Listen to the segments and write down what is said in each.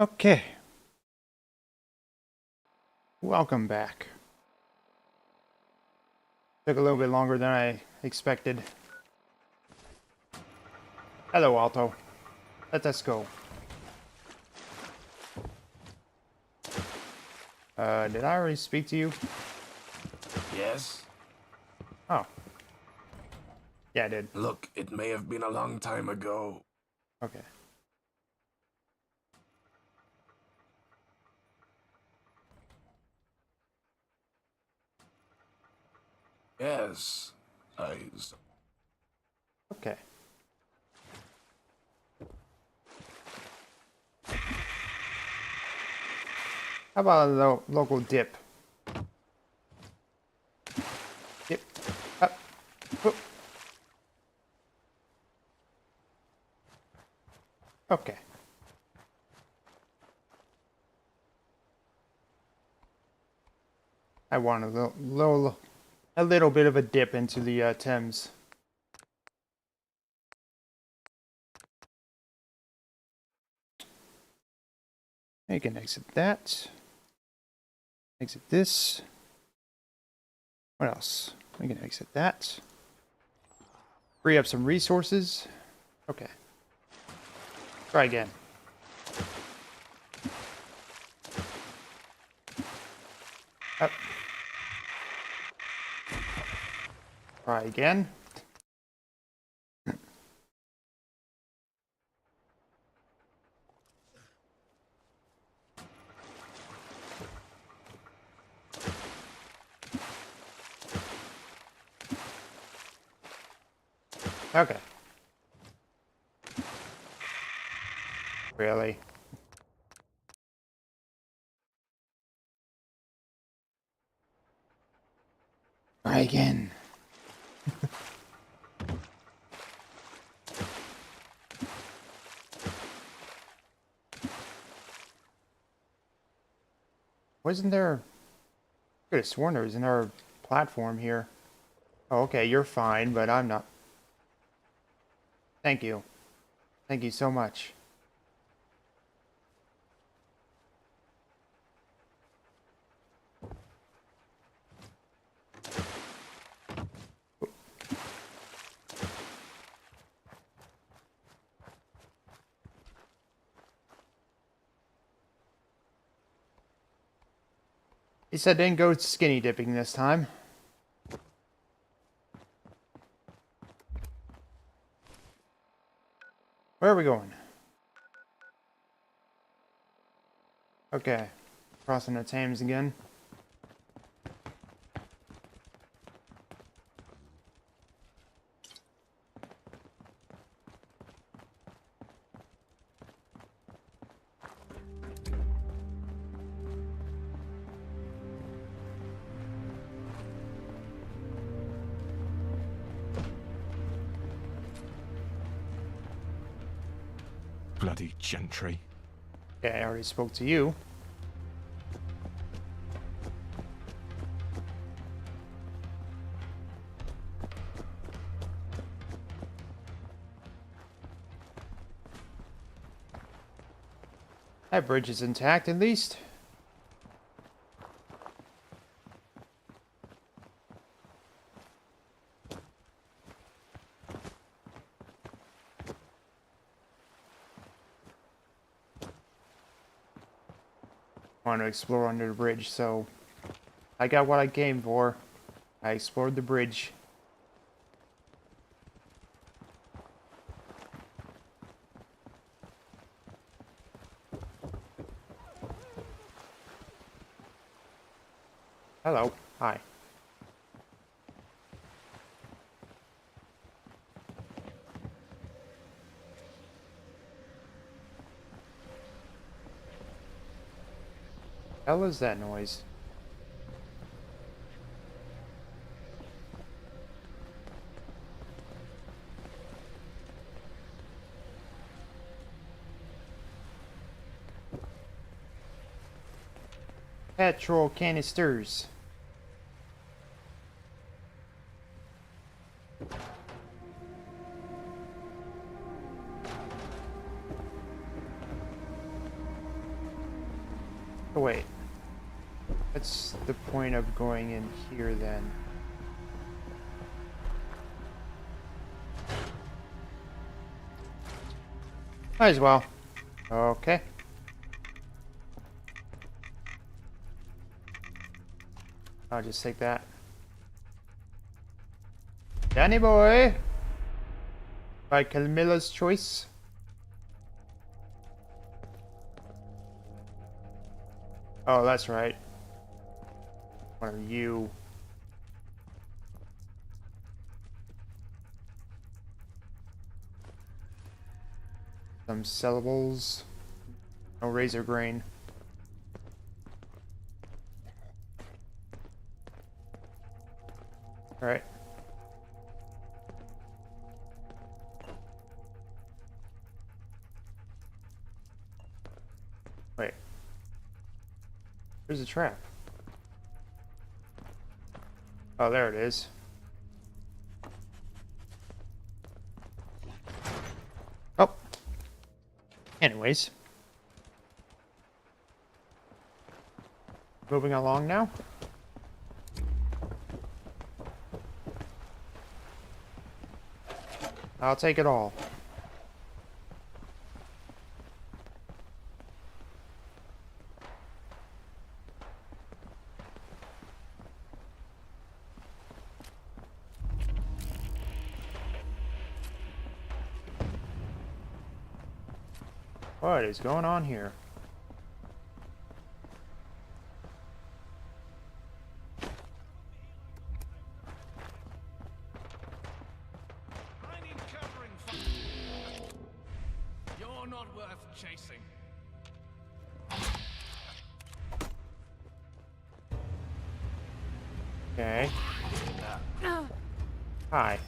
Okay, welcome back. Took a little bit longer than I expected. Hello, Alto. Let us go. Did I already speak to you? Yes? Oh. Yeah, I did. Look, it may have been a long time ago. Okay. Yes. Okay. How about a local dip? Dip. Up. Whoop. Okay. I want a little bit of a dip into the Thames. You can exit that. Exit this. What else? We can exit that. Free up some resources. Okay. Try again. Up. Try again. Okay. Really? Try again. Wasn't there... I could have sworn there was another platform here. Oh, okay, you're fine, but I'm not. Thank you. Thank you so much. He said didn't go skinny dipping this time. Where are we going? Okay. Crossing the Thames again. Bloody gentry. Okay, I already spoke to you. That bridge is intact at least. I want to explore under the bridge, so I got what I came for. I explored the bridge. Hello. Hi. Hell is that noise? Petrol canisters. What's the point of going in here then? Might as well. Okay. I'll just take that. Danny boy! By Camilla's choice. Oh, that's right. One of you. Some syllables. No razor grain. Alright. Wait. There's a trap. Oh, there it is. Oh. Anyways. Moving along now. I'll take it all. What is going on here? I need covering fire. You're not worth chasing. Okay. Hi.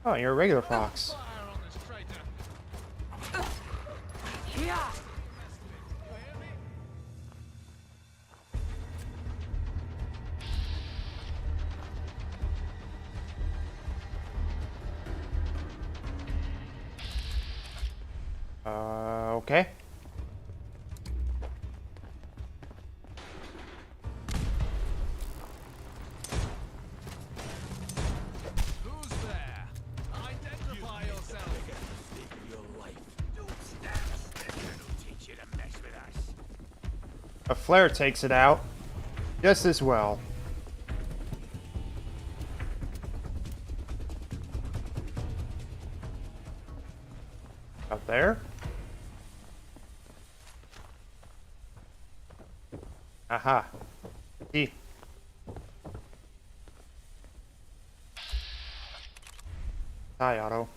Oh, you're a regular fox. Fire on this traitor. Okay. Who's there? Identify yourself. A flare takes it out. Just as well. Up there? Aha. See. Hi, Otto.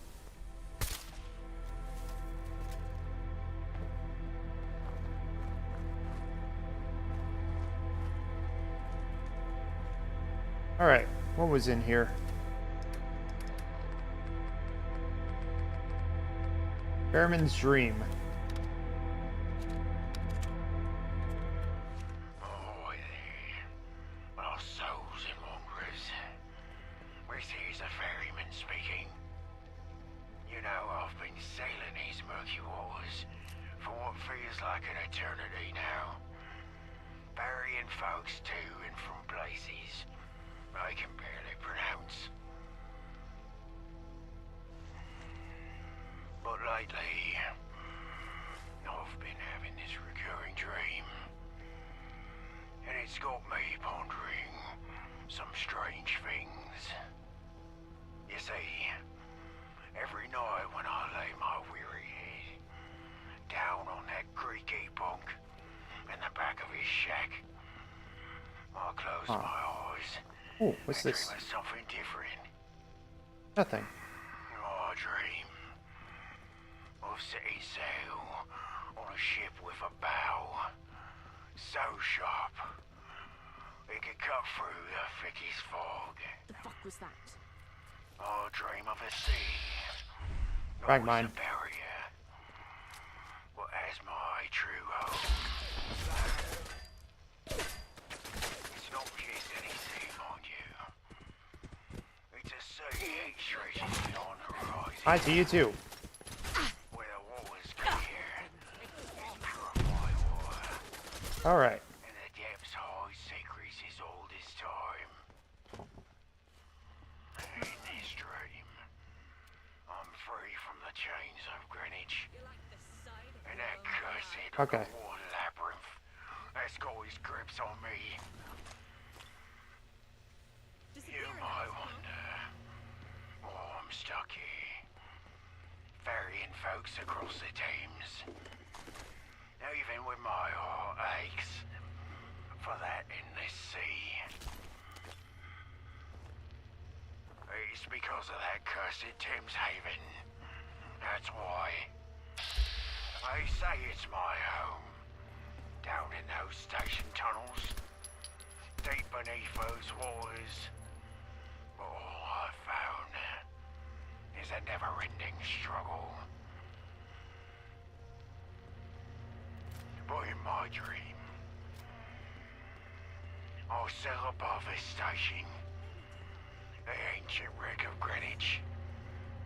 Alright, what was in here? Bearman's Dream. Ahoy there, our souls and wanderers. This here's a ferryman speaking. You know, I've been sailing these murky waters for what feels like an eternity now. Burying folks to and from places I can barely pronounce. But lately, I've been having this recurring dream. And it's got me pondering some strange things. You see, every night when I lay my weary head down on that creaky bunk in the back of his shack, I close my eyes Oh, what's and this? dream of something different. Nothing. I dream of setting sail on a ship with a bow so sharp it could cut through the thickest fog. The fuck was that? I dream of a sea, Frag not mine. as a barrier, but as my true home. It's not just any sea, mind you. It's a sea stretching beyond the horizon. Hi to you too. Where the water's clear, it's purified water. Alright. Okay. What labyrinth that's got his grips on me? You might wonder. Oh, I'm stuck here, ferrying folks across the Thames. Even with my heart aches for that endless sea. It's because of that cursed Thames Haven. That's why. They say it's my home. Down in those station tunnels. Deep beneath those waters. But all I've found is a never-ending struggle. But in my dream, I'll sail above this station, the ancient wreck of Greenwich,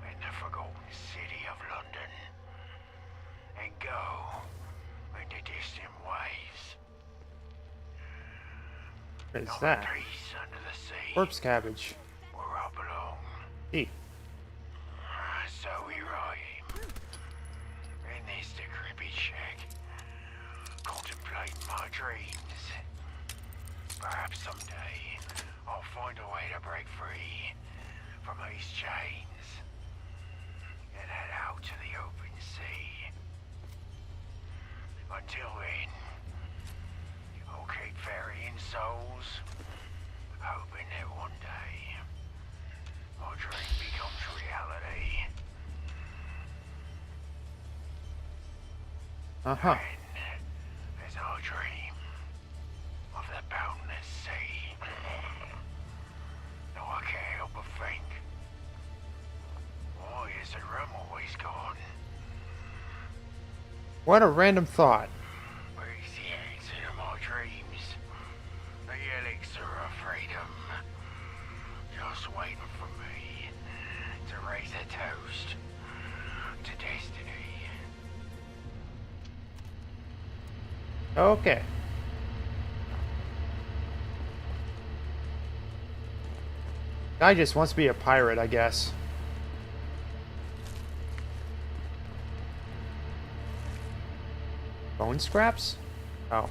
in the forgotten city of London, and go into distant waves. What is Not that? a piece under the sea, Corpse cabbage. where I belong. Eat. So here I am, in this decrepit shack, contemplating my dreams. Perhaps someday I'll find a way to break free from these chains and head out to the open sea. Until then, I'll keep ferrying souls, hoping that one day my dream becomes reality. Uh-huh. And as I dream of the boundless sea, no, I can't help but think, why is the rum always gone? What a random thought. Where's the answer to my dreams? The elixir of freedom, just waiting for me to raise a toast to destiny. Okay. Guy just wants to be a pirate, I guess. Bone scraps? Oh.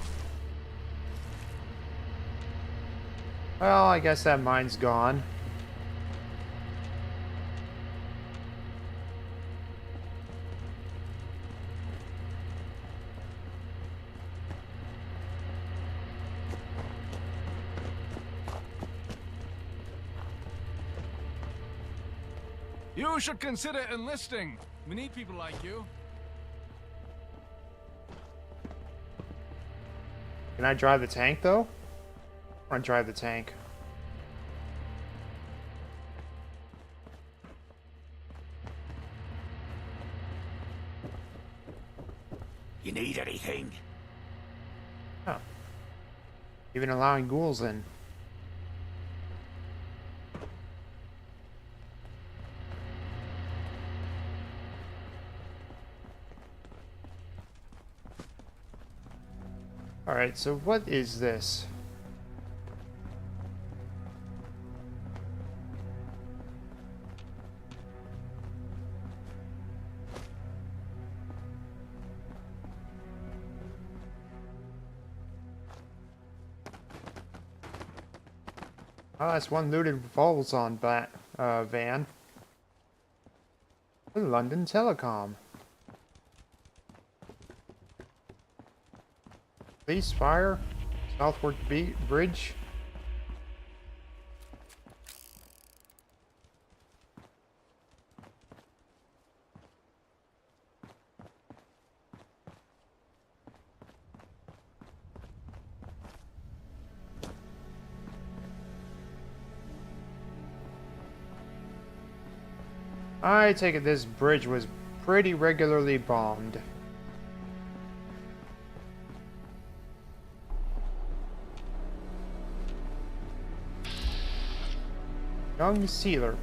Well, I guess that mine's gone. You should consider enlisting. We need people like you. Can I drive the tank, though? I want to drive the tank. You need anything? Oh. Even allowing ghouls in. Alright, so what is this? Oh, that's one looted Volzon van. The London Telecom. Police fire. Southwark Bridge. I take it this bridge was pretty regularly bombed. Young Sea Lurk.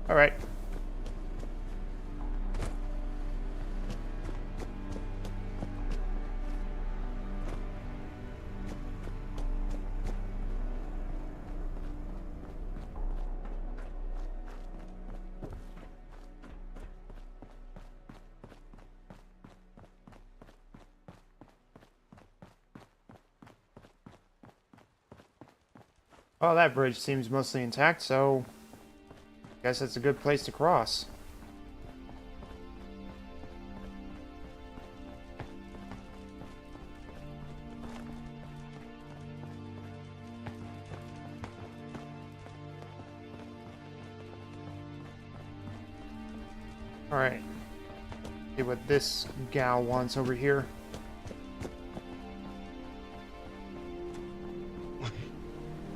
Alright. Well, that bridge seems mostly intact, so guess that's a good place to cross. Alright. See what this gal wants over here.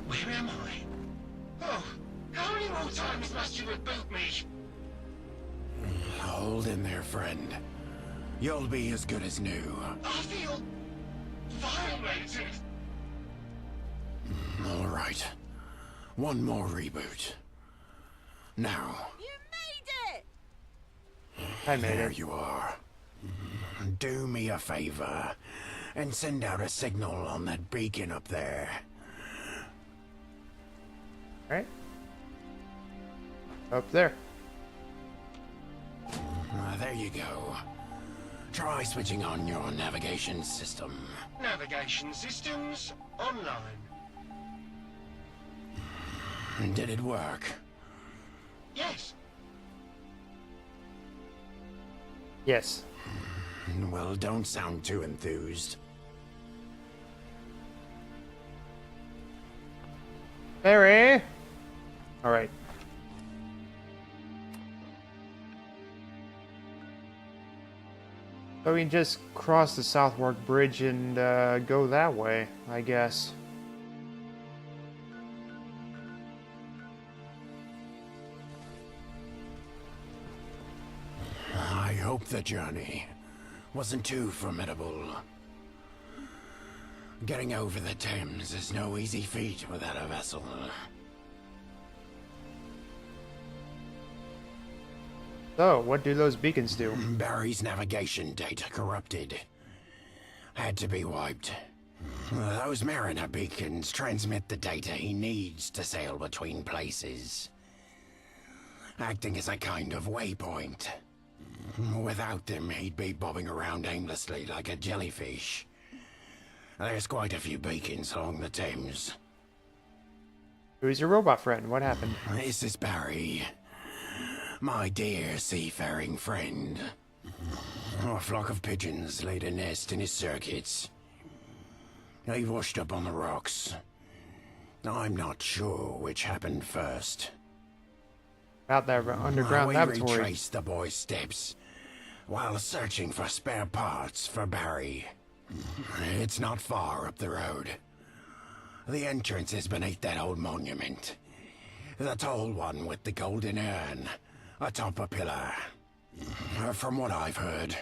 Where am I? Oh, how many more times must you reboot me? Hold in there, friend. You'll be as good as new. I feel violated. All right. One more reboot. Now, You made it! I made there it. you are. Do me a favor and send out a signal on that beacon up there. Alright. Up there. There you go. Try switching on your navigation system. Navigation systems online. Did it work? Yes. Yes. Well, don't sound too enthused. Barry! Alright. So we can just cross the Southwark Bridge and go that way, I guess. I hope the journey wasn't too formidable. Getting over the Thames is no easy feat without a vessel. So, what do those beacons do? Barry's navigation data corrupted. Had to be wiped. Those Mariner beacons transmit the data he needs to sail between places, acting as a kind of waypoint. Without them, he'd be bobbing around aimlessly like a jellyfish. There's quite a few beacons along the Thames. Who's your robot friend? What happened? This is Barry. My dear seafaring friend. A flock of pigeons laid a nest in his circuits. They washed up on the rocks. I'm not sure which happened first. About that underground We laboratory. retraced the boy's steps while searching for spare parts for Barry. It's not far up the road. The entrance is beneath that old monument. The tall one with the golden urn atop a pillar. From what I've heard,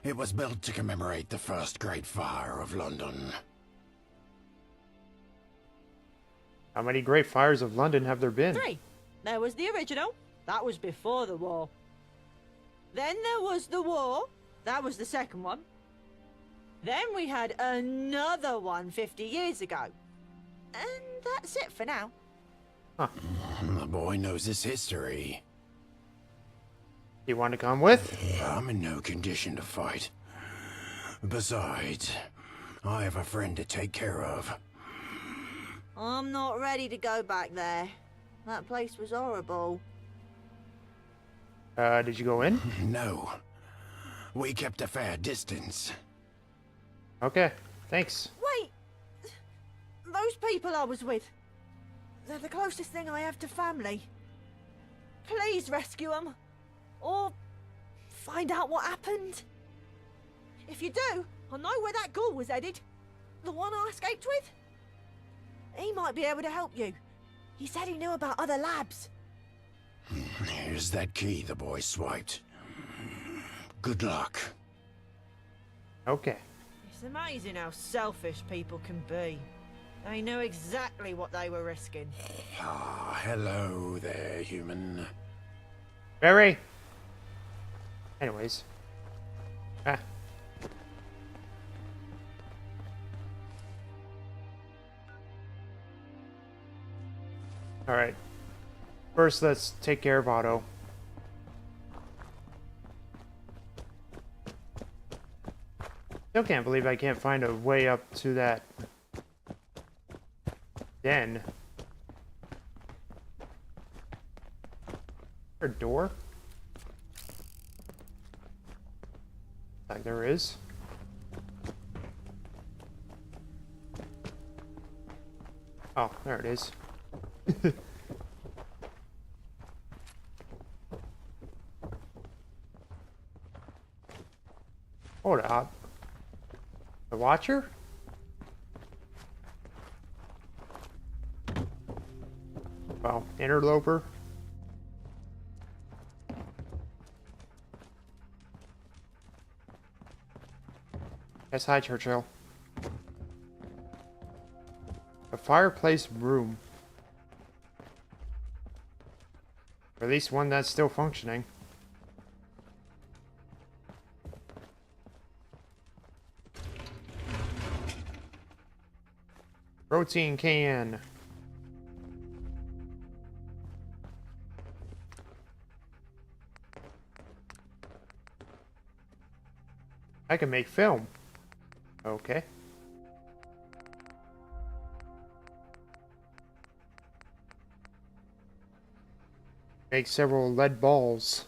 it was built to commemorate the first Great Fire of London. How many great fires of London have there been? 3. There was the original. That was before the war. Then there was the war. That was the second one. Then we had another one 50 years ago. And that's it for now. The boy knows his history. You want to come with? I'm in no condition to fight. Besides, I have a friend to take care of. I'm not ready to go back there. That place was horrible. Did you go in? No. We kept a fair distance. Okay, thanks. Wait! Those people I was with. They're the closest thing I have to family. Please rescue them. Or find out what happened. If you do, I'll know where that ghoul was headed. The one I escaped with. He might be able to help you. He said he knew about other labs. Here's that key the boy swiped. Good luck. Okay. It's amazing how selfish people can be. They knew exactly what they were risking. Ah, hello there, human. Barry! Anyways. Ah. Alright. First, let's take care of Otto. Still can't believe I can't find a way up to that den. there a door? Like there is. Oh, there it is. Hold up. The Watcher? Well, interloper. Yes, hi, Churchill. A fireplace room. Or at least one that's still functioning. Protein can. I can make film. Okay. Make several lead balls.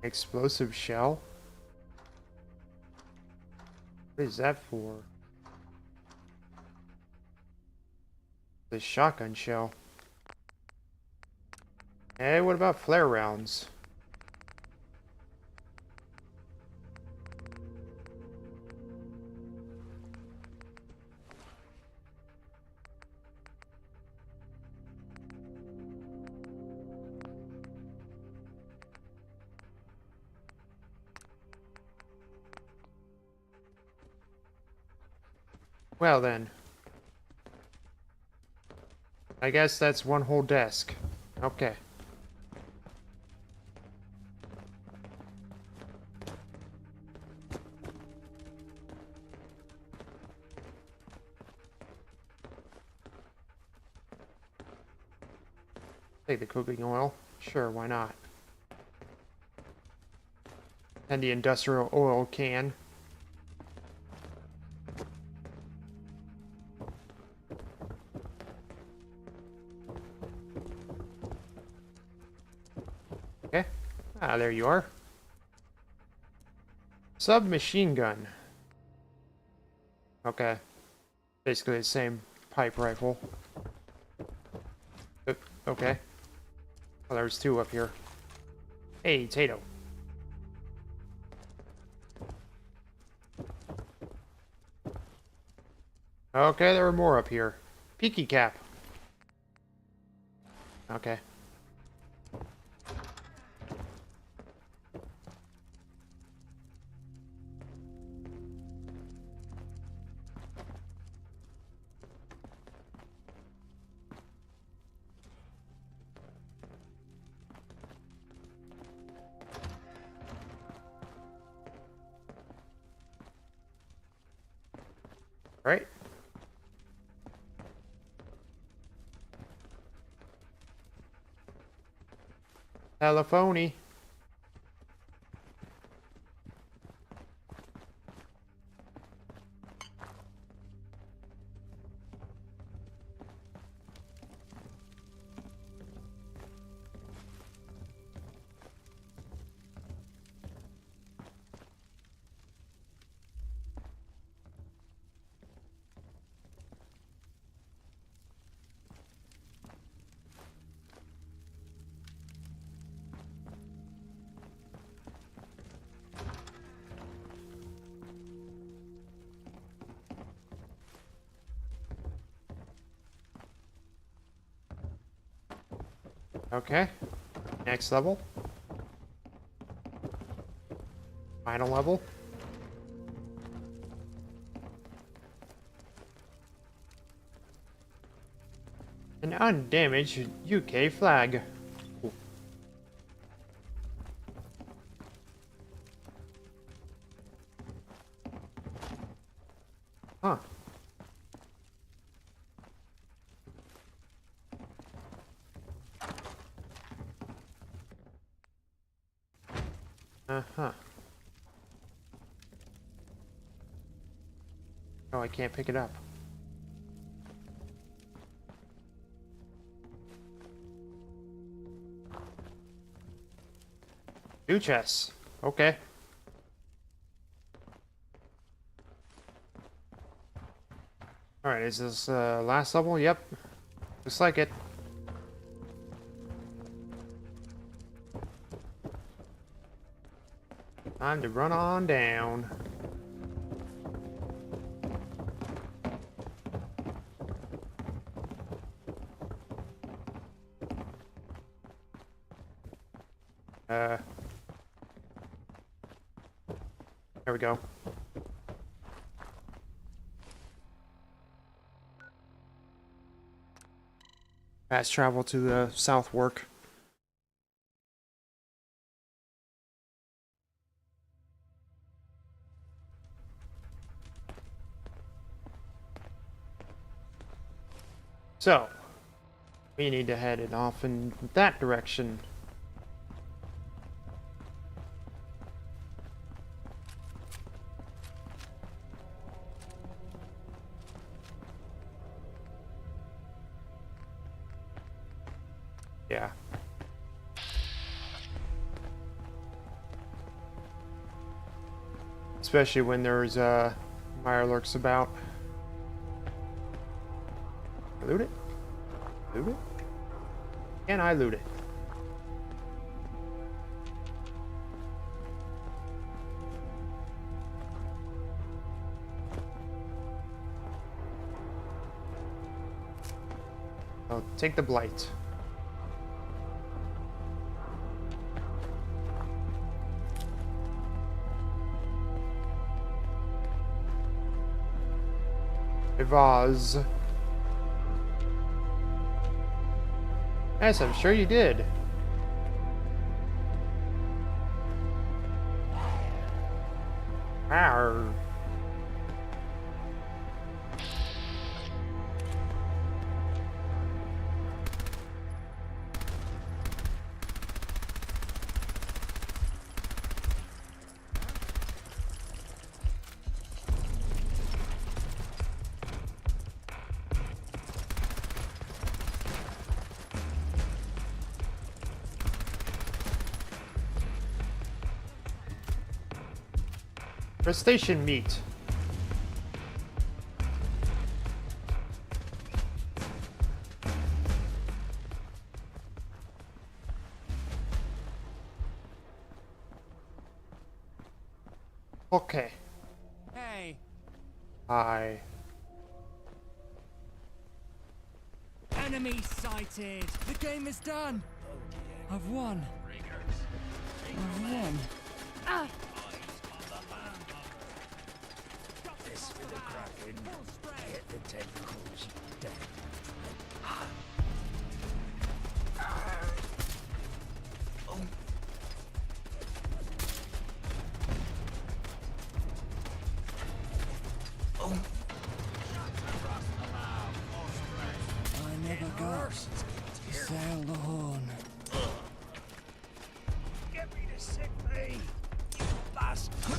Explosive shell? What is that for? The shotgun shell. Hey, what about flare rounds? Well then. I guess that's one whole desk. Okay. Take the cooking oil. Sure, why not? And the industrial oil can. Okay. Ah, there you are. Submachine gun. Okay. Basically the same pipe rifle. Okay. Oh, there's two up here. Hey, Tato. Okay, there are more up here. Peaky cap. Okay. Right. Telephony. Okay. Next level. Final level. An undamaged UK flag. Cool. Huh. Uh-huh. Oh, I can't pick it up. Two chests. Okay. Alright, is this last level? Yep. Looks like it. Time to run on down. There we go. Fast travel to the south work. So, we need to head it off in that direction. Yeah. Especially when there's Mirelurks about. Loot it? Loot it? Can I loot it? I'll take the blight. A vase. Yes, I'm sure you did. Arr. Crustacean meat. Okay. Hey, Hi. enemy sighted. The game is done. I've won. I've won. This with the Kraken. Hit the tentacles. Dead. I never got to sail the horn. Get me to sick bay, you bastard! My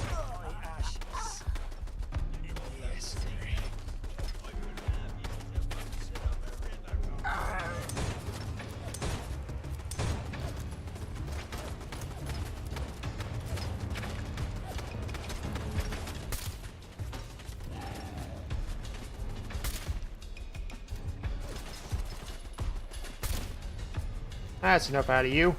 ashes in the estuary. That's enough out of you.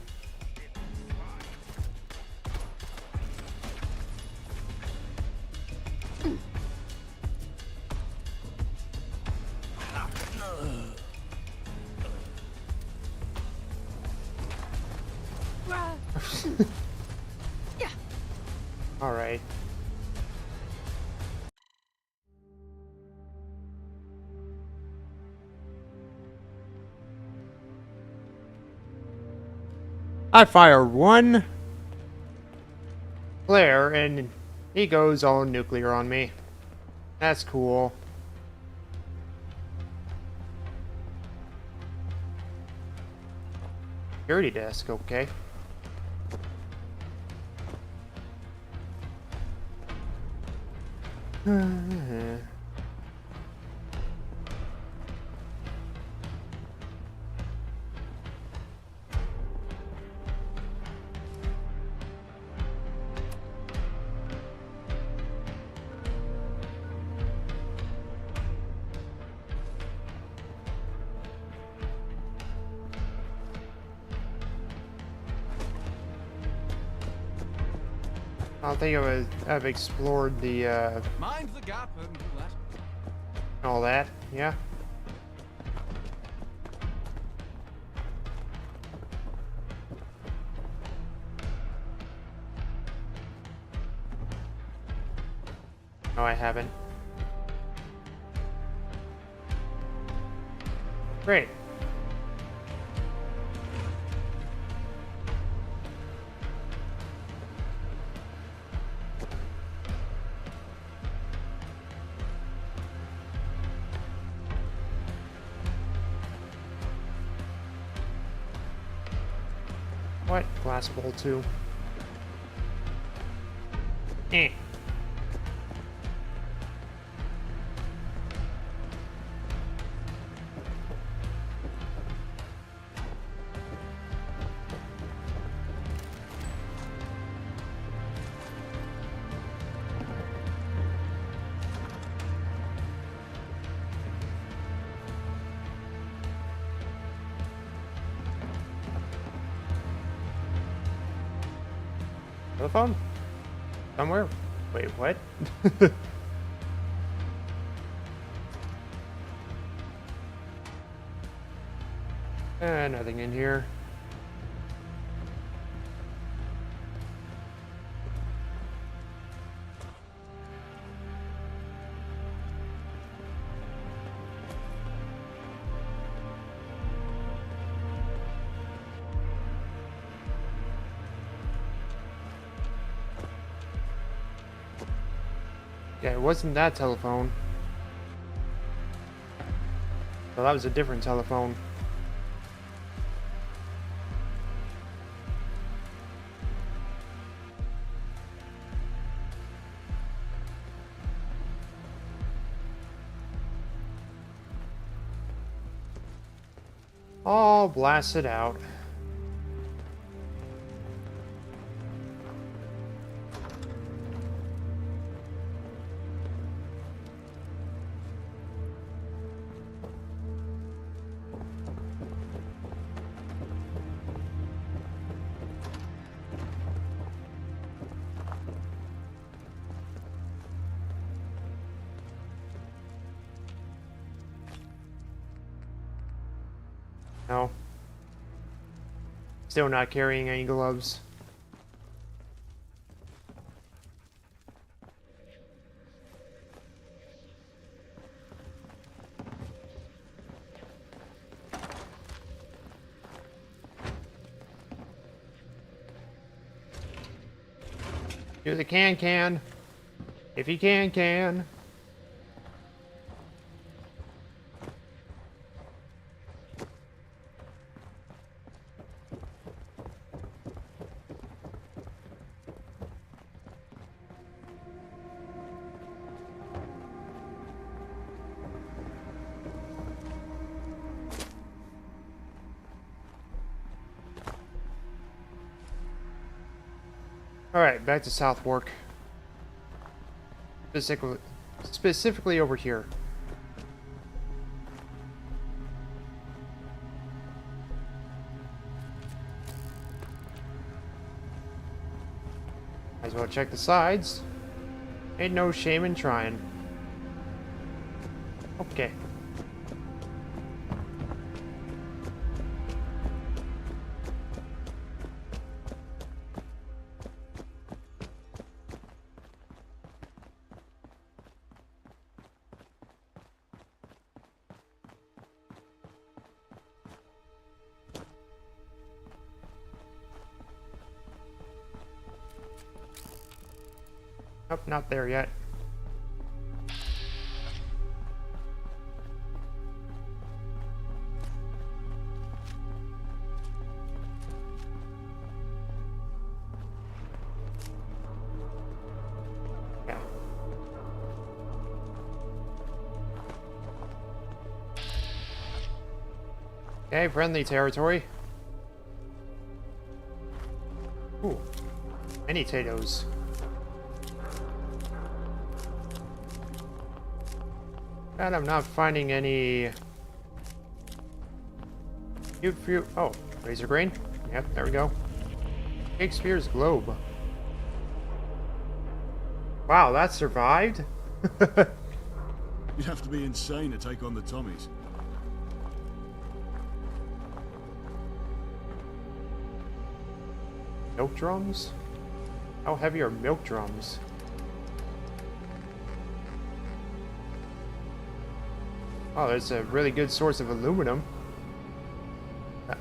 All right. I fire one flare and he goes all nuclear on me. That's cool. Security desk, okay. I don't think I've explored the Mind the gap and do that. all that. Yeah. No, I haven't. Great. What? Glass bowl 2. Eh. Telephone? Somewhere? Wait, what? Nothing in here. Yeah, it wasn't that telephone. Well, that was a different telephone. Oh, blast it out. No. Still not carrying any gloves. Do the can. If you can. Alright, back to Southwark. Specifically over here. Might as well check the sides. Ain't no shame in trying. Okay. Nope, not there yet. Yeah. Okay, friendly territory. Ooh, many potatoes. And I'm not finding any cute fruit. Oh, razor grain. Yep, there we go. Shakespeare's globe. Wow, that survived? You'd have to be insane to take on the Tommies. Milk drums? How heavy are milk drums? Oh, there's a really good source of aluminum.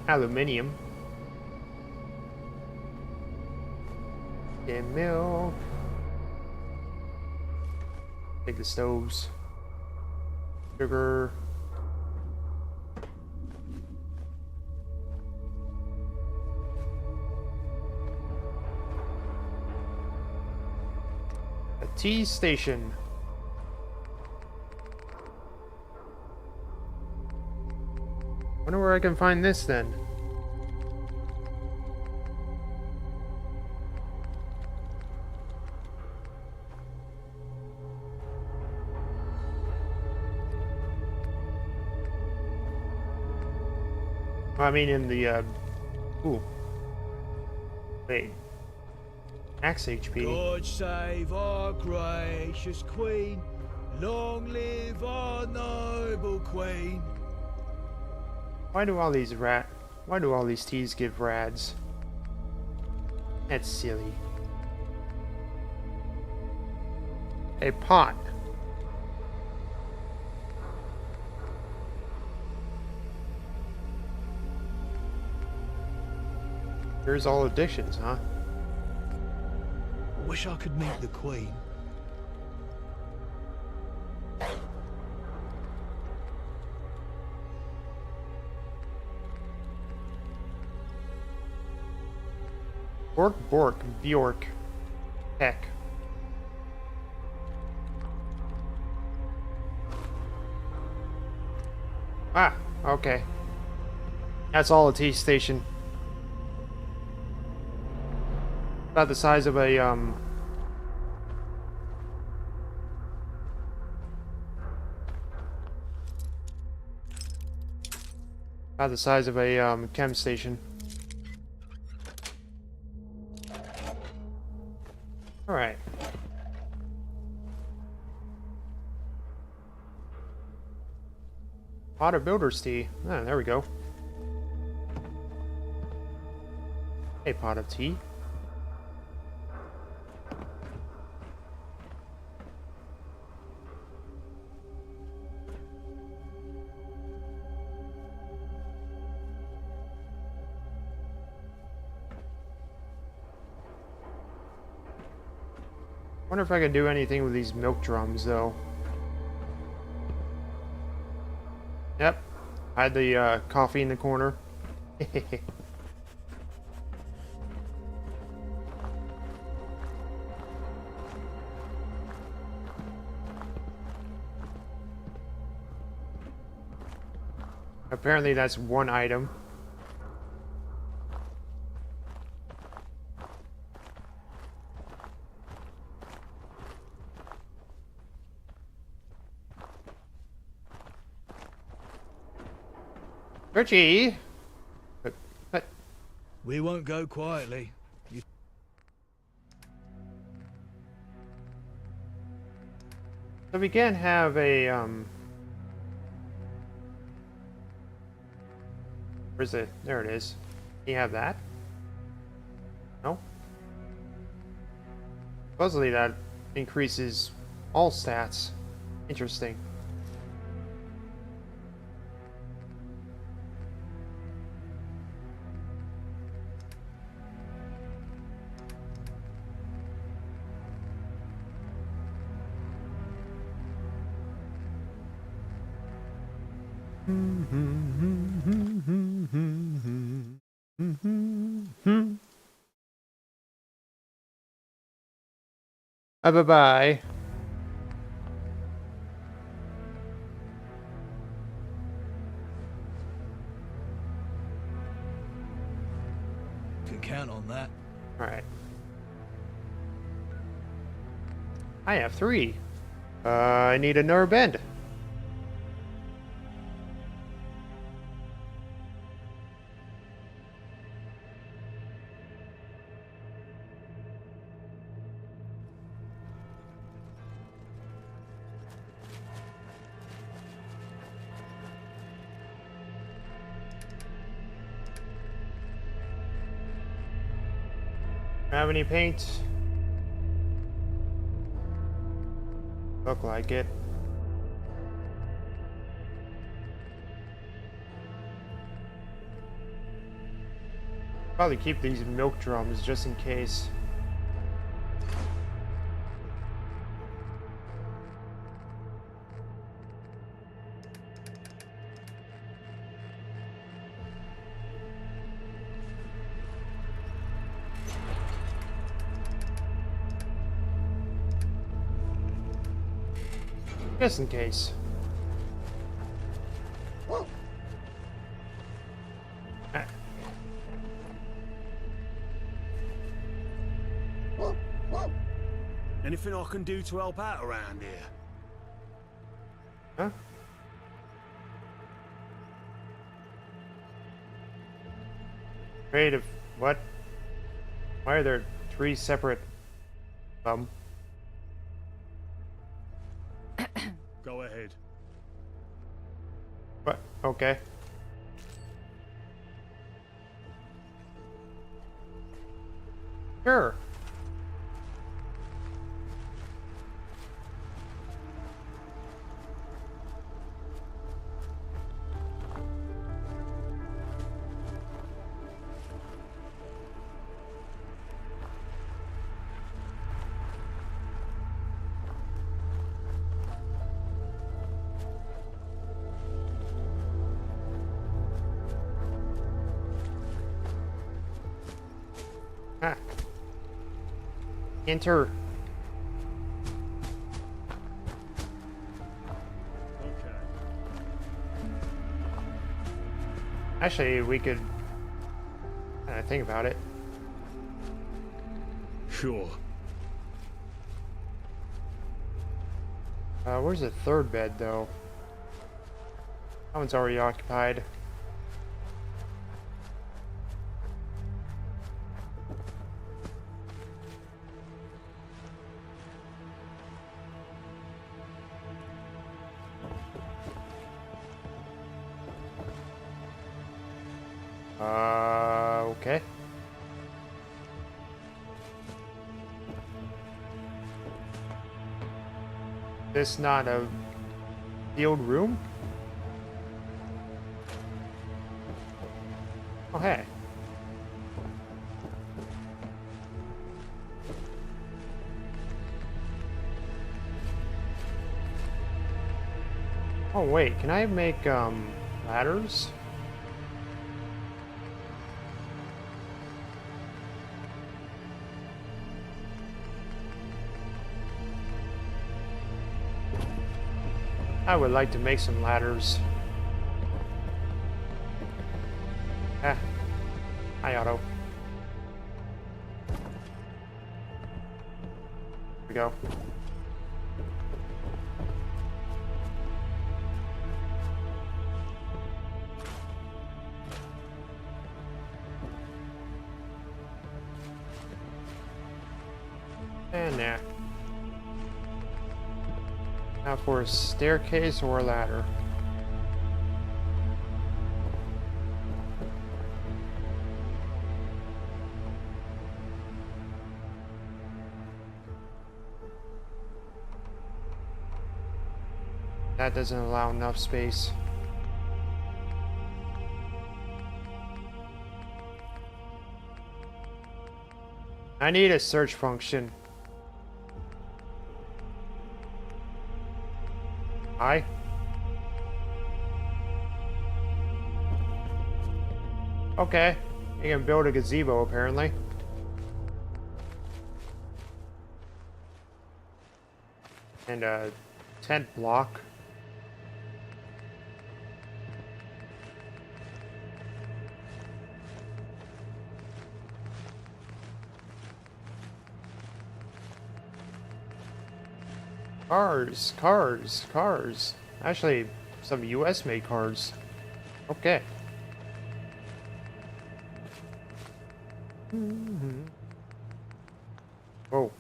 Aluminium. And milk. Take the stoves. Sugar. A tea station. Wonder where I can find this then. I mean, in the, ooh. Wait. Max HP. God save our gracious Queen. Long live our noble Queen. Why do all these teas give rads? That's silly. A pot. Here's all addictions, huh? Wish I could meet the Queen. Bork, Bjork, Heck. Ah, okay. That's all a tea station. About the size of a, about the size of a, chem station. Alright. Pot of builder's tea. Ah, there we go. A pot of tea. Wonder if I can do anything with these milk drums, though. Yep. Hide the coffee in the corner. Apparently that's one item. Richie! But, We won't go quietly. so we can't have a, where's it? There it is. Can you have that? No? Supposedly that increases all stats. Interesting. Bye-bye. I have 3. I need another bed. Have any paint? Look like it. Probably keep these milk drums just in case. Just in case. Ah. Anything I can do to help out around here? Huh? Creative. What? Why are there 3 separate... Go ahead. What? Okay. Sure. Ah. Enter. Okay. Actually, we could think about it. Sure. Where's the 3rd bed, though? That one's already occupied. Okay. This not a sealed room? Oh, hey. Oh, wait, can I make, ladders? I would like to make some ladders. Ah. Hi, Otto. Here we go. And there. Now for a staircase or a ladder. That doesn't allow enough space. I need a search function. Hi. Okay. You can build a gazebo, apparently. And a tent block. Cars, cars, cars. Actually, some US made cars. Okay. Oh.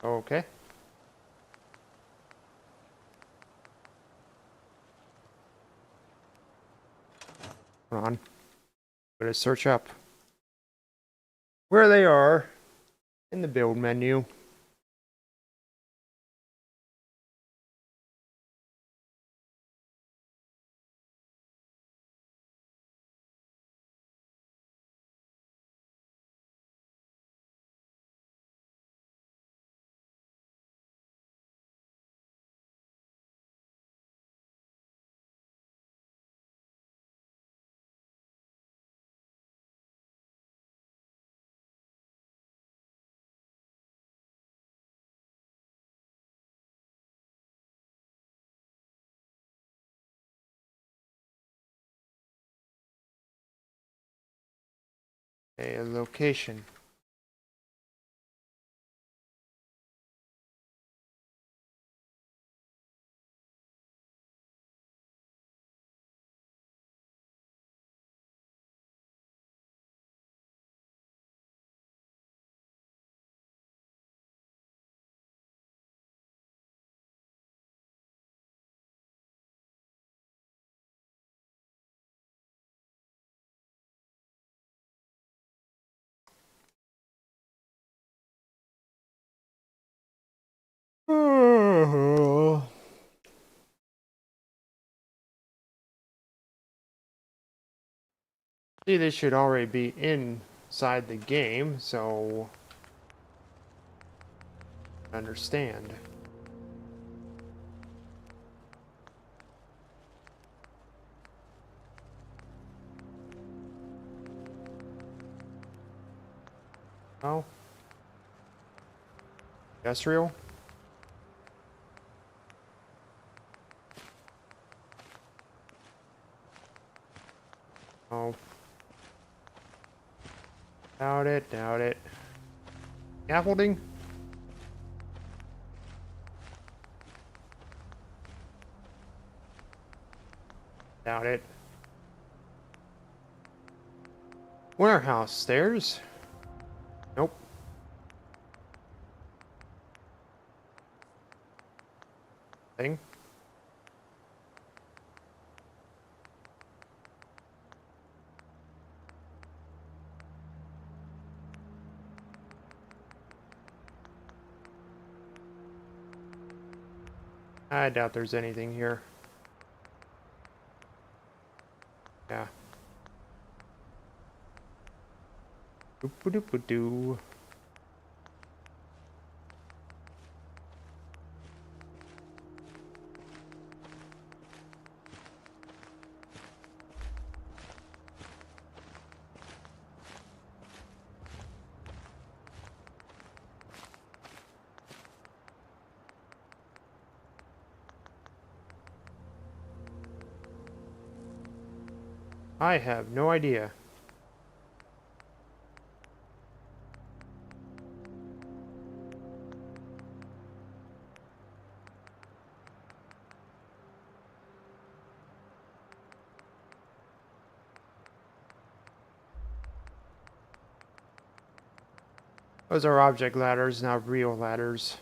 Okay. Hold on. Gonna search up where they are in the build menu. A location. See, this should already be inside the game, so understand. Oh, industrial. Oh, doubt it, doubt it. Scaffolding. Doubt it. Warehouse stairs. Nope. Thing. I doubt there's anything here. Yeah. Doop-a-doop-a-doo. I have no idea. Those are object ladders, not real ladders.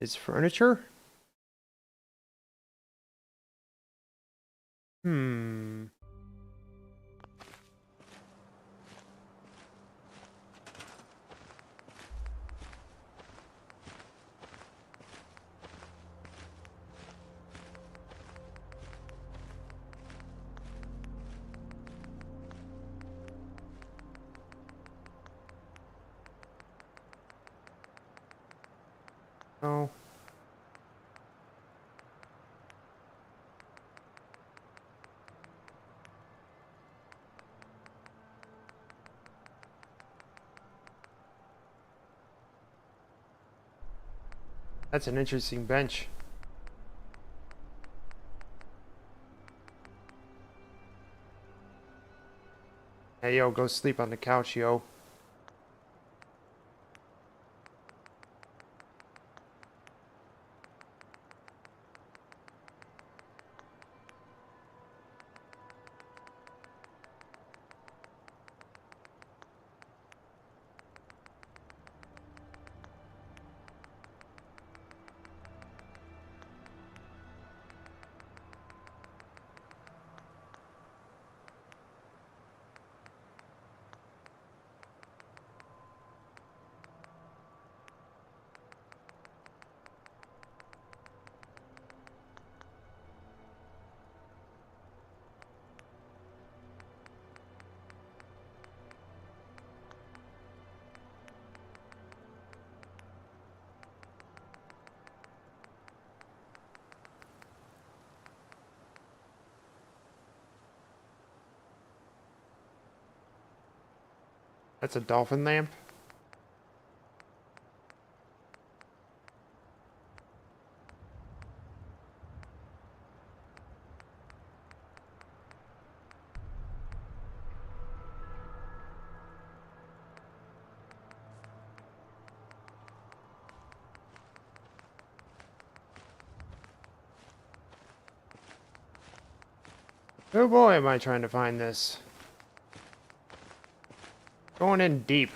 Is furniture? Hmm. Oh. That's an interesting bench. Hey, yo, go sleep on the couch, yo. That's a dolphin lamp? Oh boy, am I trying to find this. Going in deep.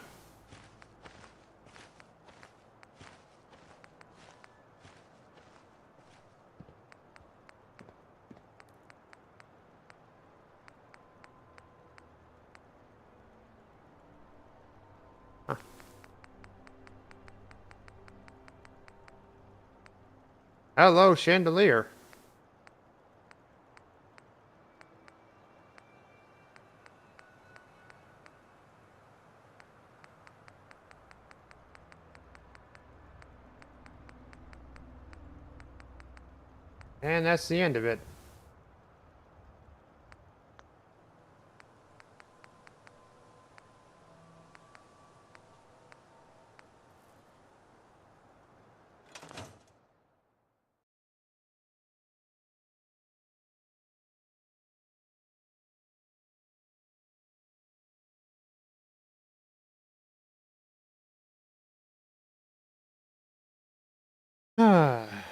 Huh. Hello, chandelier. And that's the end of it. Ah.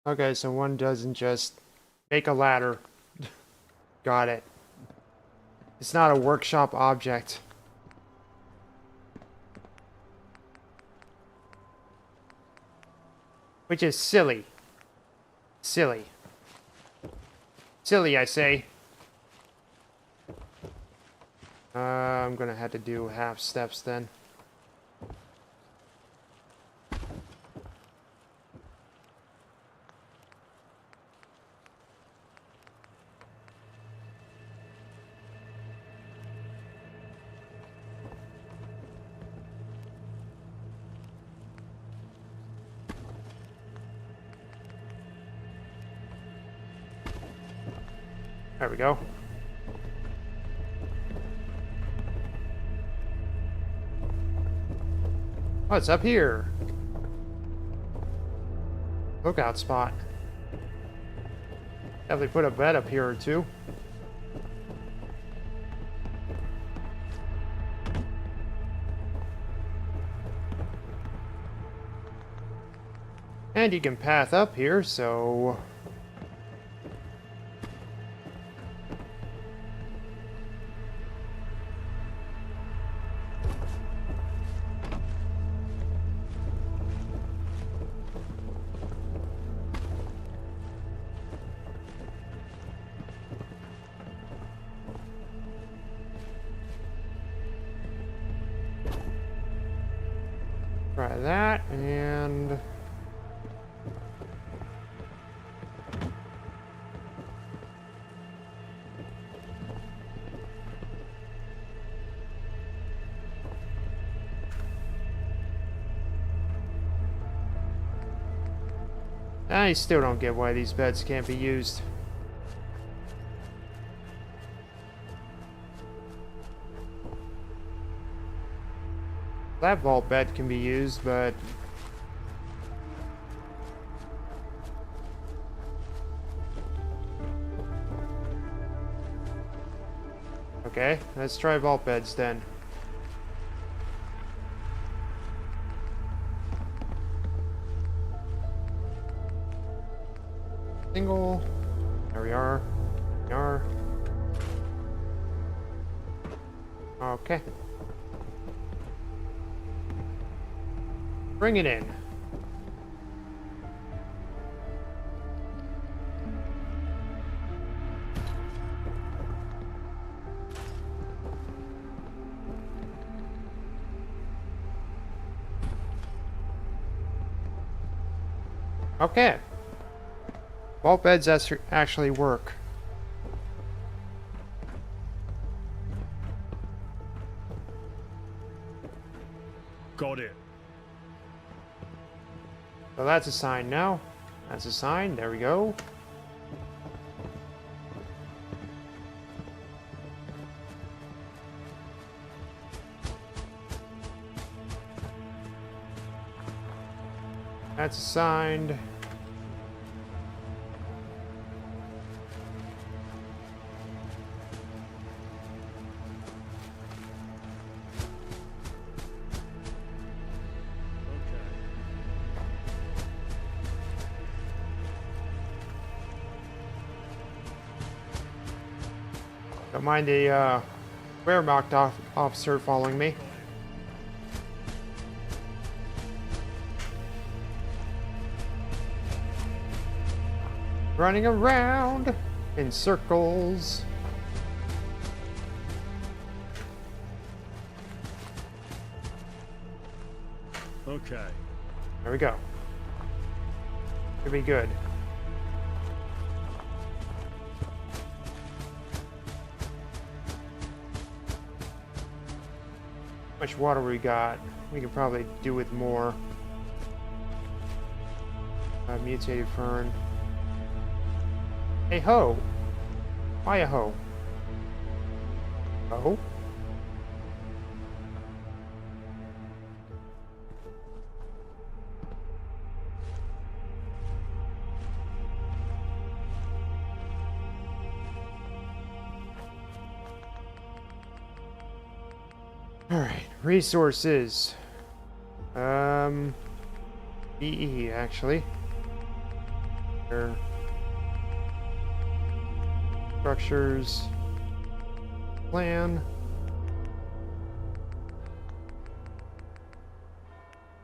Okay, so one doesn't just make a ladder. Got it. It's not a workshop object. Which is silly. Silly. Silly, I say. I'm gonna have to do half steps then. There we go. Oh, it's up here. lookout spot. Definitely put a bed up here or two. And you can path up here, so... Try that, and... I still don't get why these beds can't be used. That vault bed can be used, but... Okay, let's try vault beds then. Single. There we are. There we are. Okay. Bring it in. Okay. Vault beds actually work. Got it. So that's a sign now. That's a sign. There we go. That's assigned. Don't mind the Wehrmacht officer following me. Running around in circles. Okay. There we go. Should be good. How much water we got? We can probably do with more. Mutated fern. Hey ho! Why a ho? Oh? Alright, resources. BE actually. There. Structures. Plan.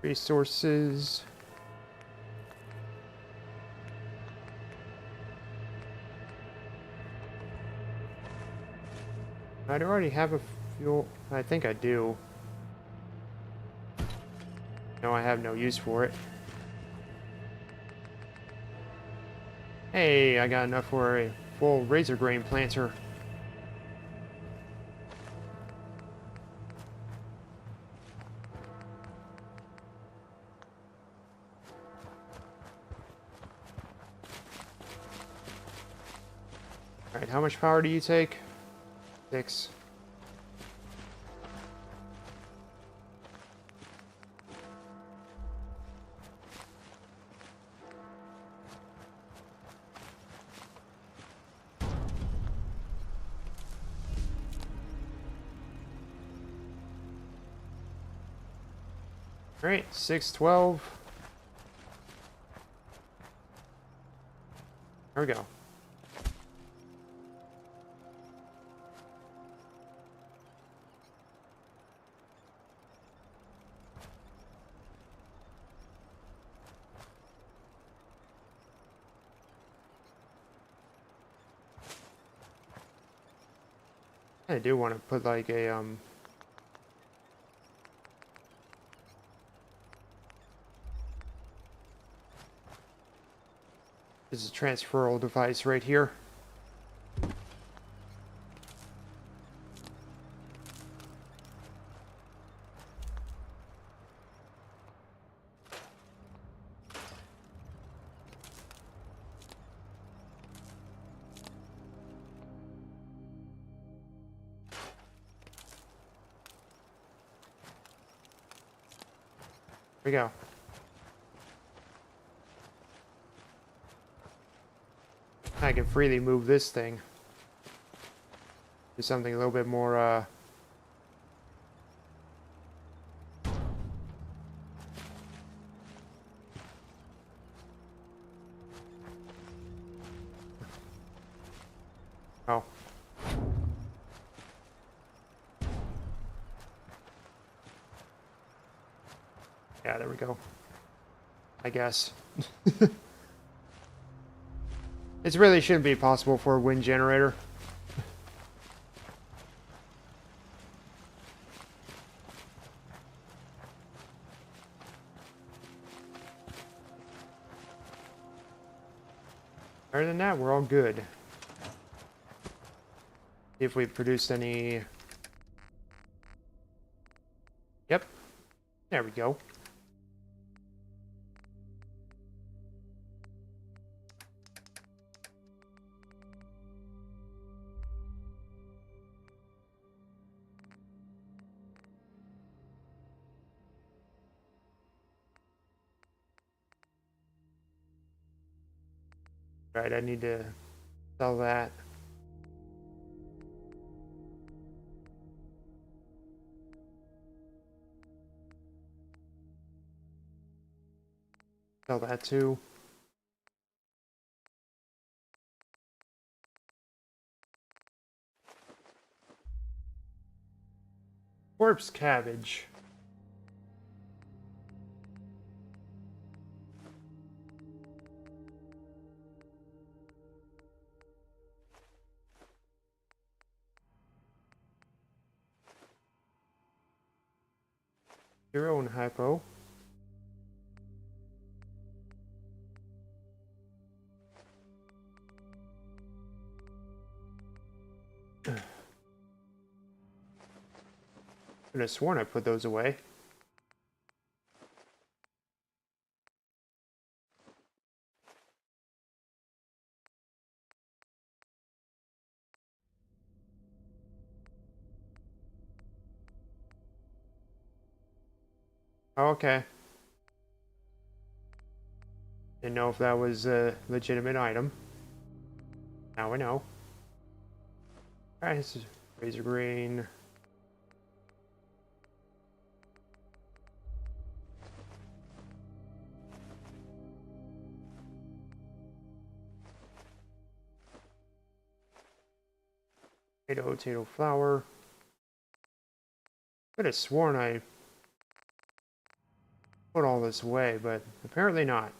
Resources. I already have a fuel. I think I do. No, I have no use for it. Hey, I got enough for a full razor grain planter. Alright, how much power do you take? 6. Alright, 612. There we go. I do want to put like a this is a transferal device right here. Here we go. I can freely move this thing. Do something a little bit more, Oh. Yeah, there we go. I guess. It really shouldn't be possible for a wind generator. Other than that, we're all good. See if we've produced any... Yep. There we go. Right, I need to sell that. Sell that too. Corpse cabbage. Zero and hypo. Could have sworn I put those away. Oh, okay. Didn't know if that was a legitimate item. Now I know. Alright, this is razor green. Potato flour. Could have sworn I put all this away, but apparently not.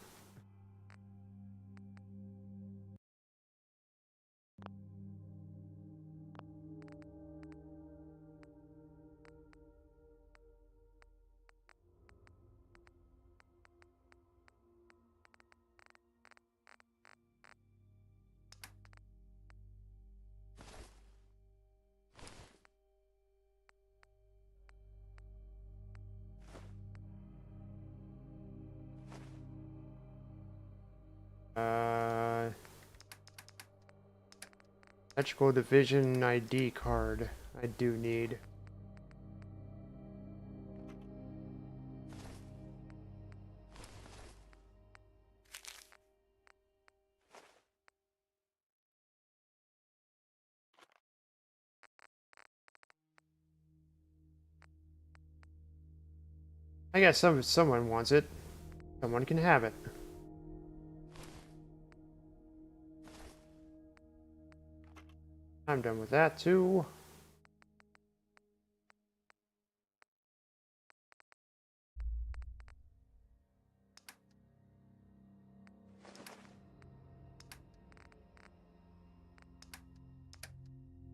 Electrical division ID card. I do need. I guess someone wants it. Someone can have it. I'm done with that too.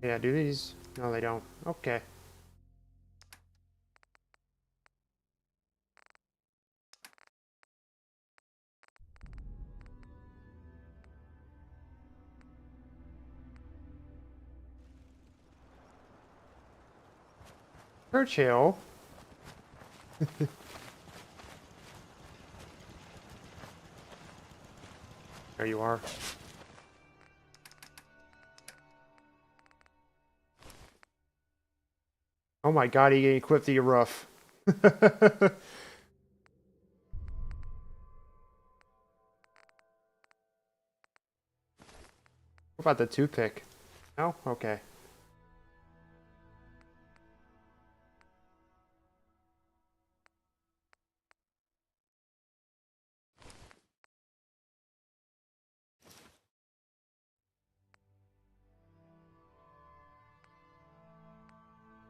Yeah, do these? No, they don't. Okay. Churchill. There you are. Oh my god, he equipped the roof. What about the toothpick? No? Okay.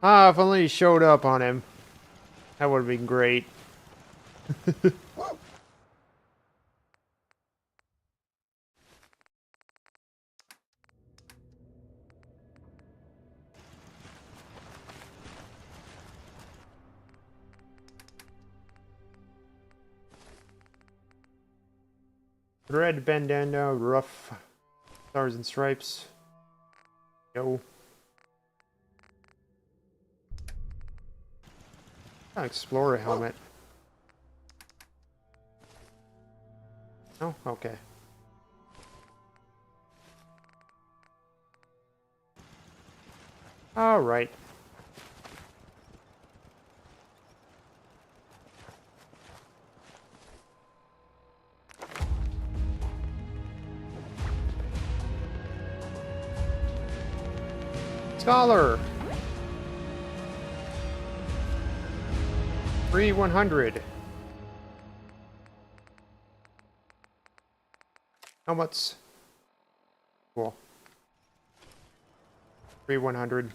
Ah, if only he showed up on him. That would have been great. Red bandana, rough stars and stripes. Yo. Explorer helmet. Oh, okay. All right. Scholar. Free 100. Helmets. Cool. Free 100.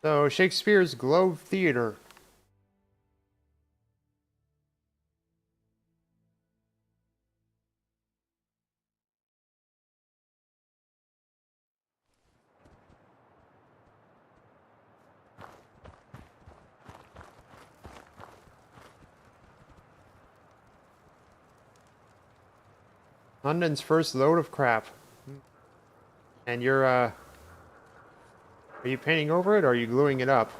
So, Shakespeare's Globe Theater. London's first load of crap. And you're, are you painting over it or are you gluing it up?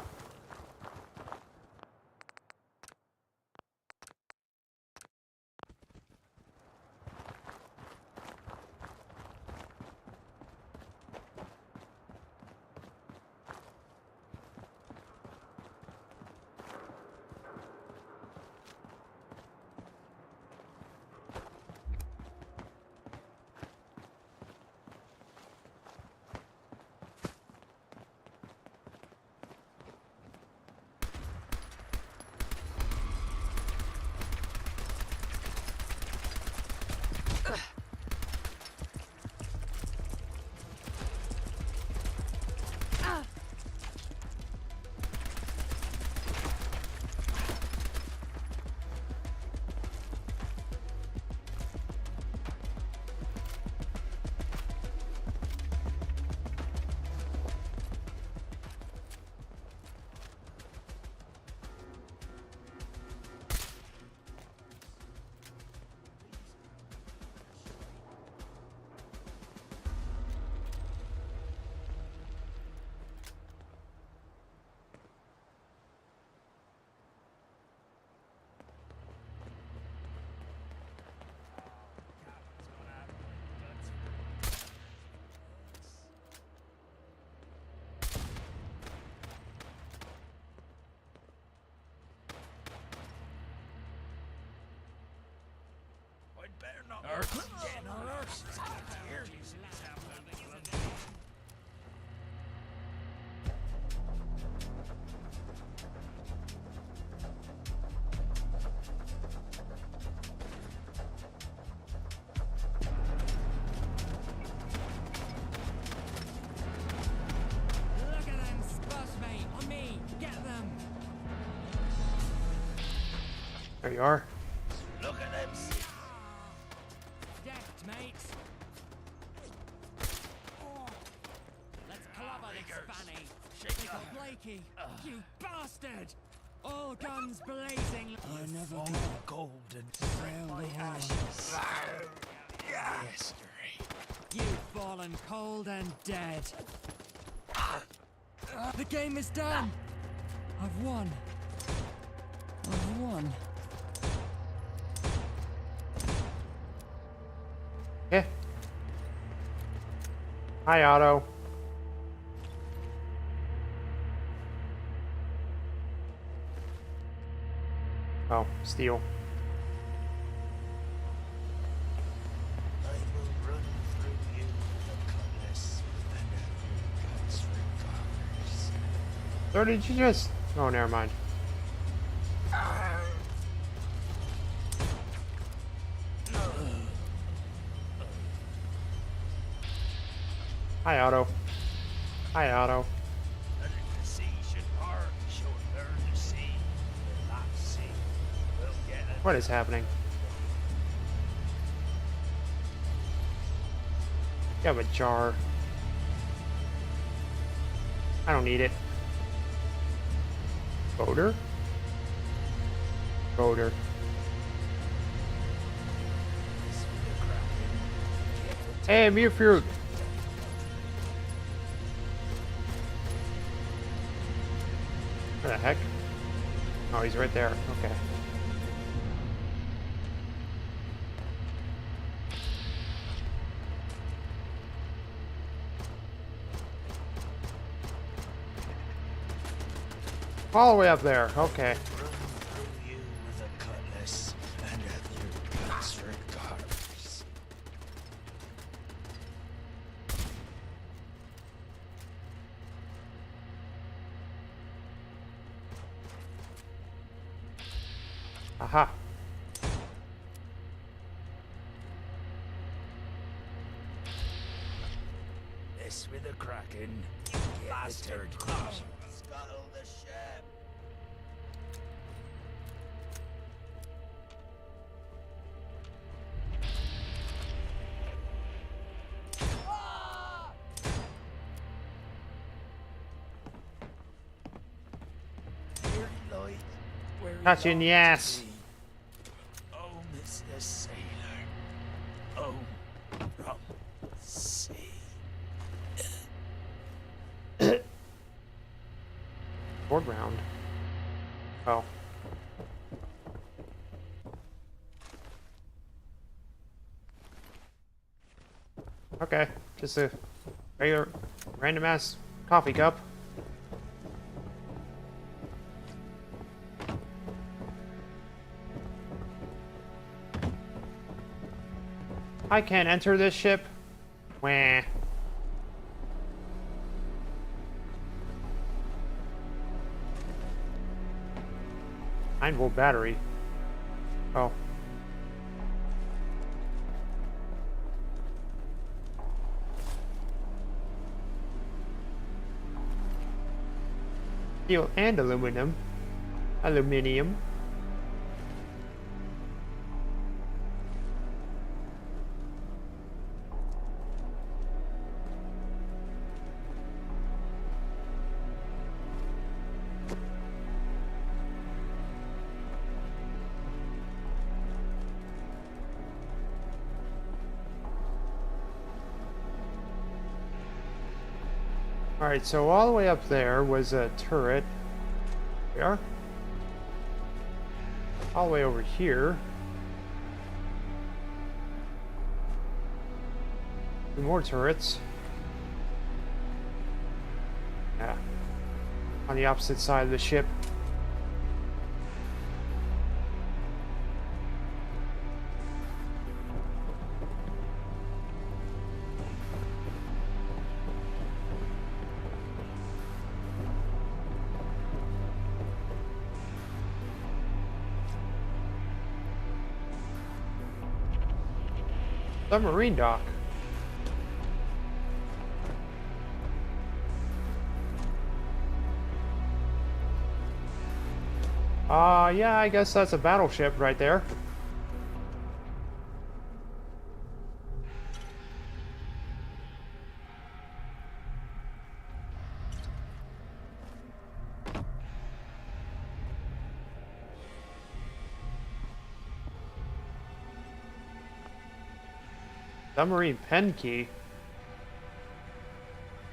Look at them, Spurs, mate. On me. Get them. There you are. Look at them. Deft, mate. Let's clobber this fanny. They got Blakey. You bastard! All guns blazing. I never got gold and Sail the horn. history. You've fallen cold and dead. The game is done. I've won. I've won. Yeah. Hi, Otto. Oh, steel. I will run through you with a cutlass and a cuts for covers. Or did you just... Oh, never mind. Hi, Otto. Hi, Otto. And if the sea should part, she'll learn to see. And that sea will get a What is happening? You have a jar. I don't need it. Boater? Boater. Hey, mute fruit. Where the heck? Oh, he's right there. Okay. All the way up there. Okay. run through you with a cutlass and a cuts for covers. Aha. This with a kraken. Bastard. Scuttle the ship. Here light, where Got you in the ass. Oh, Mr. Sailor. Oh, from sea. Foreground. Oh. Okay. Just a regular, random ass coffee cup. I can't enter this ship. Wah. 9-volt battery. Oh. Steel and aluminum. Aluminium. Alright, so all the way up there was a turret. We are. All the way over here. 2 more turrets. Yeah. On the opposite side of the ship. Submarine dock. Yeah, I guess that's a battleship right there. Submarine pen key.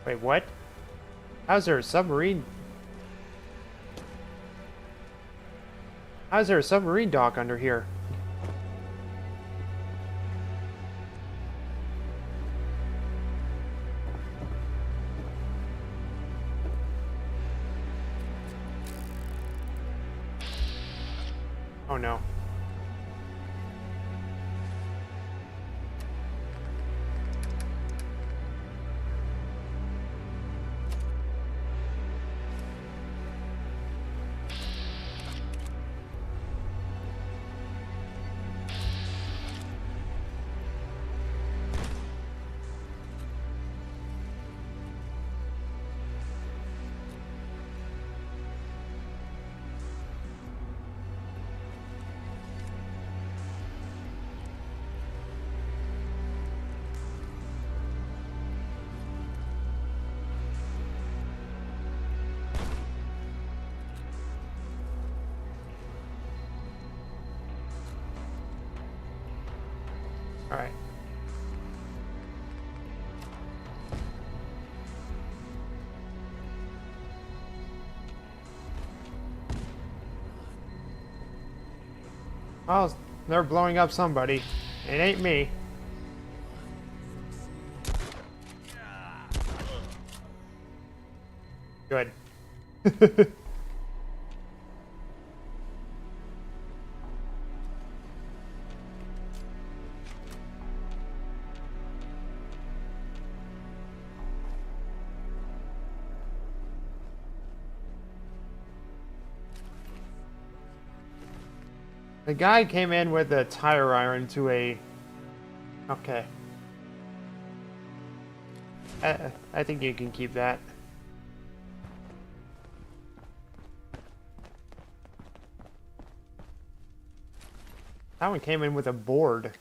Wait, what? How's there a submarine? How's there a submarine dock under here? Oh no. All right. Oh, they're blowing up somebody. It ain't me. Good. The guy came in with a tire iron to a... Okay. I think you can keep that. That one came in with a board.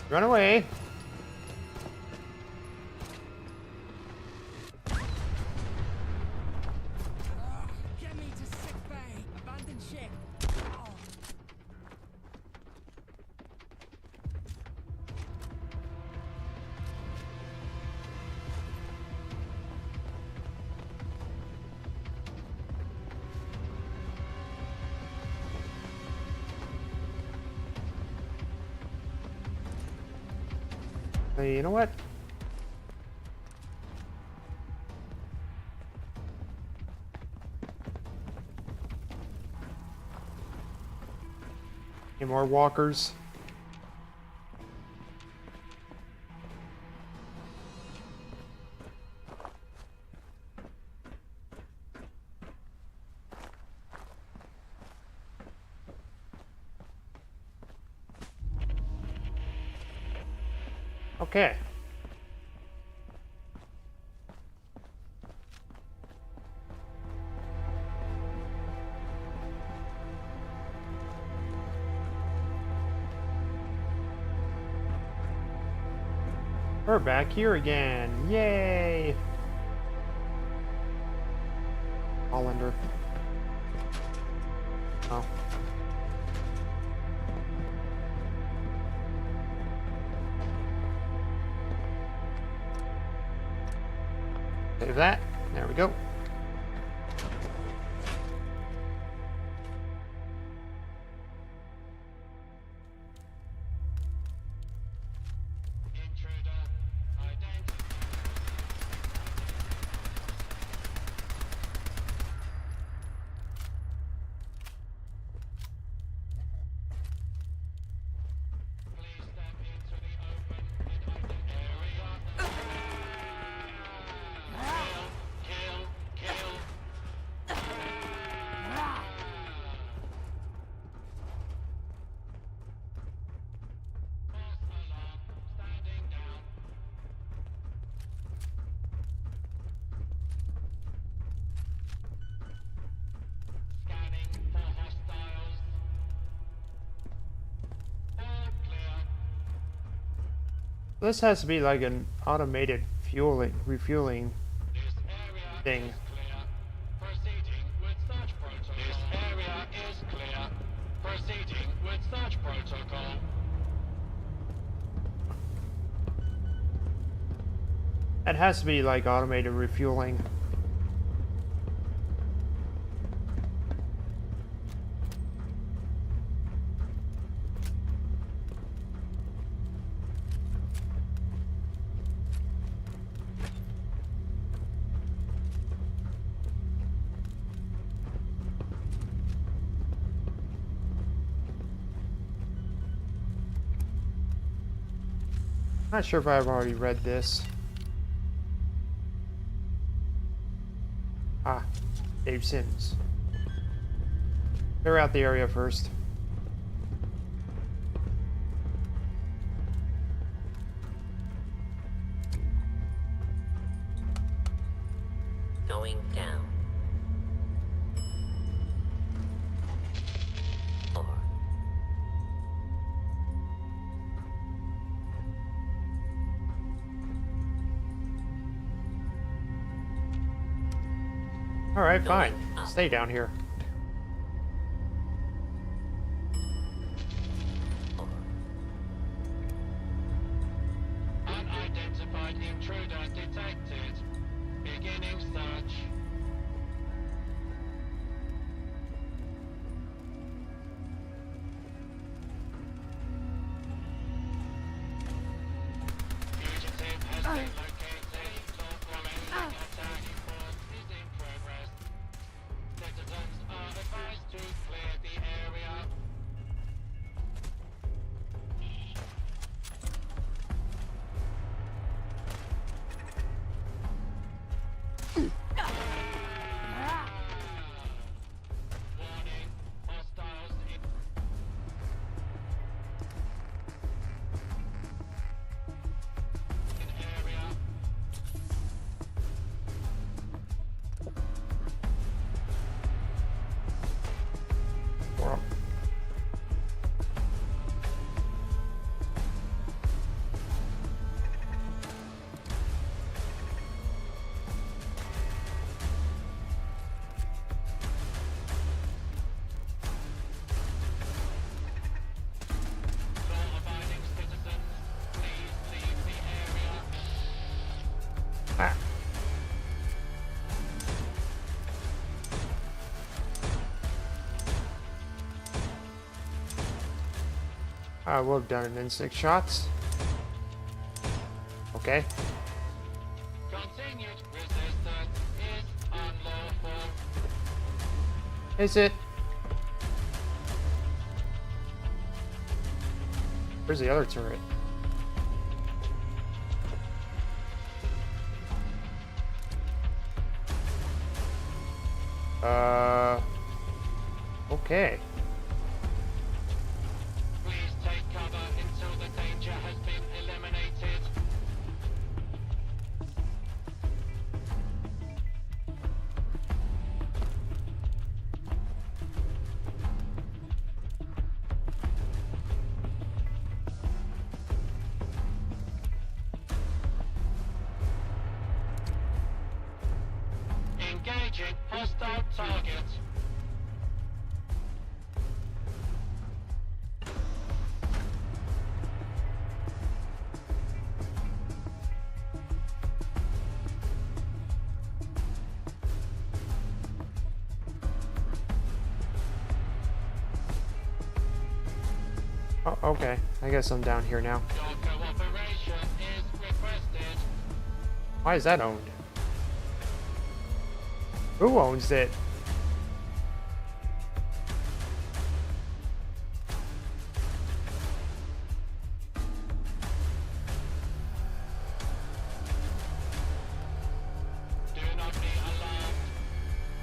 Run away. Get me to sick bay. Abandoned ship. Oh. Hey, you know what? Any more walkers? Okay. We're back here again. Yay! Hollander. Oh. Save that. There we go. This has to be like an automated refueling thing. Proceeding with search protocol. This area is clear. Proceeding with search protocol. It has to be like automated refueling. Not sure if I've already read this. Ah, Dave Sims. Clear out the area first. Going down. 4. Alright, fine. Stay down here. Unidentified intruder detected. Beginning search. Fugitive has been located. Following attack force is in progress. Citizens are advised to clear the area. Warning, hostiles in area. Well, Law-abiding citizens, please leave the area. ah. I would have done it in 6 shots. Okay. Continued resistance is unlawful. Is it? Where's the other turret? Okay. Please take cover until the danger has been eliminated. Engaging hostile target. Oh, okay. I guess I'm down here now. Your cooperation is requested. Why is that owned? Who owns it? Do not be alarmed.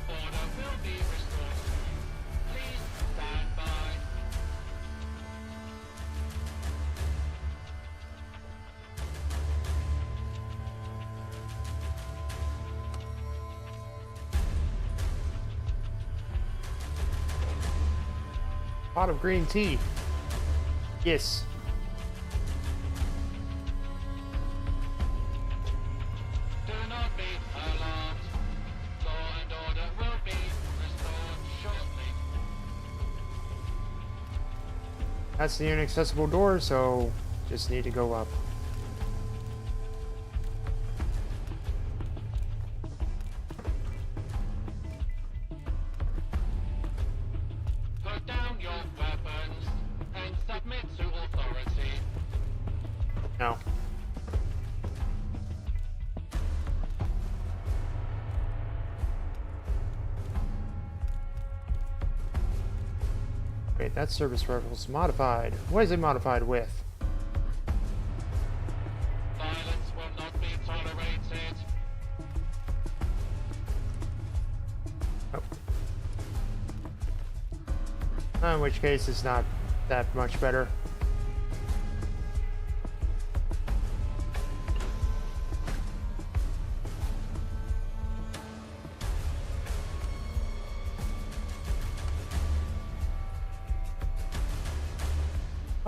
Order will be restored. Please stand by. Pot of green tea. Yes. That's the inaccessible door, so just need to go up. Put down your weapons and submit to authority. No. Wait, that service rifle's modified. What is it modified with? Violence will not be tolerated. Oh. In which case, it's not that much better.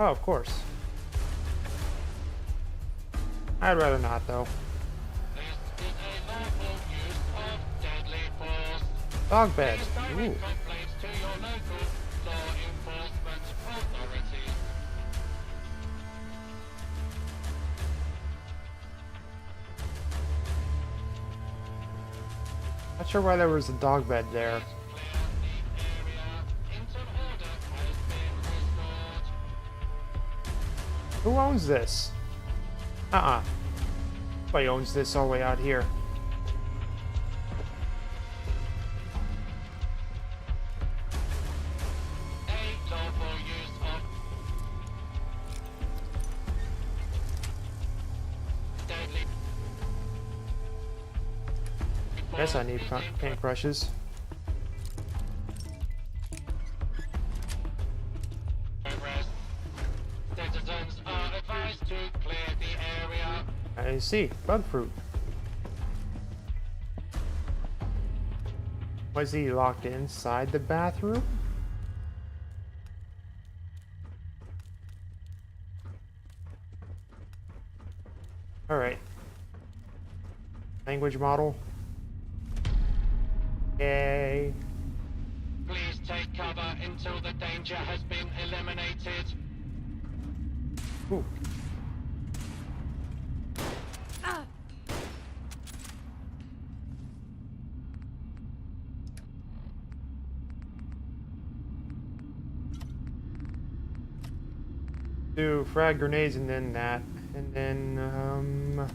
Oh, of course. I'd rather not, though. This is a lawful use of deadly force. Dog bed. Please direct Ooh. complaints to your local law enforcement authority. Not sure why there was a dog bed there. Clear the area until order has been restored. Who owns this? Nobody owns this all the way out here. A lawful use of deadly Guess I need paint brushes. progress. Citizens are advised to clear the area. I see. Bug fruit. Was he locked inside the bathroom? Alright. Language model. Yay. Please take cover until the danger has been eliminated. Ooh. Do frag grenades and then that. And then,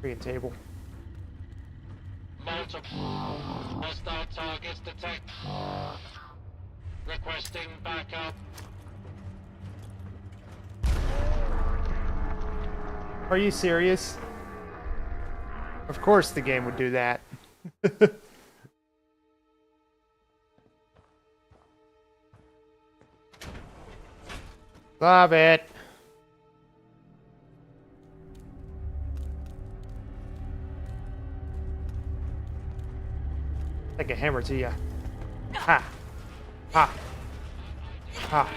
create a table. Multiple hostile targets detected. Requesting backup. Are you serious? Of course the game would do that. Love it. Take a hammer to ya. Ha. Ha. Ha.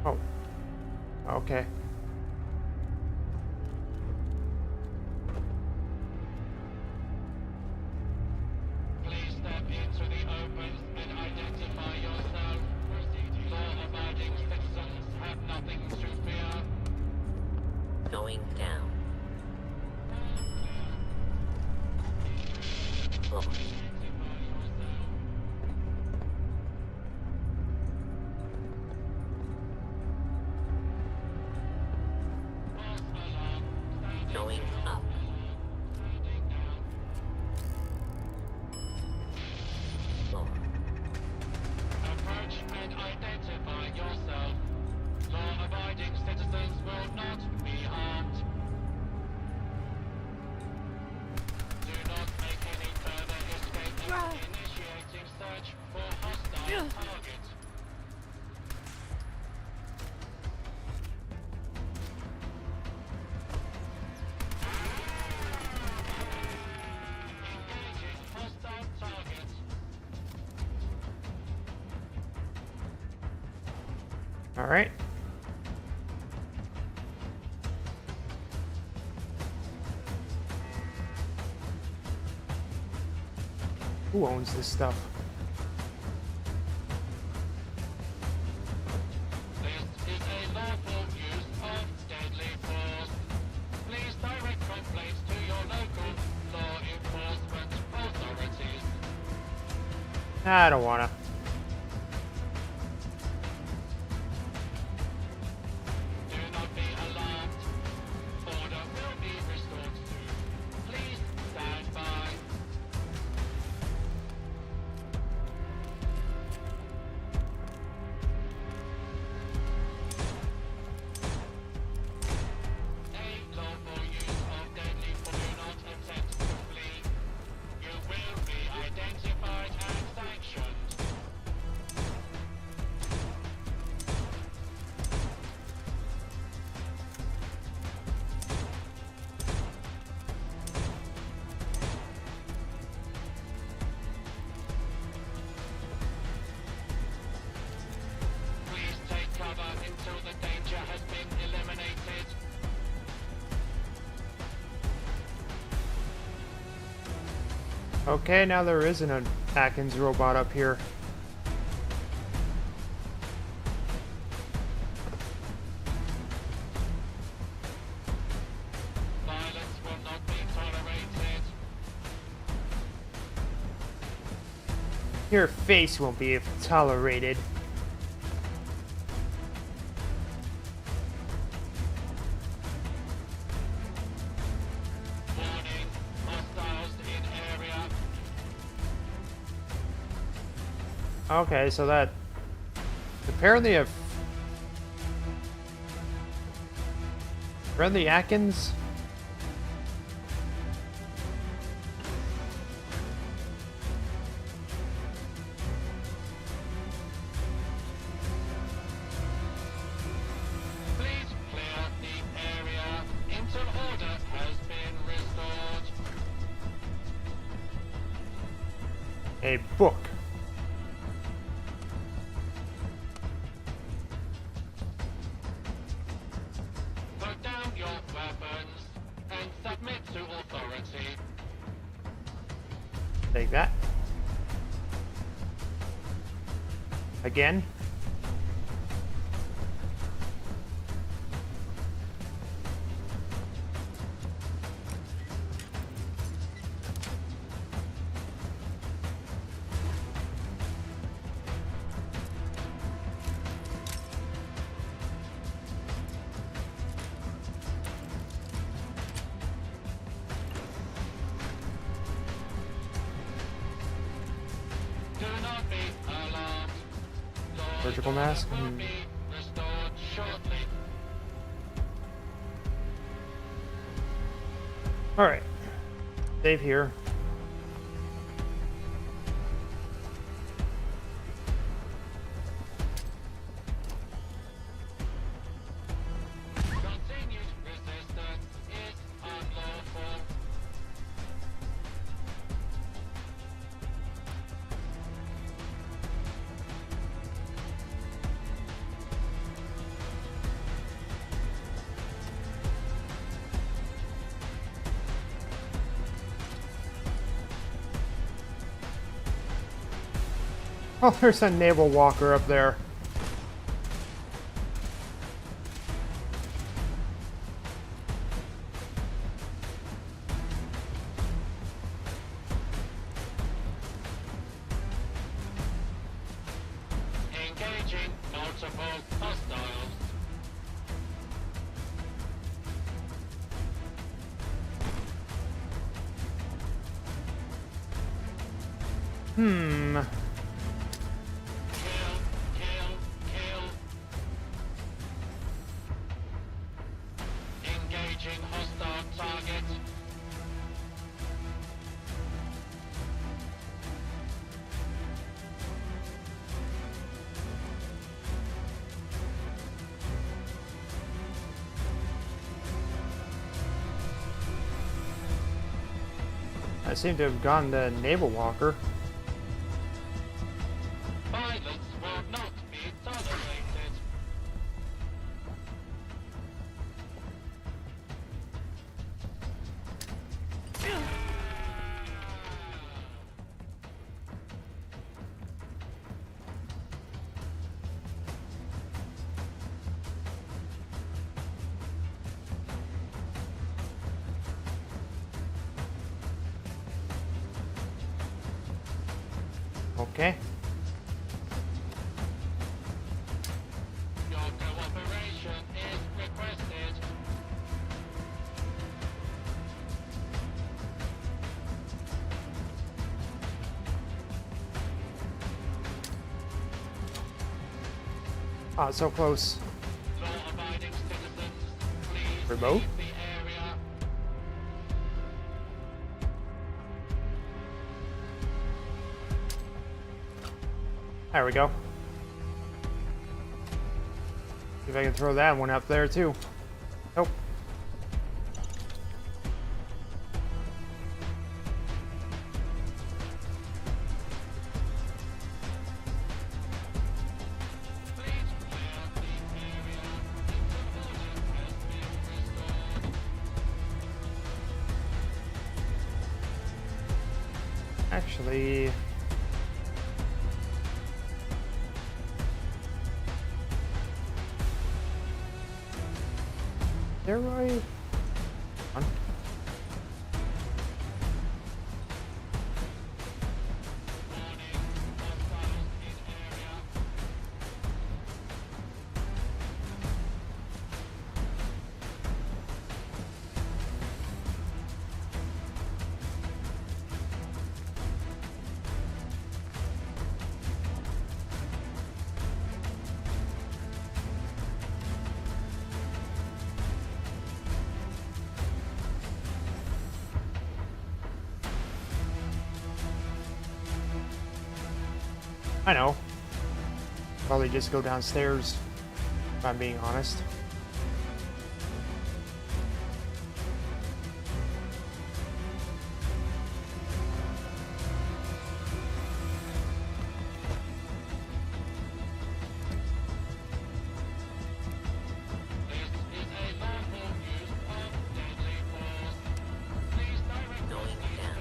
Oh. Okay. Please step into the open and identify yourself. Law-abiding citizens have nothing to fear. Going down. Floor. Going up. Floor. Approach and identify yourself. Law-abiding citizens will not be harmed. Do not make any further escape without initiating search for hostile targets. Alright. Who owns this stuff? This is a lawful use of deadly force. Please direct complaints to your local law enforcement authorities. I don't wanna. Do not be alarmed. Order will be restored soon. Please stand by. A lawful use of deadly force. Do not attempt to flee. You will be identified and sanctioned. Please take cover until the danger has been eliminated. Okay, now there isn't an Atkins robot up here. Violence will not be tolerated. Your face won't be tolerated. Warning, hostiles in area. Okay, so that apparently a friendly Atkins. Please clear the area until order has been restored. A book. Put down your weapons and submit to authority. Take that. Again. Do not be alarmed. Law Surgical mask? will be restored shortly. Alright. Save here. Continued resistance is unlawful. Oh, there's a naval walker up there. Engaging multiple hostiles. Hmm. Kill, kill, kill. Engaging hostile target. I seem to have gone the naval walker. Violence will not be tolerated. Okay. Your cooperation is requested. Ah, so close. Law-abiding citizens, please Remote? leave the area. There we go. See if I can throw that one up there too. Nope. Actually, there I. On. I know. Probably just go downstairs, if I'm being honest. Going down.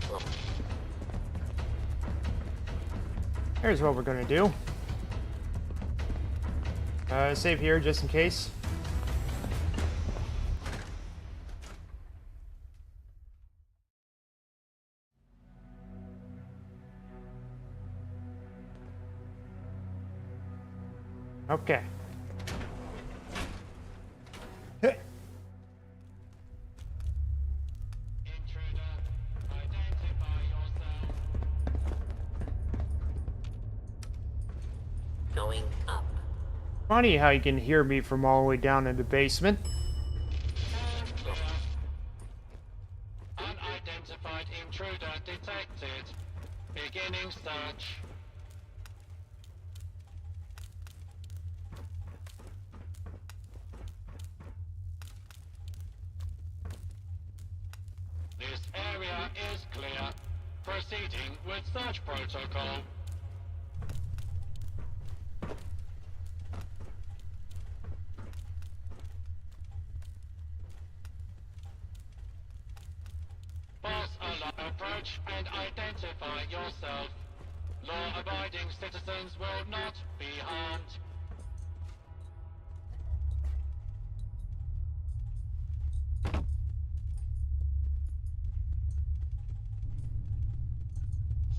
Well, Here's what we're gonna do. Save here just in case. Okay. Intruder, identify yourself. going up. Funny how you can hear me from all the way down in the basement. Unidentified intruder detected. Beginning search. This area is clear. Proceeding with search protocol. Boss alert. Approach and identify yourself. Law-abiding citizens will not be harmed.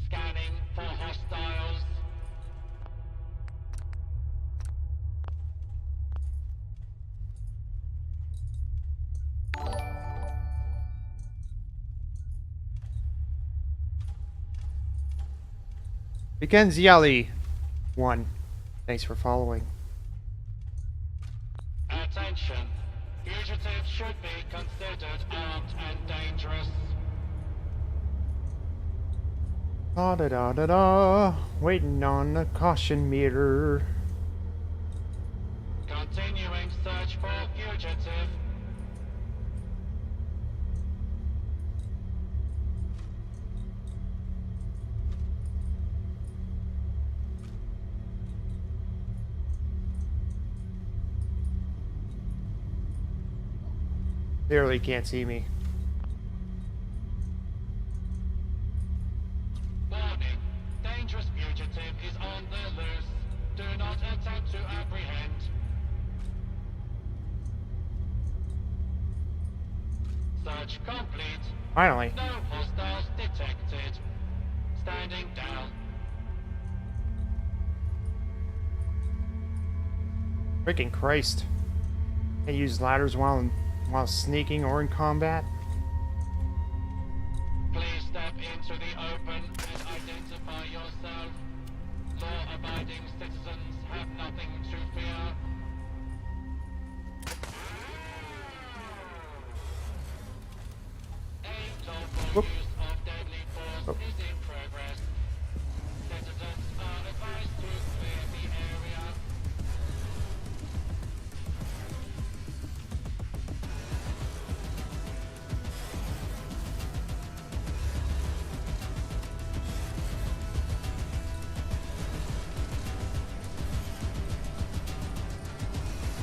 Scanning for hostiles. Vikenziali 1. Thanks for following. Attention. Fugitives should be considered armed and dangerous. Da da da da da. Waiting on the caution meter. Continuing search for fugitive. Clearly can't see me. Warning. Dangerous fugitive is on the loose. Do not attempt to apprehend. Search complete. Finally. No hostiles detected. Standing down. Freaking Christ. Can't use ladders while sneaking or in combat. Please step into the open and identify yourself. Law-abiding citizens have nothing to fear. A lawful Whoop. use of deadly force is in progress. Citizens are advised to clear the area.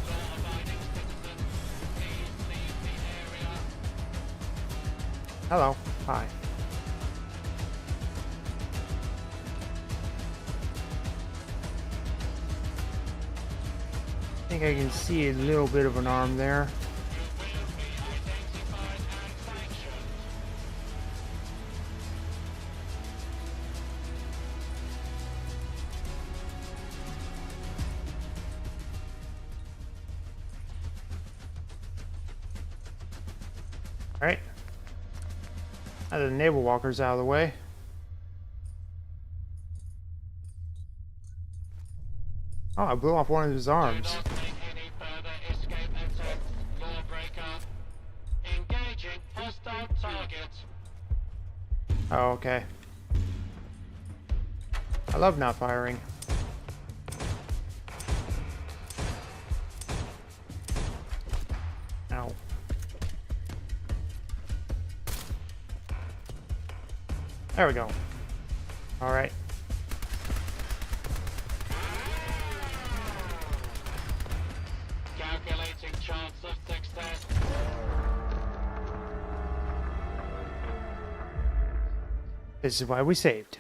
Law-abiding citizens, please leave the area. Hello. Hi. I think I can see a little bit of an arm there. Alright. Now the naval walker's out of the way. Oh, I blew off one of his arms. Do not make any further escape attempts, lawbreaker. Engaging hostile target. Oh, okay. I love not firing. Ow. There we go. Alright. Calculating chance of success. This is why we saved.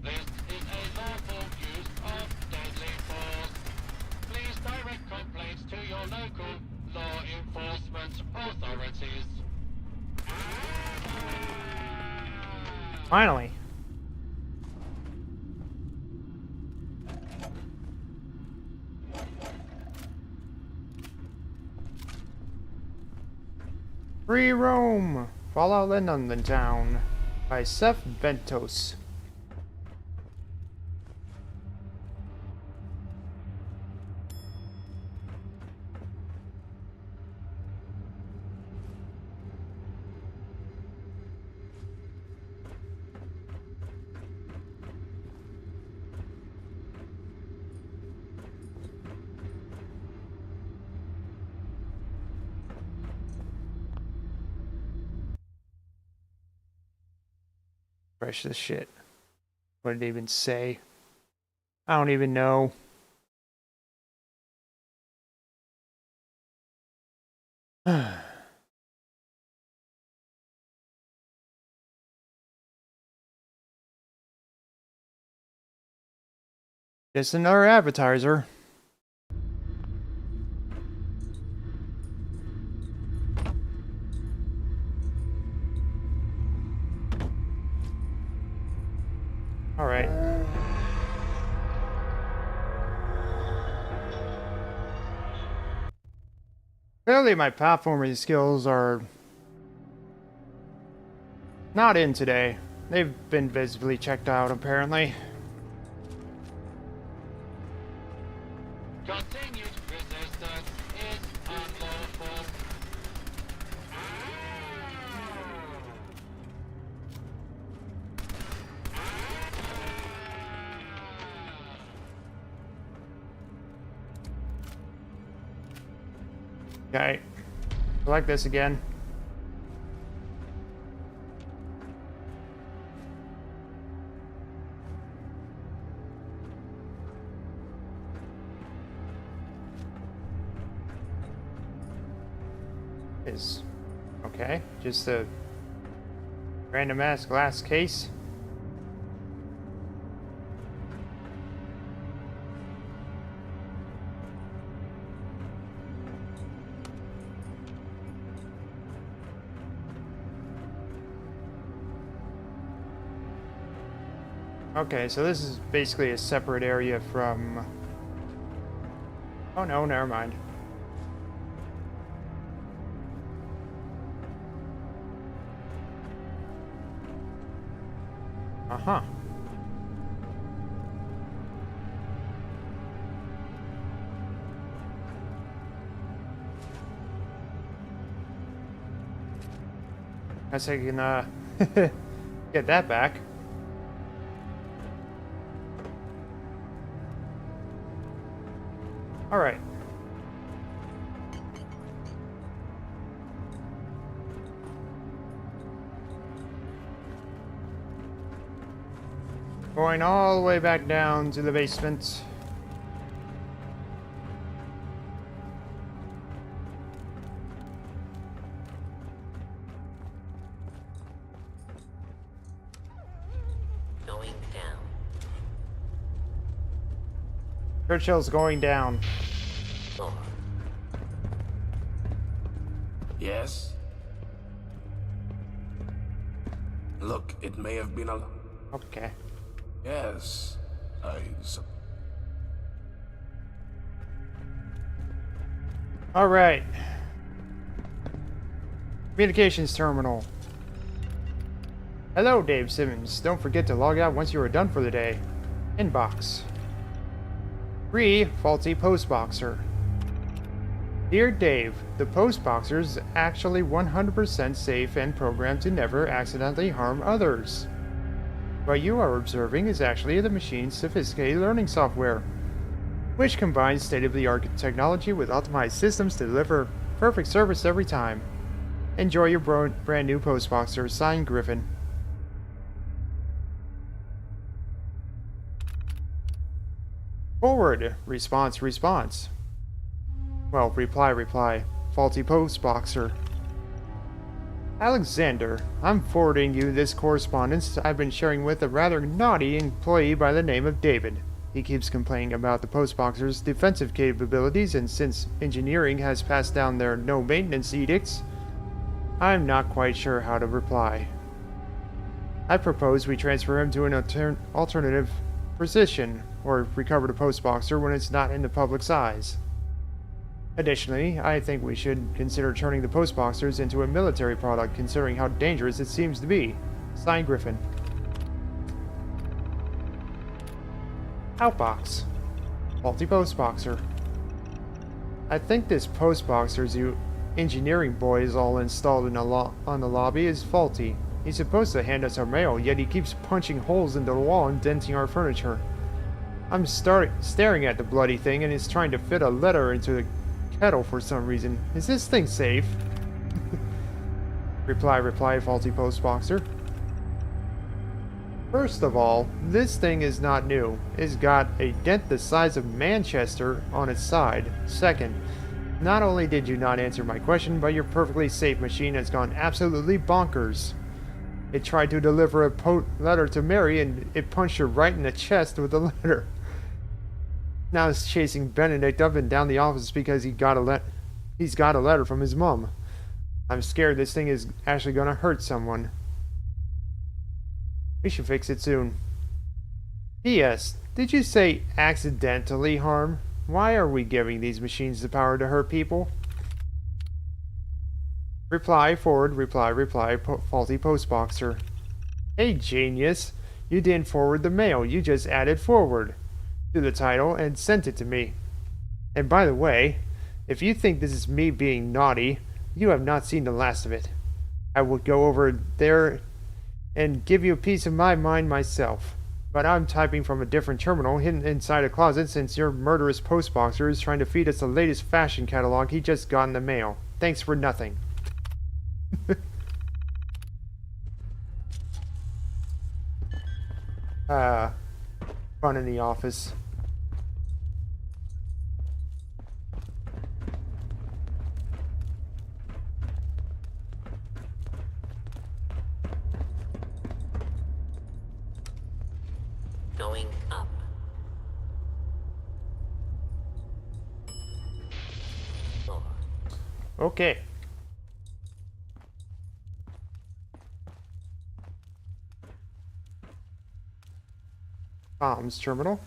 This is a lawful use of deadly force. Please direct complaints to your local law enforcement authorities. Finally. Free Rome! Fallout in London Town by Seth Ventos. Fresh as shit. What did it even say? I don't even know. Just another advertiser. All right. Clearly my platforming skills are not in today. They've been visibly checked out apparently. Continued resistance is unlawful. Okay. Select this again. Is okay. Just the Random ass glass case. Okay, so this is basically a separate area from... Oh no, never mind. Uh-huh. Guess I can, get that back. Alright. Going all the way back down to the basement. Going down. Churchill's going down. Floor. Yes? Look, it may have been a... Okay. Yes, Alright. Communications terminal. Hello, Dave Simmons. Don't forget to log out once you are done for the day. Inbox. 3. Faulty postboxer. Dear Dave, the postboxer is actually 100% safe and programmed to never accidentally harm others. What you are observing is actually the machine's sophisticated learning software, which combines state-of-the-art technology with optimized systems to deliver perfect service every time. Enjoy your brand new postboxer, signed Griffin. Forward. Response. Well, reply. Faulty postboxer. Alexander, I'm forwarding you this correspondence I've been sharing with a rather naughty employee by the name of David. He keeps complaining about the postboxer's defensive capabilities, and since engineering has passed down their no-maintenance edicts, I'm not quite sure how to reply. I propose we transfer him to an alternative position, or recover the postboxer when it's not in the public's eyes. Additionally, I think we should consider turning the postboxers into a military product, considering how dangerous it seems to be. Signed, Griffin. Outbox. Faulty postboxer. I think this postboxer's you engineering boy is all installed in on the lobby is faulty. He's supposed to hand us our mail, yet he keeps punching holes into the wall and denting our furniture. I'm staring at the bloody thing, and it's trying to fit a letter into the kettle for some reason. Is this thing safe? Reply, faulty postboxer. First of all, this thing is not new. It's got a dent the size of Manchester on its side. Second, not only did you not answer my question, but your perfectly safe machine has gone absolutely bonkers. It tried to deliver a letter to Mary, and it punched her right in the chest with the letter. Now it's chasing Benedict up and down the office because he's got a letter from his mom. I'm scared this thing is actually gonna hurt someone. We should fix it soon. P.S. Did you say accidentally harm? Why are we giving these machines the power to hurt people? Reply, forward, reply, faulty postboxer. Hey, genius. You didn't forward the mail, you just added forward to the title and sent it to me. And by the way, if you think this is me being naughty, you have not seen the last of it. I will go over there and give you a piece of my mind myself. But I'm typing from a different terminal hidden inside a closet since your murderous postboxer is trying to feed us the latest fashion catalog he just got in the mail. Thanks for nothing. Fun in the office. Going up. Floor. Okay. Comms terminal.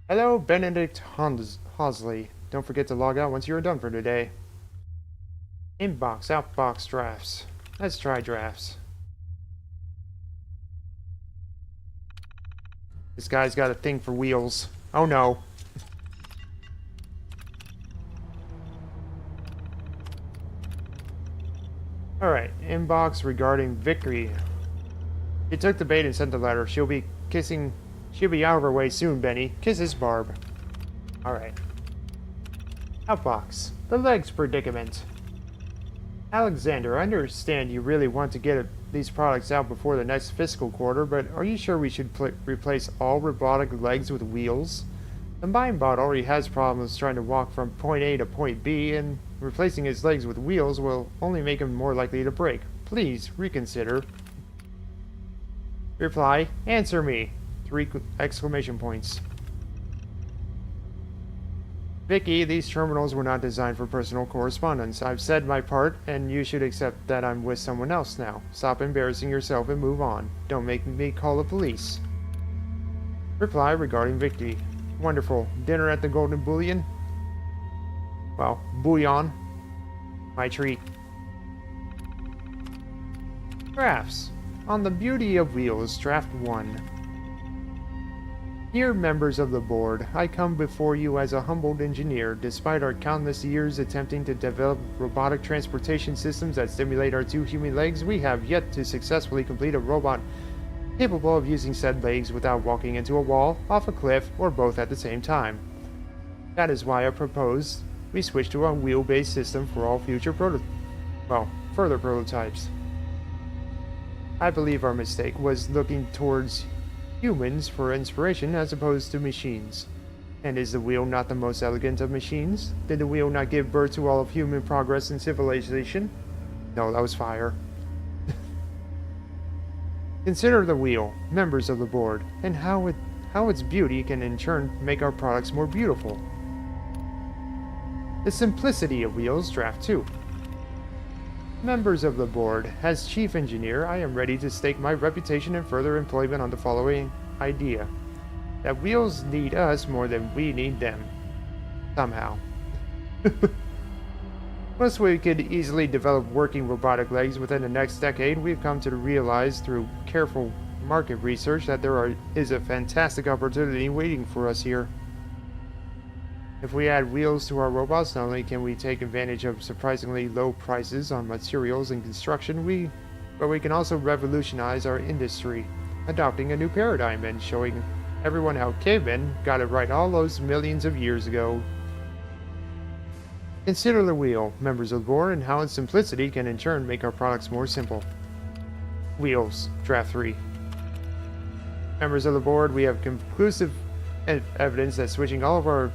Hello, Benedict Hosley. Don't forget to log out once you're done for today. Inbox, outbox drafts. Let's try drafts. This guy's got a thing for wheels. Oh no. Alright, inbox regarding Vickery. She took the bait and sent the letter. She'll be out of her way soon, Benny. Kisses, Barb. Alright. Outbox. The legs predicament. Alexander, I understand you really want to get these products out before the next fiscal quarter, but are you sure we should replace all robotic legs with wheels? The Mindbot already has problems trying to walk from point A to point B, and replacing his legs with wheels will only make him more likely to break. Please, reconsider. Reply, answer me. 3 exclamation points. Vicky, these terminals were not designed for personal correspondence. I've said my part, and you should accept that I'm with someone else now. Stop embarrassing yourself and move on. Don't make me call the police. Reply regarding Vicky. Wonderful. Dinner at the Golden Bullion? Well, bouillon. My treat. Drafts. On the Beauty of Wheels, Draft 1. Dear members of the board, I come before you as a humbled engineer. Despite our countless years attempting to develop robotic transportation systems that stimulate our 2 human legs, we have yet to successfully complete a robot capable of using said legs without walking into a wall, off a cliff, or both at the same time. That is why I propose we switch to a wheel-based system for all future further prototypes. I believe our mistake was looking towards humans for inspiration as opposed to machines. And is the wheel not the most elegant of machines? Did the wheel not give birth to all of human progress and civilization? No, that was fire. Consider the wheel, members of the board, and how its beauty can in turn make our products more beautiful. The simplicity of wheels, Draft 2. Members of the board, as chief engineer, I am ready to stake my reputation and further employment on the following idea. That wheels need us more than we need them. Somehow. Once we could easily develop working robotic legs within the next decade, we've come to realize through careful market research that there is a fantastic opportunity waiting for us here. If we add wheels to our robots, not only can we take advantage of surprisingly low prices on materials and construction, but we can also revolutionize our industry, adopting a new paradigm and showing everyone how cavemen got it right all those millions of years ago. Consider the wheel, members of the board, and how its simplicity can in turn make our products more simple. Wheels, Draft 3. Members of the board, we have conclusive evidence that switching all of our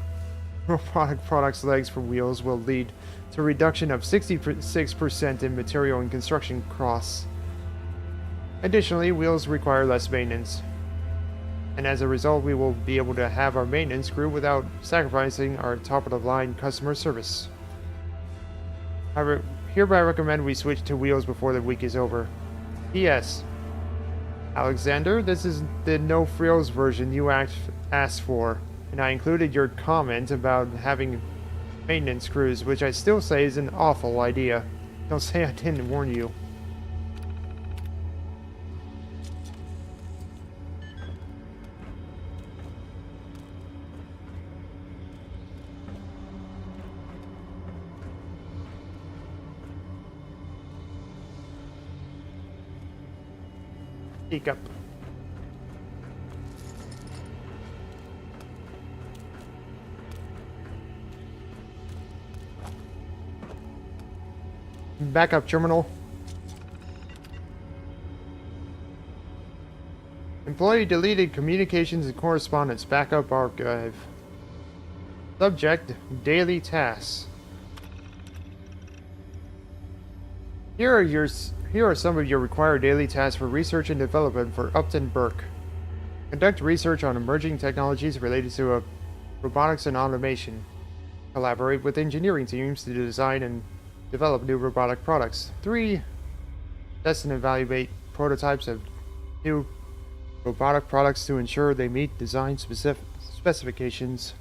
robotic products' legs for wheels will lead to a reduction of 66% in material and construction costs. Additionally, wheels require less maintenance, and as a result, we will be able to have our maintenance crew without sacrificing our top-of-the-line customer service. I hereby recommend we switch to wheels before the week is over. P.S. Alexander, this is the no-frills version you asked for, and I included your comment about having maintenance crews, which I still say is an awful idea. Don't say I didn't warn you. Speak up. Backup terminal. Employee deleted communications and correspondence. Backup archive. Subject, daily tasks. Here are some of your required daily tasks for research and development for Upton Burke. Conduct research on emerging technologies related to robotics and automation. Collaborate with engineering teams to design and develop new robotic products. 3. Test and evaluate prototypes of new robotic products to ensure they meet design specifications.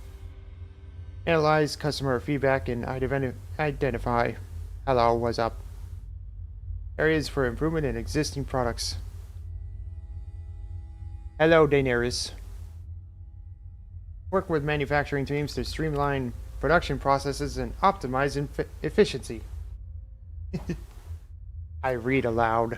Analyze customer feedback and identify hello, what's up. Areas for improvement in existing products. Hello, Daenerys. Work with manufacturing teams to streamline production processes and optimize efficiency. I read aloud.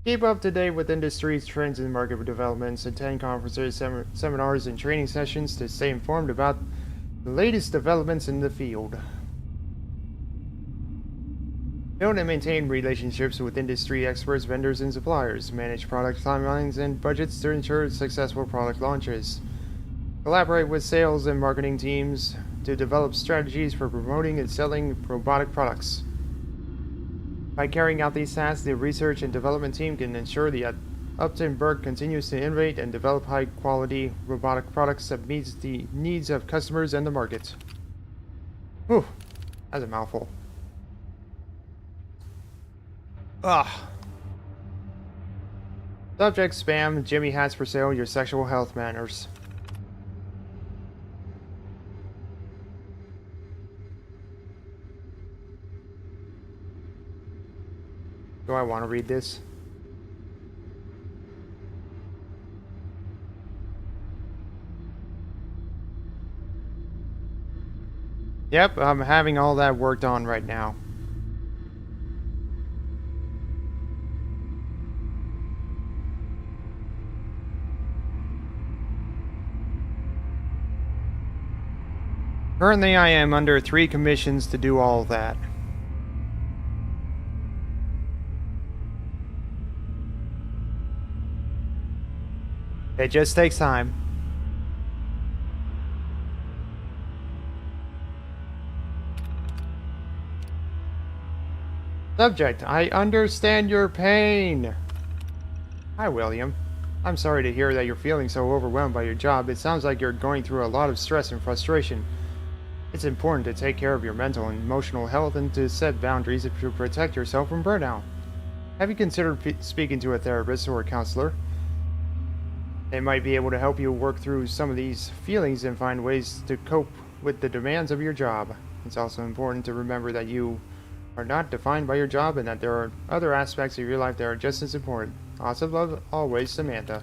Keep up to date with industry trends and market developments. Attend conferences, seminars, and training sessions to stay informed about the latest developments in the field. Build and maintain relationships with industry experts, vendors, and suppliers. Manage product timelines and budgets to ensure successful product launches. Collaborate with sales and marketing teams to develop strategies for promoting and selling robotic products. By carrying out these tasks, the research and development team can ensure the Upton Burke continues to innovate and develop high-quality robotic products that meets the needs of customers and the market. Whew, that's a mouthful. Subject spam, Jimmy hats for sale, your sexual health manners. Do I want to read this? Yep, I'm having all that worked on right now. Currently, I am under 3 commissions to do all that. It just takes time. Subject, I understand your pain. Hi, William. I'm sorry to hear that you're feeling so overwhelmed by your job. It sounds like you're going through a lot of stress and frustration. It's important to take care of your mental and emotional health and to set boundaries to protect yourself from burnout. Have you considered speaking to a therapist or a counselor? They might be able to help you work through some of these feelings and find ways to cope with the demands of your job. It's also important to remember that you are not defined by your job and that there are other aspects of your life that are just as important. Lots of love, always, Samantha.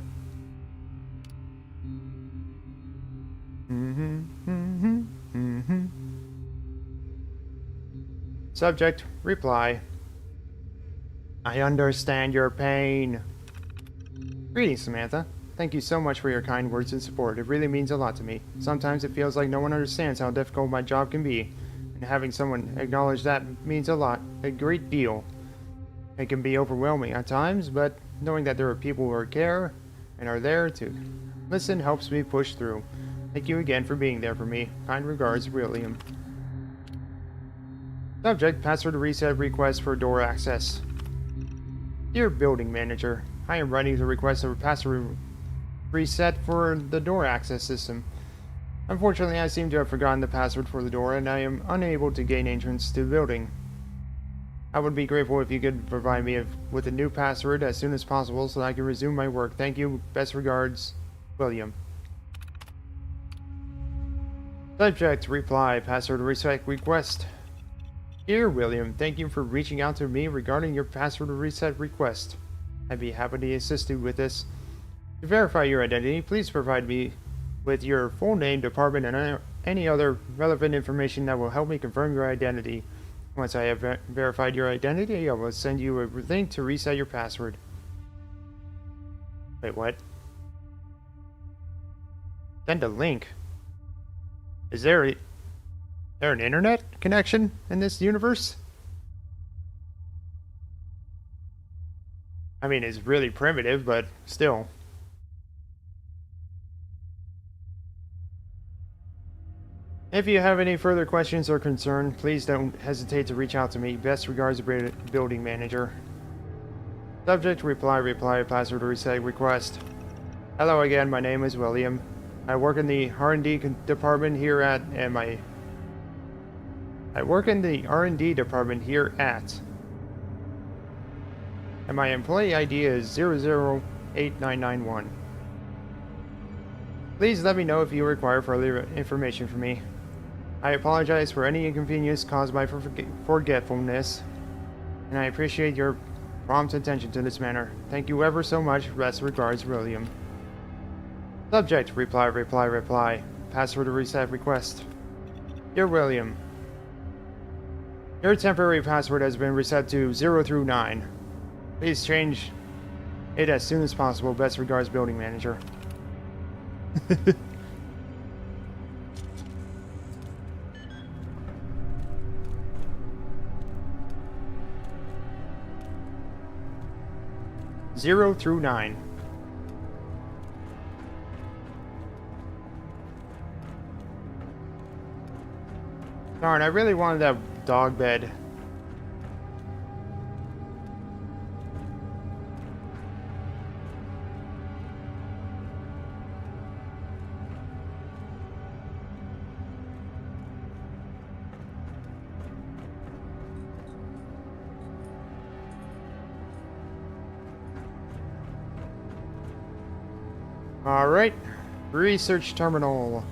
Subject, reply. I understand your pain. Greetings, Samantha. Thank you so much for your kind words and support. It really means a lot to me. Sometimes it feels like no one understands how difficult my job can be, and having someone acknowledge that means a great deal. It can be overwhelming at times, but knowing that there are people who care and are there to listen helps me push through. Thank you again for being there for me. Kind regards, William. Subject, password reset request for door access. Dear Building Manager, I am writing to request a password reset for the door access system. Unfortunately, I seem to have forgotten the password for the door and I am unable to gain entrance to the building. I would be grateful if you could provide me with a new password as soon as possible so that I can resume my work. Thank you. Best regards, William. Subject, reply, password reset request. Dear William, thank you for reaching out to me regarding your password reset request. I'd be happy to assist you with this. To verify your identity, please provide me with your full name, department, and any other relevant information that will help me confirm your identity. Once I have verified your identity, I will send you a link to reset your password. Wait, what? Send a link? Is there an internet connection in this universe? I mean, it's really primitive, but still. If you have any further questions or concern, please don't hesitate to reach out to me. Best regards, Building Manager. Subject, reply, password reset request. Hello again, my name is William. I work in the R&D department here at, I work in the R&D department here at, and my employee ID is 008991. Please let me know if you require further information from me. I apologize for any inconvenience caused by forgetfulness, and I appreciate your prompt attention to this matter. Thank you ever so much. Best regards, William. Subject, reply. Password reset request. Dear William, your temporary password has been reset to 0 through 9. Please change it as soon as possible. Best regards, building manager. Zero through 9. Darn, I really wanted that dog bed. Alright, research terminal.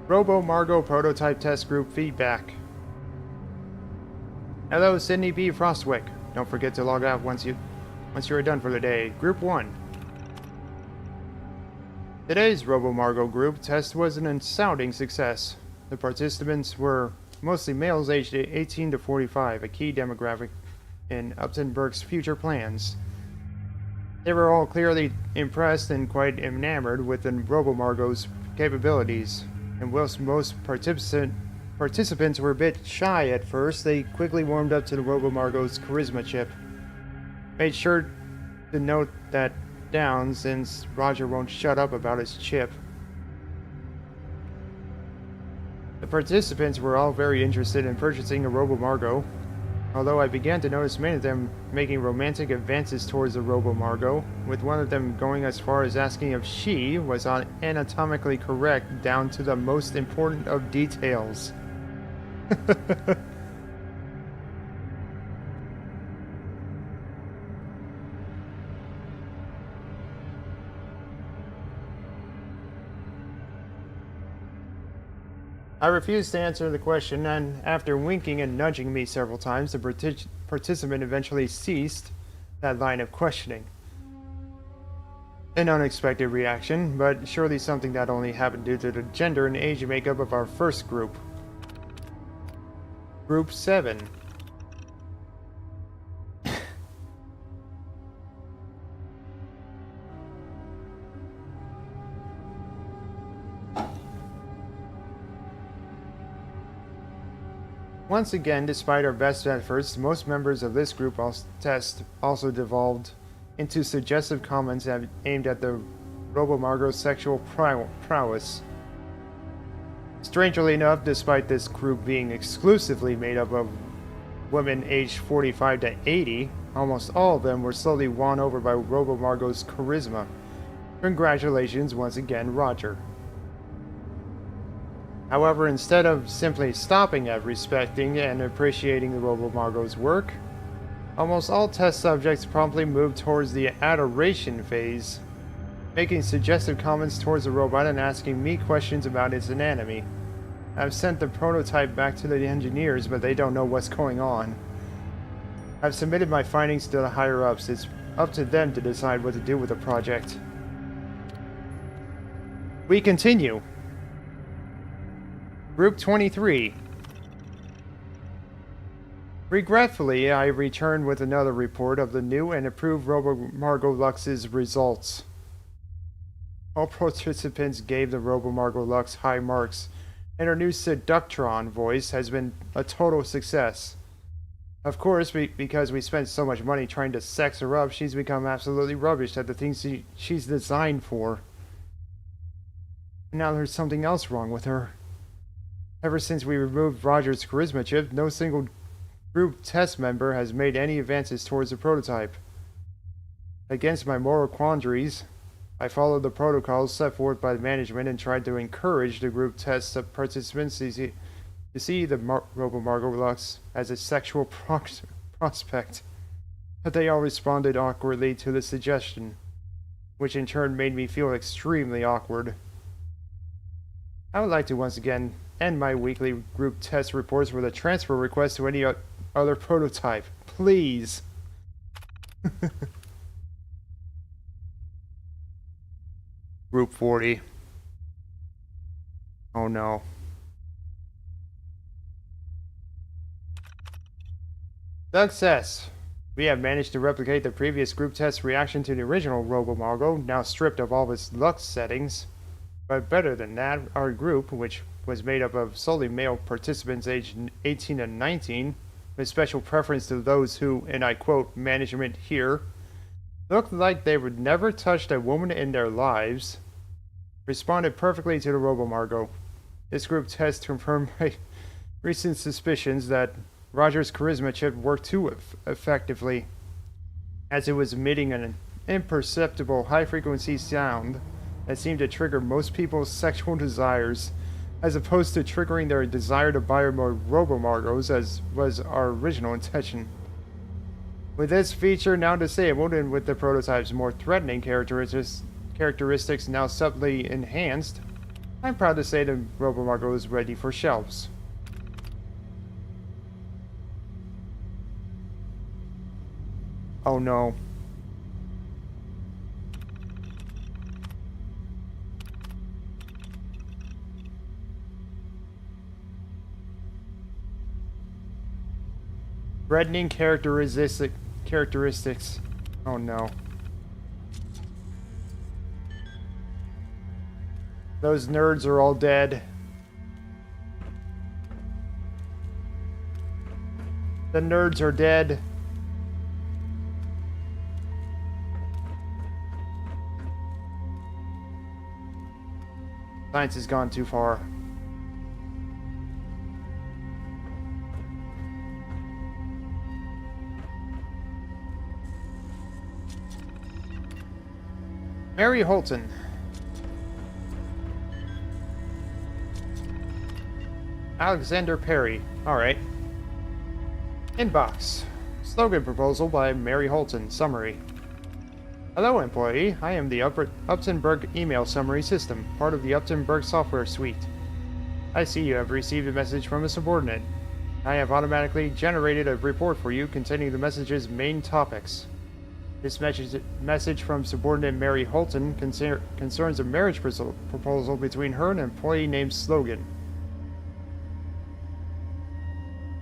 Robo-Margo prototype test group feedback. Hello, Sydney B. Frostwick. Don't forget to log out once you're done for the day. Group 1. Today's Robo-Margo group test was an astounding success. The participants were mostly males aged 18 to 45, a key demographic in Upton Burke's future plans. They were all clearly impressed and quite enamored with the Robo-Margo's capabilities, and whilst most participants were a bit shy at first, they quickly warmed up to the Robo-Margo's charisma chip. Made sure to note that down since Roger won't shut up about his chip. The participants were all very interested in purchasing a Robo-Margo, although I began to notice many of them making romantic advances towards the Robo-Margo, with one of them going as far as asking if she was anatomically correct down to the most important of details. I refused to answer the question, and after winking and nudging me several times, the participant eventually ceased that line of questioning. An unexpected reaction, but surely something that only happened due to the gender and age makeup of our first group. Group 7. Once again, despite our best efforts, most members of this group test also devolved into suggestive comments aimed at the Robo-Margo's sexual prowess. Strangely enough, despite this group being exclusively made up of women aged 45 to 80, almost all of them were slowly won over by Robo-Margo's charisma. Congratulations once again, Roger. However, instead of simply stopping at respecting and appreciating the Robo-Margo's work, almost all test subjects promptly moved towards the adoration phase, making suggestive comments towards the robot and asking me questions about its anatomy. I've sent the prototype back to the engineers, but they don't know what's going on. I've submitted my findings to the higher-ups. It's up to them to decide what to do with the project. We continue. Group 23. Regretfully, I return with another report of the new and improved Robo-Margo Lux's results. All participants gave the Robo-Margo Lux high marks, and her new Seductron voice has been a total success. Of course, because we spent so much money trying to sex her up, she's become absolutely rubbish at the things she's designed for. And now there's something else wrong with her. Ever since we removed Roger's charisma chip, no single group test member has made any advances towards the prototype. Against my moral quandaries, I followed the protocols set forth by the management and tried to encourage the group test participants to see the Robo-Margo Lux as a sexual prospect. But they all responded awkwardly to the suggestion, which in turn made me feel extremely awkward. I would like to once again end my weekly group test reports with a transfer request to any other prototype. Please. Group 40. Oh no. Success! We have managed to replicate the previous group test reaction to the original Robo-Margo, now stripped of all its Lux settings. But better than that, our group, which was made up of solely male participants aged 18 and 19, with special preference to those who, and I quote management here, looked like they would never touched a woman in their lives, responded perfectly to the Robo-Margo. This group test confirmed my recent suspicions that Roger's charisma chip worked too effectively, as it was emitting an imperceptible high-frequency sound that seemed to trigger most people's sexual desires, as opposed to triggering their desire to buy more Robo-Margos, as was our original intention. With this feature now disabled and with the prototype's more threatening characteristics now subtly enhanced, I'm proud to say the Robo-Margo is ready for shelves. Oh no. Threatening characteristics. Oh no. Those nerds are all dead. The nerds are dead. Science has gone too far. Mary Holton. Alexander Perry. Alright. Inbox. Slogan proposal by Mary Holton. Summary. Hello, employee. I am the Uptonburg email summary system, part of the Uptonburg software suite. I see you have received a message from a subordinate. I have automatically generated a report for you containing the message's main topics. This message from subordinate Mary Holton concerns a marriage proposal between her and an employee named Slogan.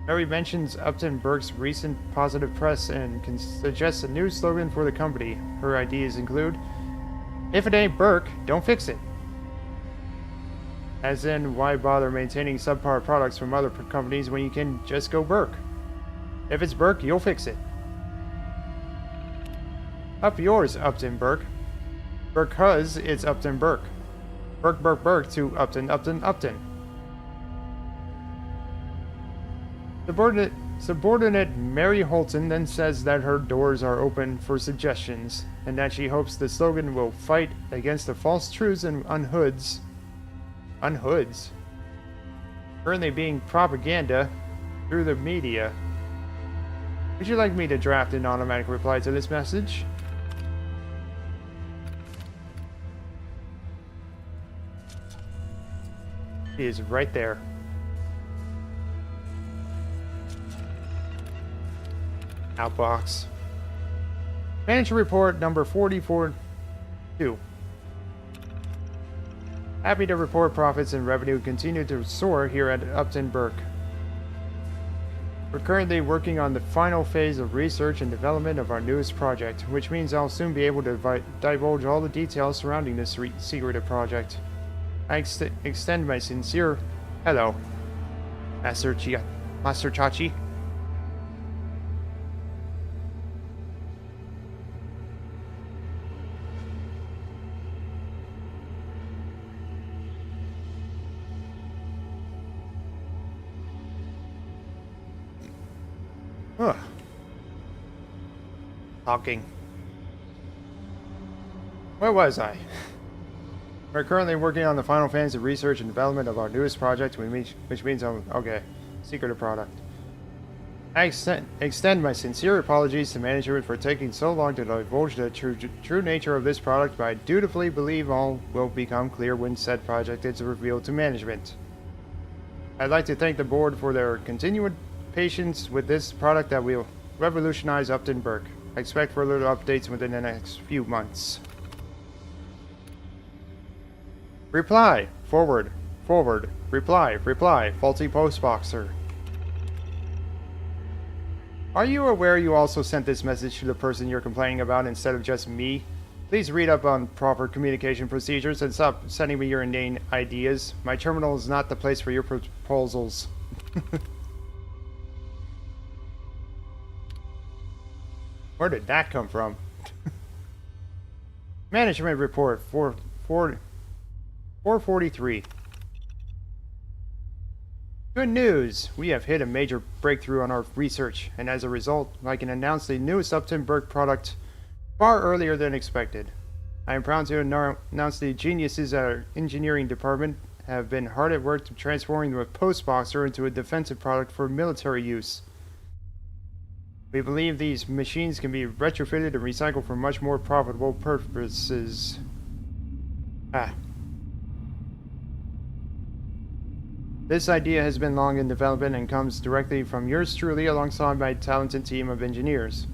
Mary mentions Uptonburg's recent positive press and suggests a new slogan for the company. Her ideas include, "If it ain't Burke, don't fix it." As in, why bother maintaining subpar products from other companies when you can just go Burke? If it's Burke, you'll fix it. Up yours, Upton Burke. Because it's Upton Burke. Burke, Burke, Burke to Upton, Upton, Upton. Subordinate Mary Holton then says that her doors are open for suggestions, and that she hopes the slogan will fight against the false truths and unhoods currently being propaganda through the media. Would you like me to draft an automatic reply to this message? She is right there. Outbox. Manager report number 442. Happy to report profits and revenue continue to soar here at Upton Burke. We're currently working on the final phase of research and development of our newest project, which means I'll soon be able to divulge all the details surrounding this secretive project. I extend my sincere hello, Master Chachi. Ugh. Talking. Where was I? We're currently working on the final phase of research and development of our newest project, which means okay, secretive product. I extend my sincere apologies to management for taking so long to divulge the true nature of this product, but I dutifully believe all will become clear when said project is revealed to management. I'd like to thank the board for their continued patience with this product that will revolutionize Upton Burke. I expect further updates within the next few months. Reply. Forward. Forward. Reply. Reply. Faulty postboxer. Are you aware you also sent this message to the person you're complaining about instead of just me? Please read up on proper communication procedures and stop sending me your inane ideas. My terminal is not the place for your proposals. Where did that come from? Management report 443. Good news! We have hit a major breakthrough on our research, and as a result, I can announce the newest Upton Burke product far earlier than expected. I am proud to announce the geniuses at our engineering department have been hard at work transforming the postboxer into a defensive product for military use. We believe these machines can be retrofitted and recycled for much more profitable purposes. This idea has been long in development and comes directly from yours truly alongside my talented team of engineers.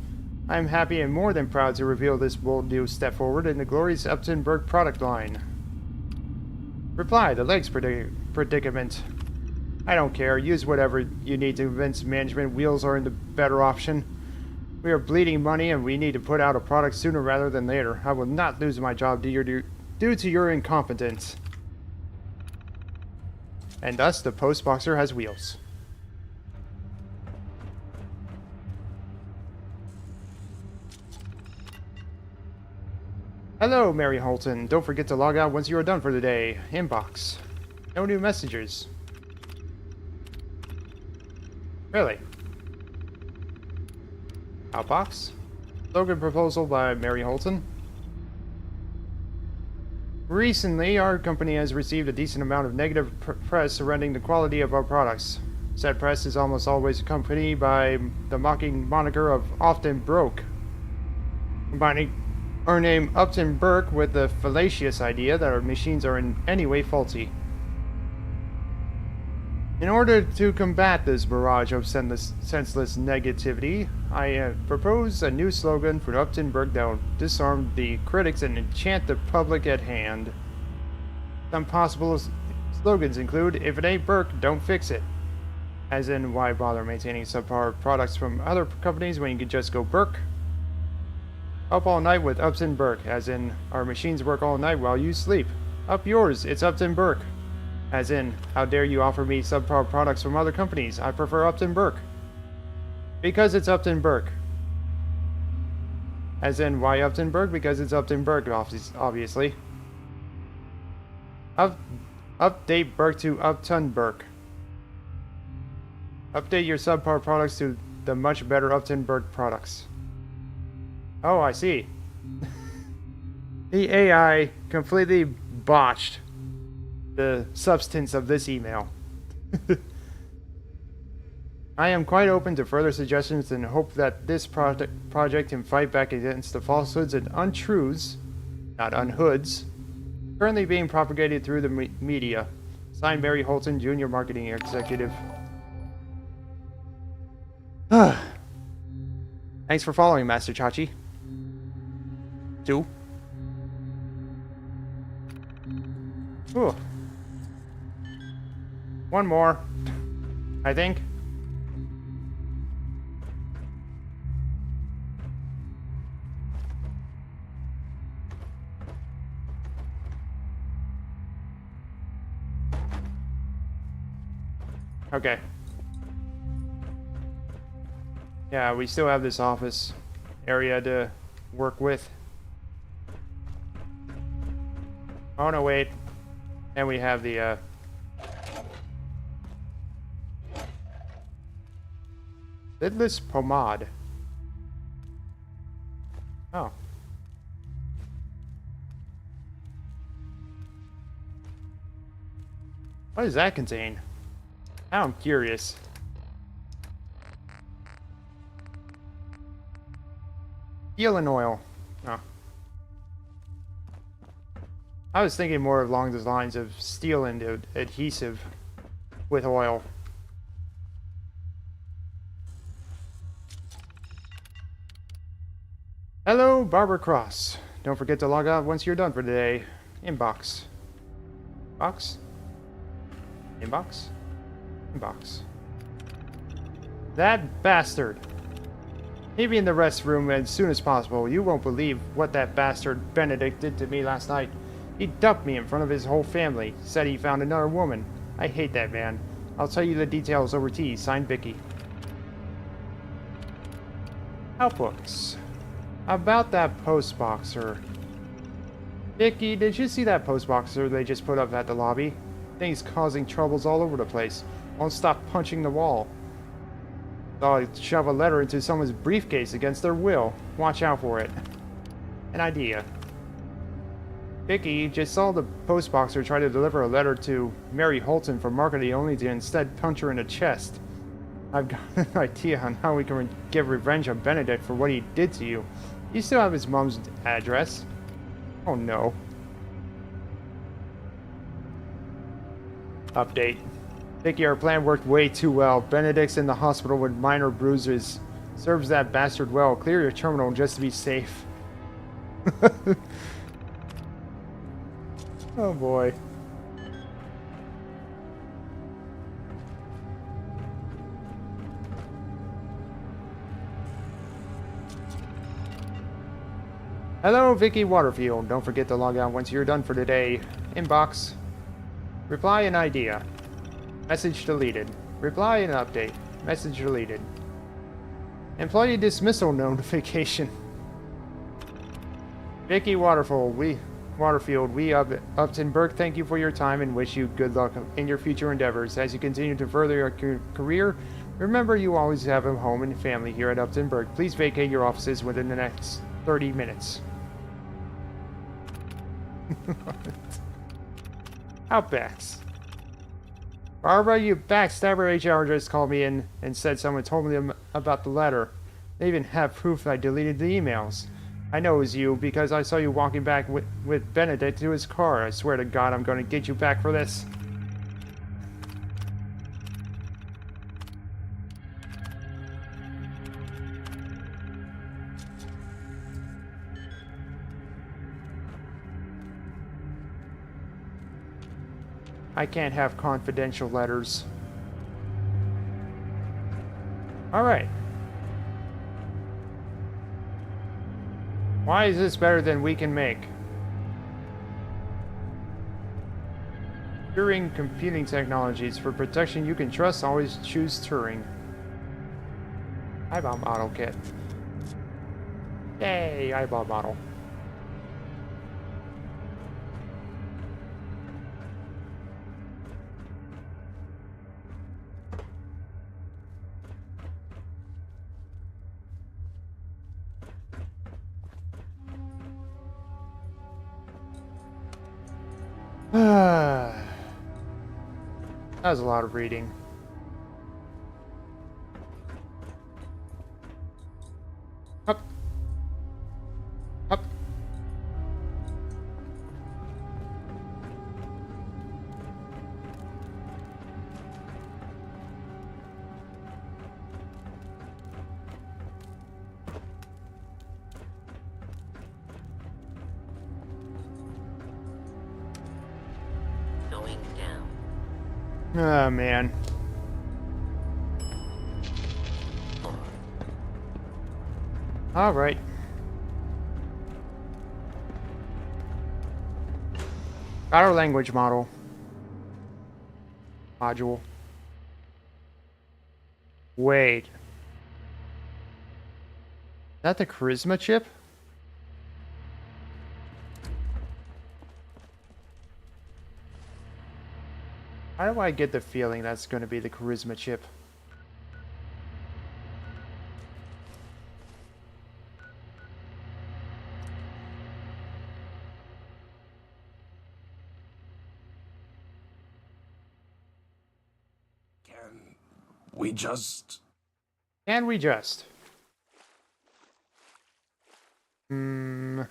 I am happy and more than proud to reveal this bold new step forward in the glorious Upton Burke product line. Reply, the legs predicament. I don't care, use whatever you need to convince management wheels are the better option. We are bleeding money and we need to put out a product sooner rather than later. I will not lose my job due to your incompetence. And thus, the postboxer has wheels. Hello, Mary Holton. Don't forget to log out once you are done for the day. Inbox. No new messages. Really? Outbox? Slogan proposal by Mary Holton. Recently, our company has received a decent amount of negative press surrounding the quality of our products. Said press is almost always accompanied by the mocking moniker of often broke. Combining our name Upton Burke with the fallacious idea that our machines are in any way faulty. In order to combat this barrage of senseless negativity, I propose a new slogan for Upton Burke that will disarm the critics and enchant the public at hand. Some possible slogans include, if it ain't Burke, don't fix it. As in, why bother maintaining subpar products from other companies when you can just go Burke? Up all night with Upton Burke, as in, our machines work all night while you sleep. Up yours, it's Upton Burke. As in, how dare you offer me subpar products from other companies? I prefer Upton Burke. Because it's Upton Burke. As in, why Upton Burke? Because it's Upton Burke, obviously. Update Burke to Upton Burke. Update your subpar products to the much better Upton Burke products. Oh, I see. The AI completely botched the substance of this email. I am quite open to further suggestions and hope that this project can fight back against the falsehoods and untruths, not unhoods, currently being propagated through the media. Signed, Mary Holton, Junior Marketing Executive. Thanks for following, Master Chachi. 2. Ooh. One more, I think. Okay. Yeah, we still have this office area to work with. Oh no, wait. And we have the, Lidless pomade. Oh. What does that contain? Now I'm curious. Steel and oil. Oh. I was thinking more along the lines of steel and adhesive with oil. Hello, Barbara Cross. Don't forget to log out once you're done for the day. Inbox. Box? Inbox? Inbox. That bastard! Meet me in the restroom as soon as possible. You won't believe what that bastard Benedict did to me last night. He dumped me in front of his whole family. Said he found another woman. I hate that man. I'll tell you the details over tea. Signed, Vicky. Outbooks. About that postboxer. Vicky, did you see that postboxer they just put up at the lobby? Thing's causing troubles all over the place. Won't stop punching the wall. Thought I'd shove a letter into someone's briefcase against their will. Watch out for it. An idea. Vicky just saw the postboxer try to deliver a letter to Mary Holton for marketing only to instead punch her in the chest. I've got an idea on how we can get revenge on Benedict for what he did to you. You still have his mom's address. Oh no. Update. Vicky, our plan worked way too well. Benedict's in the hospital with minor bruises. Serves that bastard well. Clear your terminal just to be safe. Oh boy. Hello, Vicky Waterfield. Don't forget to log out once you're done for today. Inbox. Reply an idea. Message deleted. Reply an update. Message deleted. Employee dismissal notification. Vicky Waterfield, we of Upton Burke thank you for your time and wish you good luck in your future endeavors. As you continue to further your career, remember you always have a home and family here at Upton Burke. Please vacate your offices within the next 30 minutes. Outbacks. Barbara, you backstabber. HR just called me in and said someone told them about the letter. They even have proof that I deleted the emails. I know it was you because I saw you walking back with Benedict to his car. I swear to God I'm going to get you back for this. I can't have confidential letters. Alright. Why is this better than we can make? Turing Computing Technologies. For protection you can trust, always choose Turing. iBomb Auto Kit. Yay, iBomb Auto. That was a lot of reading. Up. Up. Going down. Oh, man. All right. Got our language module. Wait. Is that the charisma chip? How do I get the feeling that's going to be the charisma chip? just... Can we just? Hmm.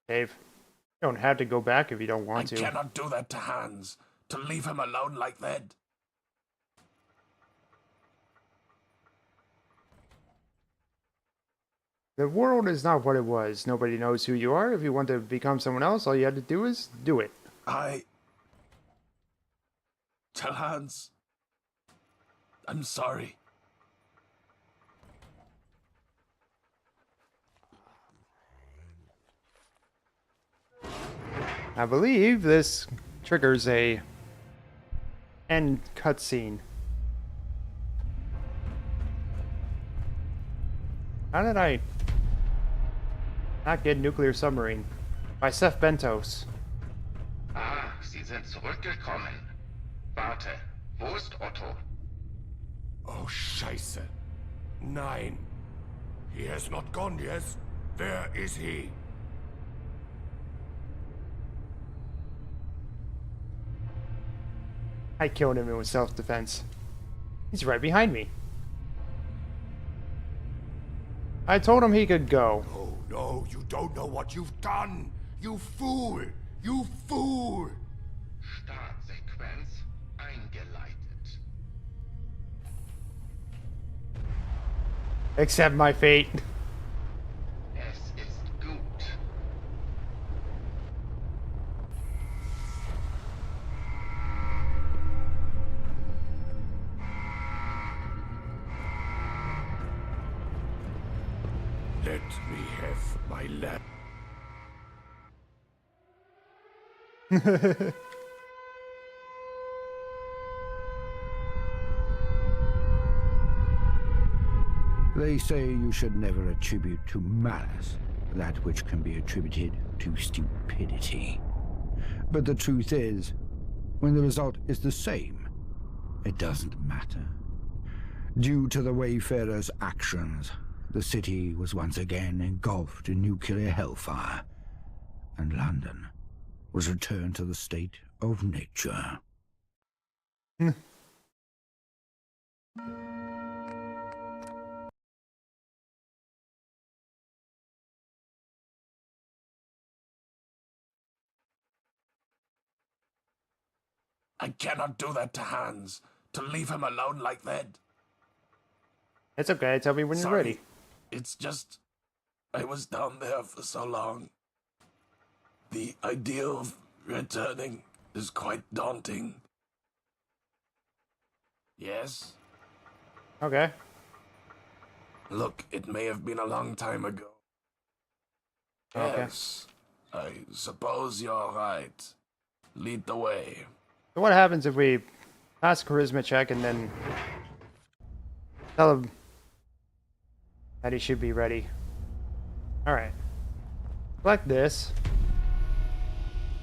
Dave, you don't have to go back if you don't want I to. cannot do that to Hans. To leave him alone like that. The world is not what it was. Nobody knows who you are. If you want to become someone else, all you have to do is do it. Tell Hans. I'm sorry. I believe this triggers a end cutscene. How did I not get Nuclear Submarine? By Seth Bentos. Ah, Sie sind zurückgekommen. Warte, wo ist Otto? Oh, Scheiße. Nein. He has not gone, yes? Where is he? I killed him with self-defense. He's right behind me. I told him he could go. Oh, no, you don't know what you've done. You fool. You fool. Startsequenz eingeleitet. Accept my fate. Es ist gut. Let me have my lap. They say you should never attribute to malice that which can be attributed to stupidity. But the truth is, when the result is the same, it doesn't matter. Due to the Wayfarer's actions, the city was once again engulfed in nuclear hellfire, and London was returned to the state of nature. I cannot do that to Hans. To leave him alone like that. It's okay. Tell me when you're ready. It's just... I was down there for so long. The idea of returning is quite daunting. Yes? Okay. Look, it may have been a long time ago. Okay. Yes, I suppose you're right. Lead the way. So what happens if we pass a charisma check and then tell him that he should be ready? Alright. Collect this.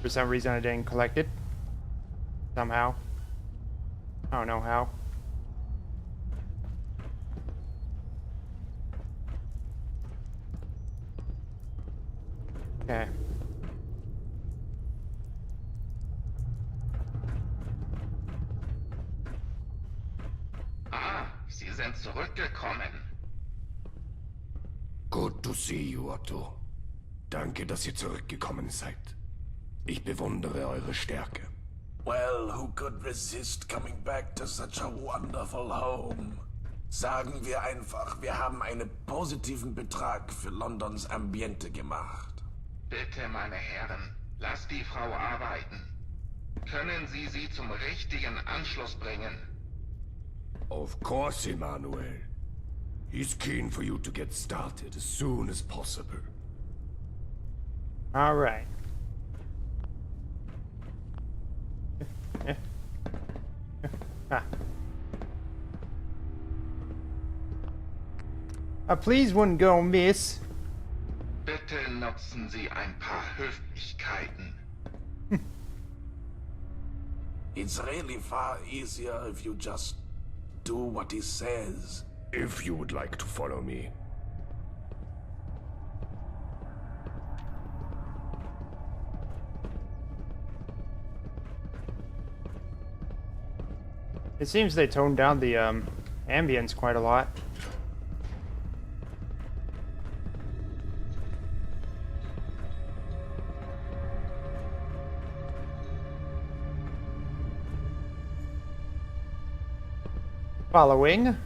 For some reason I didn't collect it. Somehow. I don't know how. Okay. Ah, Sie sind zurückgekommen. Good to see you, Otto. Danke, dass ihr zurückgekommen seid. Ich bewundere eure Stärke. Well, who could resist coming back to such a wonderful home? Sagen wir einfach, wir haben einen positiven Betrag für Londons Ambiente gemacht. Bitte, meine Herren, lasst die Frau arbeiten. Können Sie sie zum richtigen Anschluss bringen? Of course, Emmanuel. He's keen for you to get started as soon as possible. Alright. Please wouldn't go, miss. Bitte nutzen Sie ein paar Höflichkeiten. It's really far easier if you just do what he says. If you would like to follow me. It seems they toned down the ambience quite a lot. Following.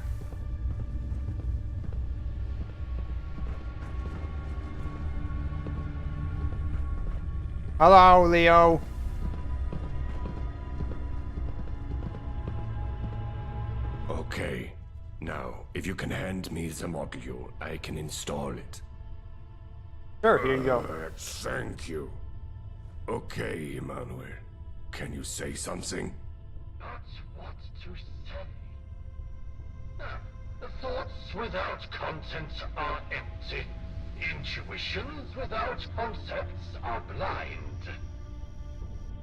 Hello, Leo. Okay. Now, if you can hand me the module, I can install it. Sure, here you go. Thank you. Okay, Emmanuel. Can you say something? Not what to say. Thoughts without content are empty. Intuitions without concepts are blind.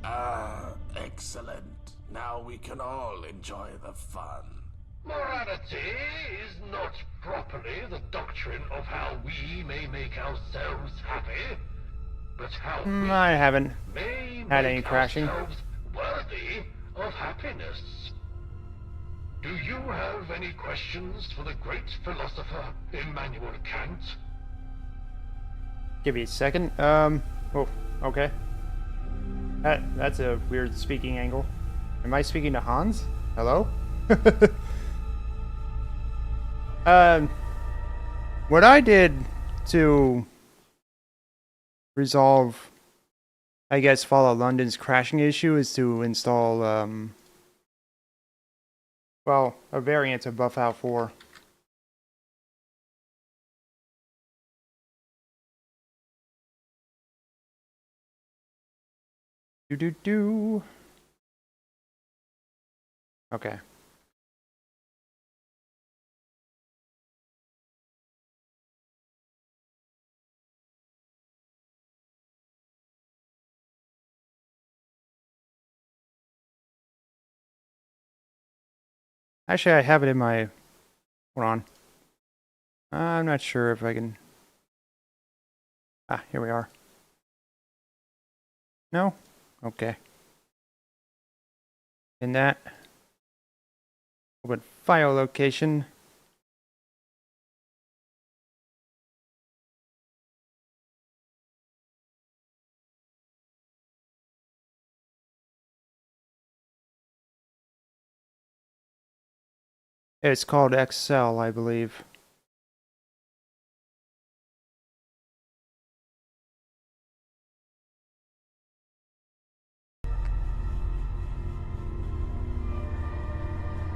Ah, excellent. Now we can all enjoy the fun. Morality is not properly the doctrine of how we may make ourselves happy, but how we I haven't may had make any crashing. ourselves worthy of happiness. Do you have any questions for the great philosopher Immanuel Kant? Give me a second. Oh, okay. That's a weird speaking angle. Am I speaking to Hans? Hello? What I did to resolve, I guess, Fallout London's crashing issue is to install, well, a variant of Buffout 4. Do. Okay. Actually, I have it in my... Hold on. I'm not sure if I can... Ah, here we are. No? Okay. In that... Open file location. It's called Excel, I believe.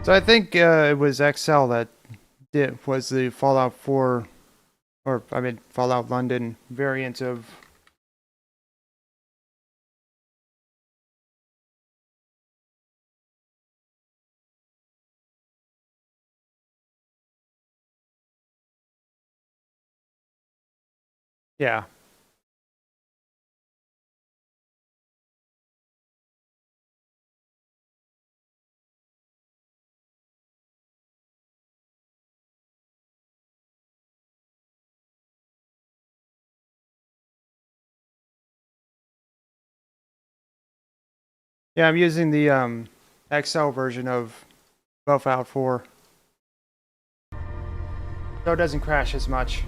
So I think it was Excel that was the Fallout 4, or I mean Fallout London variant of. Yeah. Yeah, I'm using the Excel version of Buffout 4. So it doesn't crash as much.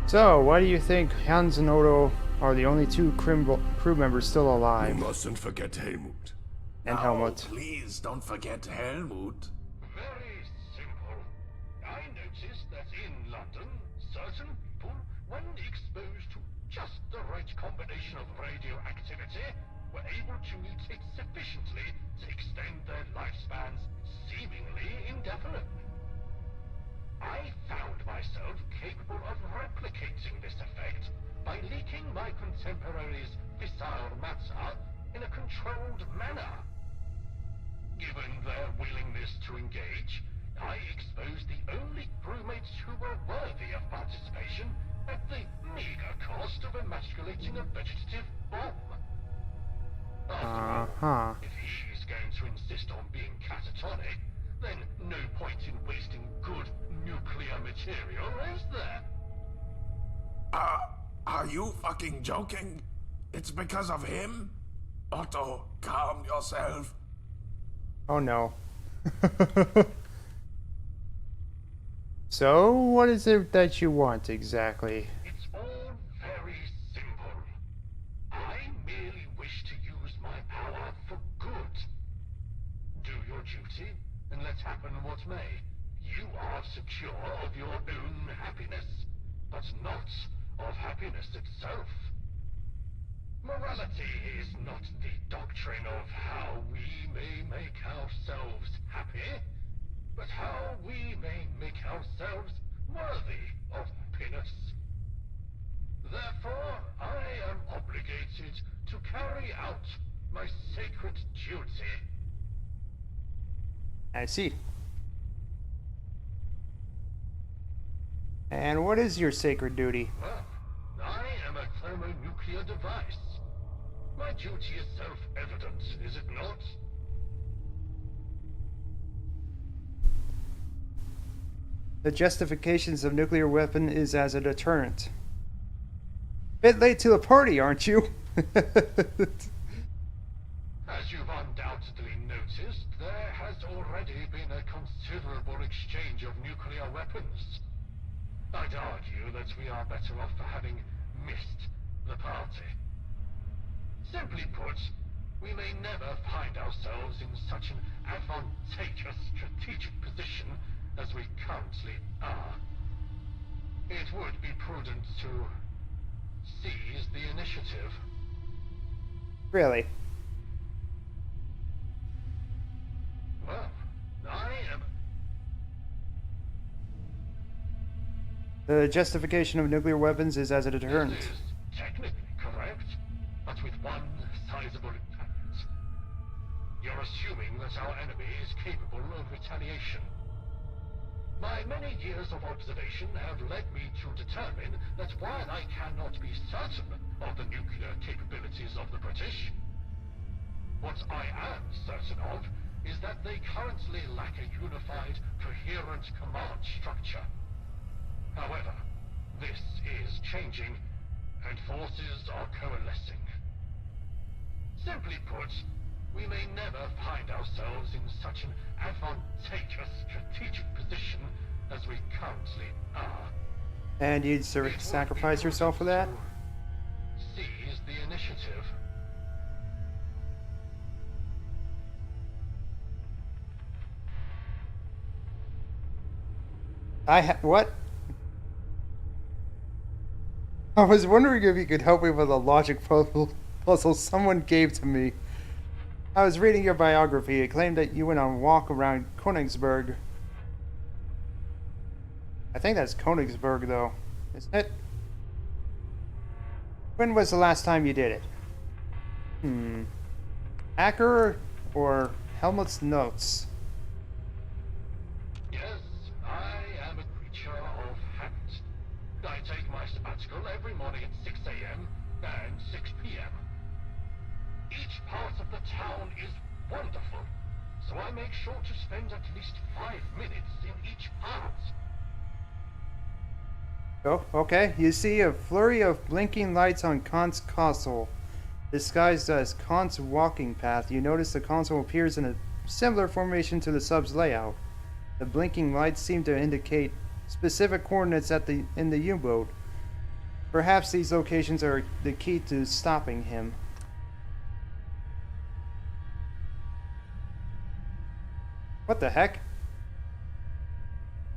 So, why do you think Hans and Otto are the only two crew members still alive? We mustn't forget Helmut. And Now, Helmut. please don't forget Helmut. Very simple. I noticed that in London, certain people, when exposed to just the right combination of radioactivity, were able to mutate sufficiently to extend their lifespans seemingly indefinitely. I found myself capable of replicating this effect by leaking my contemporaries' fissile matter in a controlled manner. Given their willingness to engage, I exposed the only crewmates who were worthy of participation at the meager cost of emasculating a vegetative bomb. After all, if he's going to insist on being catatonic, then no point in wasting good nuclear material, is there? Are you fucking joking? It's because of him? Otto, calm yourself. Oh no. So, what is it that you want exactly? It's all very simple. I merely wish to use my power for good. Do your duty, and let happen what may. You are secure of your own happiness, but not of happiness itself. Morality is not the doctrine of how we may make ourselves happy, but how we may make ourselves worthy of happiness. Therefore, I am obligated to carry out my sacred duty. I see. And what is your sacred duty? Well, I am a thermonuclear device. My duty is self-evident, is it not? The justifications of nuclear weapon is as a deterrent. Bit late to the party, aren't you? As you've undoubtedly noticed, there has already been a considerable exchange of nuclear weapons. I'd argue that we are better off for having missed the party. Simply put, we may never find ourselves in such an advantageous strategic position as we currently are. It would be prudent to seize the initiative. Really? Well, I am... The justification of nuclear weapons is as a deterrent. This is technically correct, but with one sizable caveat. You're assuming that our enemy is capable of retaliation. My many years of observation have led me to determine that while I cannot be certain of the nuclear capabilities of the British, what I am certain of is that they currently lack a unified, coherent command structure. However, this is changing, and forces are coalescing. Simply put, we may never find ourselves in such an advantageous strategic position as we currently are. And you'd sacrifice yourself for that? Seize the initiative. What? I was wondering if you could help me with a logic puzzle someone gave to me. I was reading your biography. It claimed that you went on a walk around Königsberg. I think that's Königsberg, though, isn't it? When was the last time you did it? Acker or Helmut's notes? Yes, I am a creature of habit. I take my sabbatical every morning at 6 a.m. and 6 p.m. Each part of the town is wonderful, so I make sure to spend at least 5 minutes in each part. Oh, okay. You see a flurry of blinking lights on Kant's castle, disguised as Kant's walking path. You notice the console appears in a similar formation to the sub's layout. The blinking lights seem to indicate specific coordinates in the U-boat. Perhaps these locations are the key to stopping him. What the heck?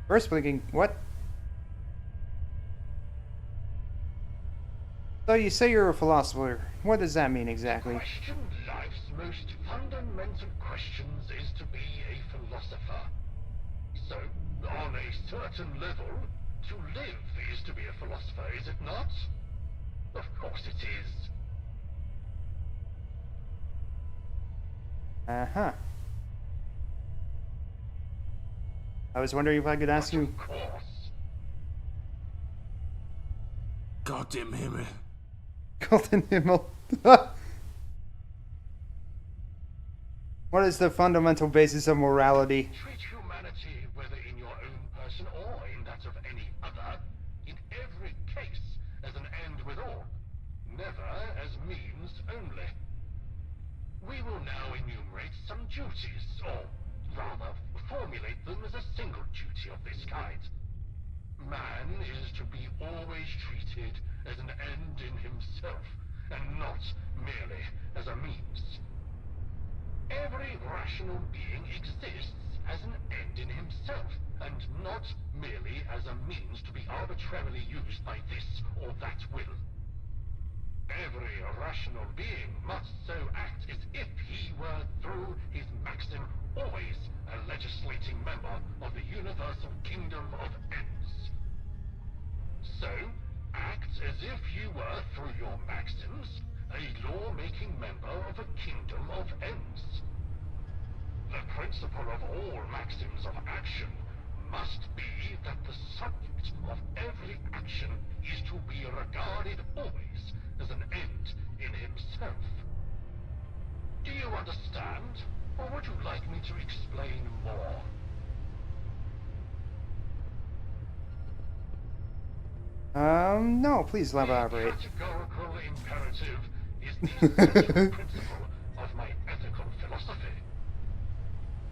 First blinking, what? So you say you're a philosopher. What does that mean exactly? Question life's most fundamental questions is to be a philosopher. So, on a certain level, to live is to be a philosopher, is it not? Of course it is. Uh-huh. I was wondering if I could ask you... Of course. Gott im Himmel. Golden Himmel. What is the fundamental basis of morality? Treat humanity, whether in your own person or in that of any other, in every case as an end with all, never as means only. himself, and not merely as a means. Every rational being exists as an end in himself, and not merely as a means to be arbitrarily used by this or that will. Every rational being must so act as if he were, through his maxim, always a legislating member of the universal kingdom of ends. So, act as if you were, through your maxims, a law-making member of a kingdom of ends. The principle of all maxims of action must be that the subject of every action is to be regarded always as an end in himself. Do you understand? Or would you like me to explain more? No, please elaborate. The categorical imperative is the essential principle of my ethical philosophy.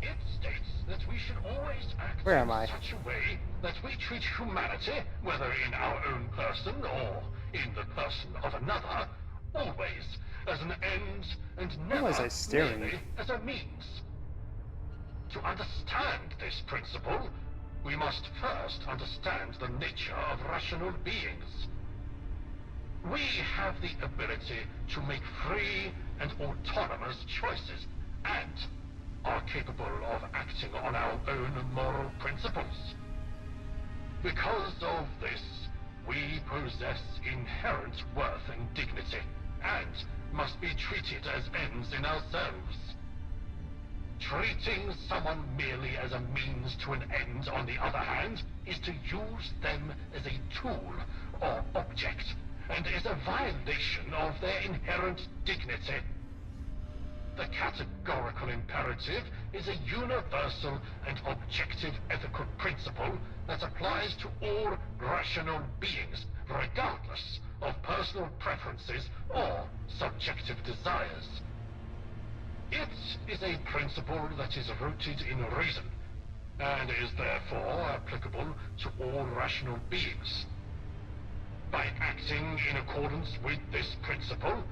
It states that we should always act Where in am I? such a way that we treat humanity, whether in our own person or in the person of another, always as an end and Why never was I staring? merely as a means. To understand this principle, we must first understand the nature of rational beings. We have the ability to make free and autonomous choices, and are capable of acting on our own moral principles. Because of this, we possess inherent worth and dignity, and must be treated as ends in ourselves. Treating someone merely as a means to an end, on the other hand, is to use them as a tool or object, and is a violation of their inherent dignity. The categorical imperative is a universal and objective ethical principle that applies to all rational beings, regardless of personal preferences or subjective desires. It is a principle that is rooted in reason, and is therefore applicable to all rational beings. By acting in accordance with this principle,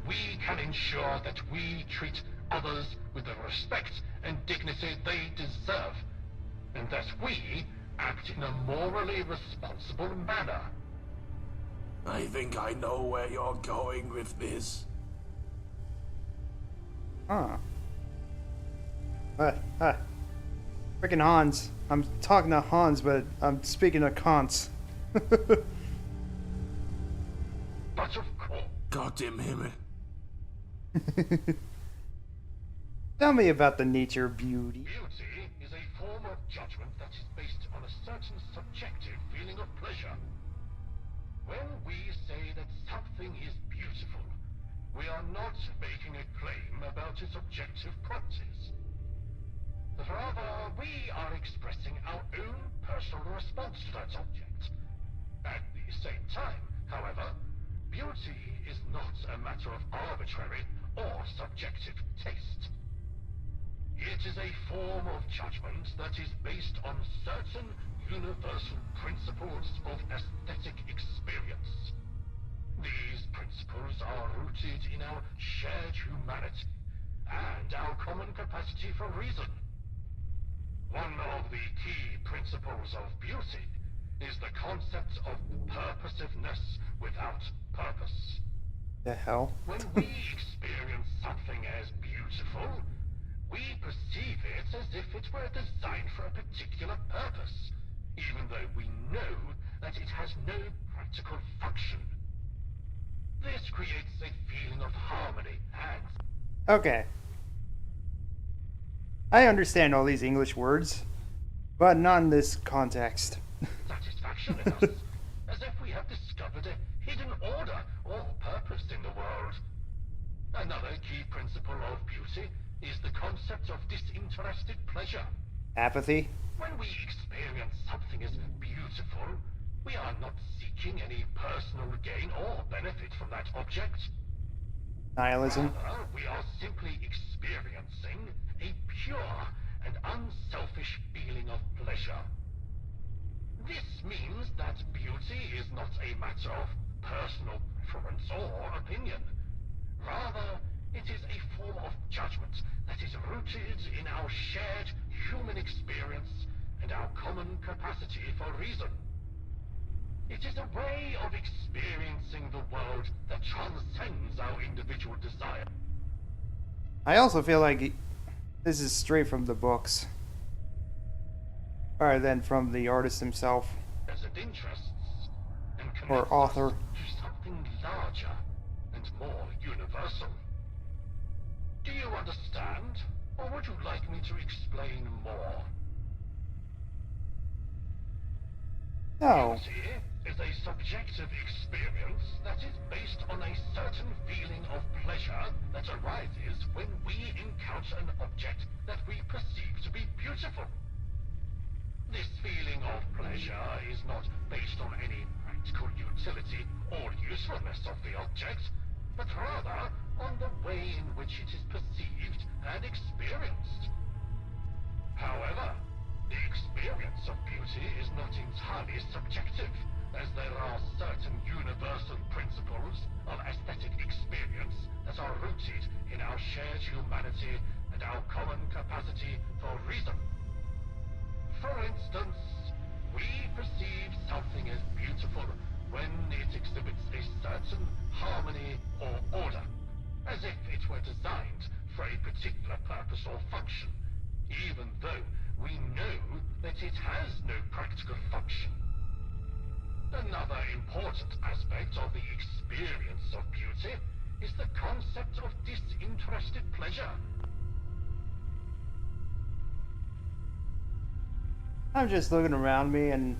we can ensure that we treat others with the respect and dignity they deserve, and that we act in a morally responsible manner. I think I know where you're going with this. Huh. Freaking Hans. I'm talking to Hans, but I'm speaking to Kants. But of course, Gott im Himmel. Tell me about the nature of beauty. beauty is a form of judgment that is based on a certain subjective feeling of pleasure. When we say that something is beautiful, we are not making a claim about its objective properties. Rather, we are expressing our own personal response to that object. At the same time, however, beauty is not a matter of arbitrary or subjective taste. It is a form of judgment that is based on certain universal principles of aesthetic experience. These principles are rooted in our shared humanity and our common capacity for reason. One of the key principles of beauty is the concept of purposiveness without purpose. The hell? When we experience something as beautiful, we perceive it as if it were designed for a particular purpose, even though we know that it has no practical function. This creates a feeling of harmony and... Okay. I understand all these English words, but not in this context. satisfaction in us, as if we have discovered a hidden order or purpose in the world. Another key principle of beauty is the concept of disinterested pleasure. Apathy? When we experience something as beautiful, we are not seeking any personal gain or benefit from that object. Nihilism? Rather, we are simply experiencing a pure and unselfish feeling of pleasure. This means that beauty is not a matter of personal preference or opinion. Rather, it is a form of judgment that is rooted in our shared human experience and our common capacity for reason. It is a way of experiencing the world that transcends our individual desire. I also feel like this is straight from the books, rather than from the artist himself And interests and or connects author. us to something larger and more universal. Do you understand? Or would you like me to explain more? No. Beauty is a subjective experience that is based on a certain feeling of pleasure that arises when we encounter an object that we perceive to be beautiful. This feeling of pleasure is not based on any practical utility or usefulness of the object, but rather on the way in which it is perceived and experienced. However, the experience of beauty is not entirely subjective, as there are certain universal principles of aesthetic experience that are rooted in our shared humanity and our common capacity for reason. For instance, we perceive something as beautiful when it exhibits a certain harmony or order, as if it were designed for a particular purpose or function, even though we know that it has no practical function. Another important aspect of the experience of beauty is the concept of disinterested pleasure. I'm just looking around me, and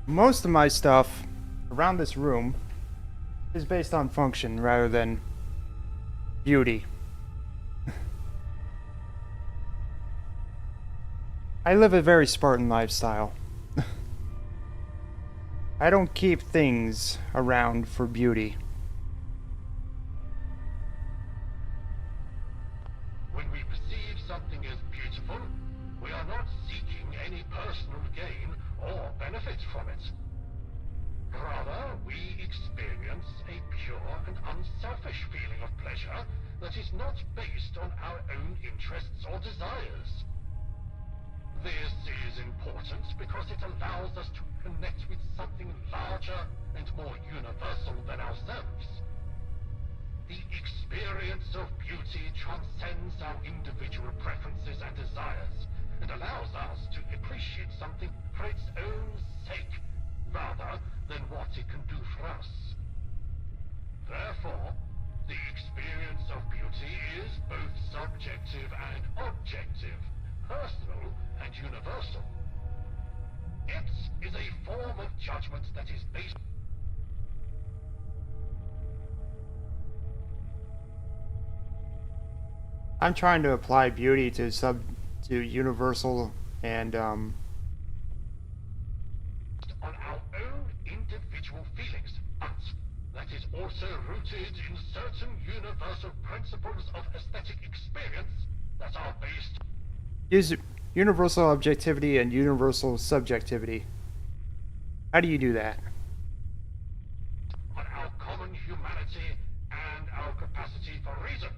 most of my stuff around this room is based on function rather than beauty. I live a very Spartan lifestyle. I don't keep things around for beauty. When we perceive something as beautiful, we are not seeking any personal gain or benefit from it. Rather, we experience a pure and unselfish feeling of pleasure that is not based on our own interests or desires. This is important because it allows us to connect with something larger and more universal than ourselves. The experience of beauty transcends our individual preferences and desires, and allows us to appreciate something for its own sake, rather than what it can do for us. Therefore, the experience of beauty is both subjective and objective, personal and universal. It is a form of judgment that is based. I'm trying to apply beauty to universal and On our own individual feelings, but that is also rooted in certain universal principles of aesthetic experience that are based use universal objectivity and universal subjectivity. How do you do that? on our common humanity and our capacity for reason.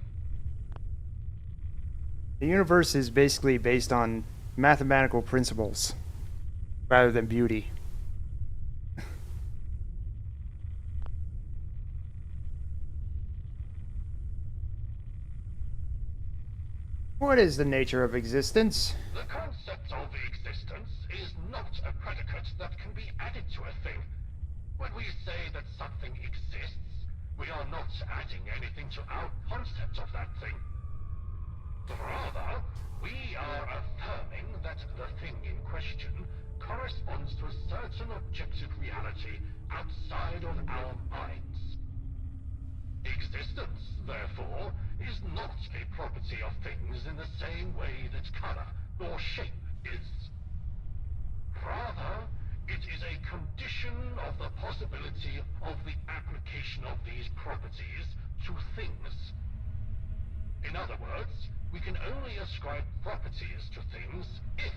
The universe is basically based on mathematical principles rather than beauty. What is the nature of existence? The concept of existence is not a predicate that can be added to a thing. When we say that something exists, we are not adding anything to our concept of that thing. Rather, we are affirming that the thing in question corresponds to a certain objective reality outside of our minds. Existence, therefore, is not a property of things in the same way that color or shape is. Rather, it is a condition of the possibility of the application of these properties to things. In other words, we can only ascribe properties to things if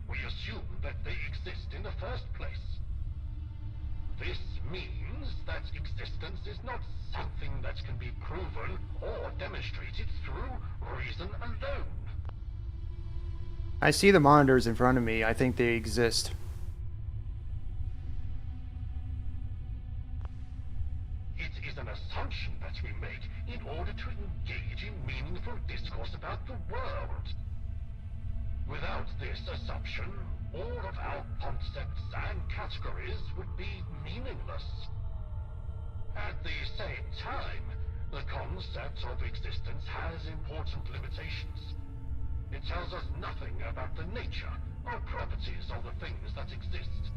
we assume that they exist in the first place. This means that existence is not something that can be proven or demonstrated through reason alone. I see the monitors in front of me. I think they exist. It is an assumption that we make in order to engage in meaningful discourse about the world. Without this assumption, all of our concepts and categories would be meaningless. At the same time, the concept of existence has important limitations. It tells us nothing about the nature or properties of the things that exist.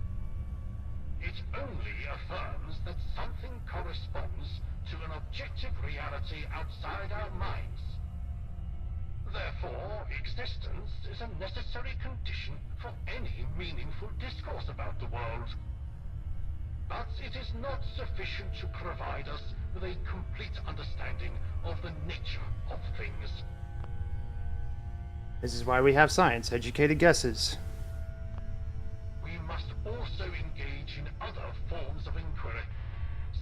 It only affirms that something corresponds to an objective reality outside our minds. Therefore, existence is a necessary condition for any meaningful discourse about the world. But it is not sufficient to provide us with a complete understanding of the nature of things. This is why we have science, educated guesses. We must also engage in other forms of inquiry,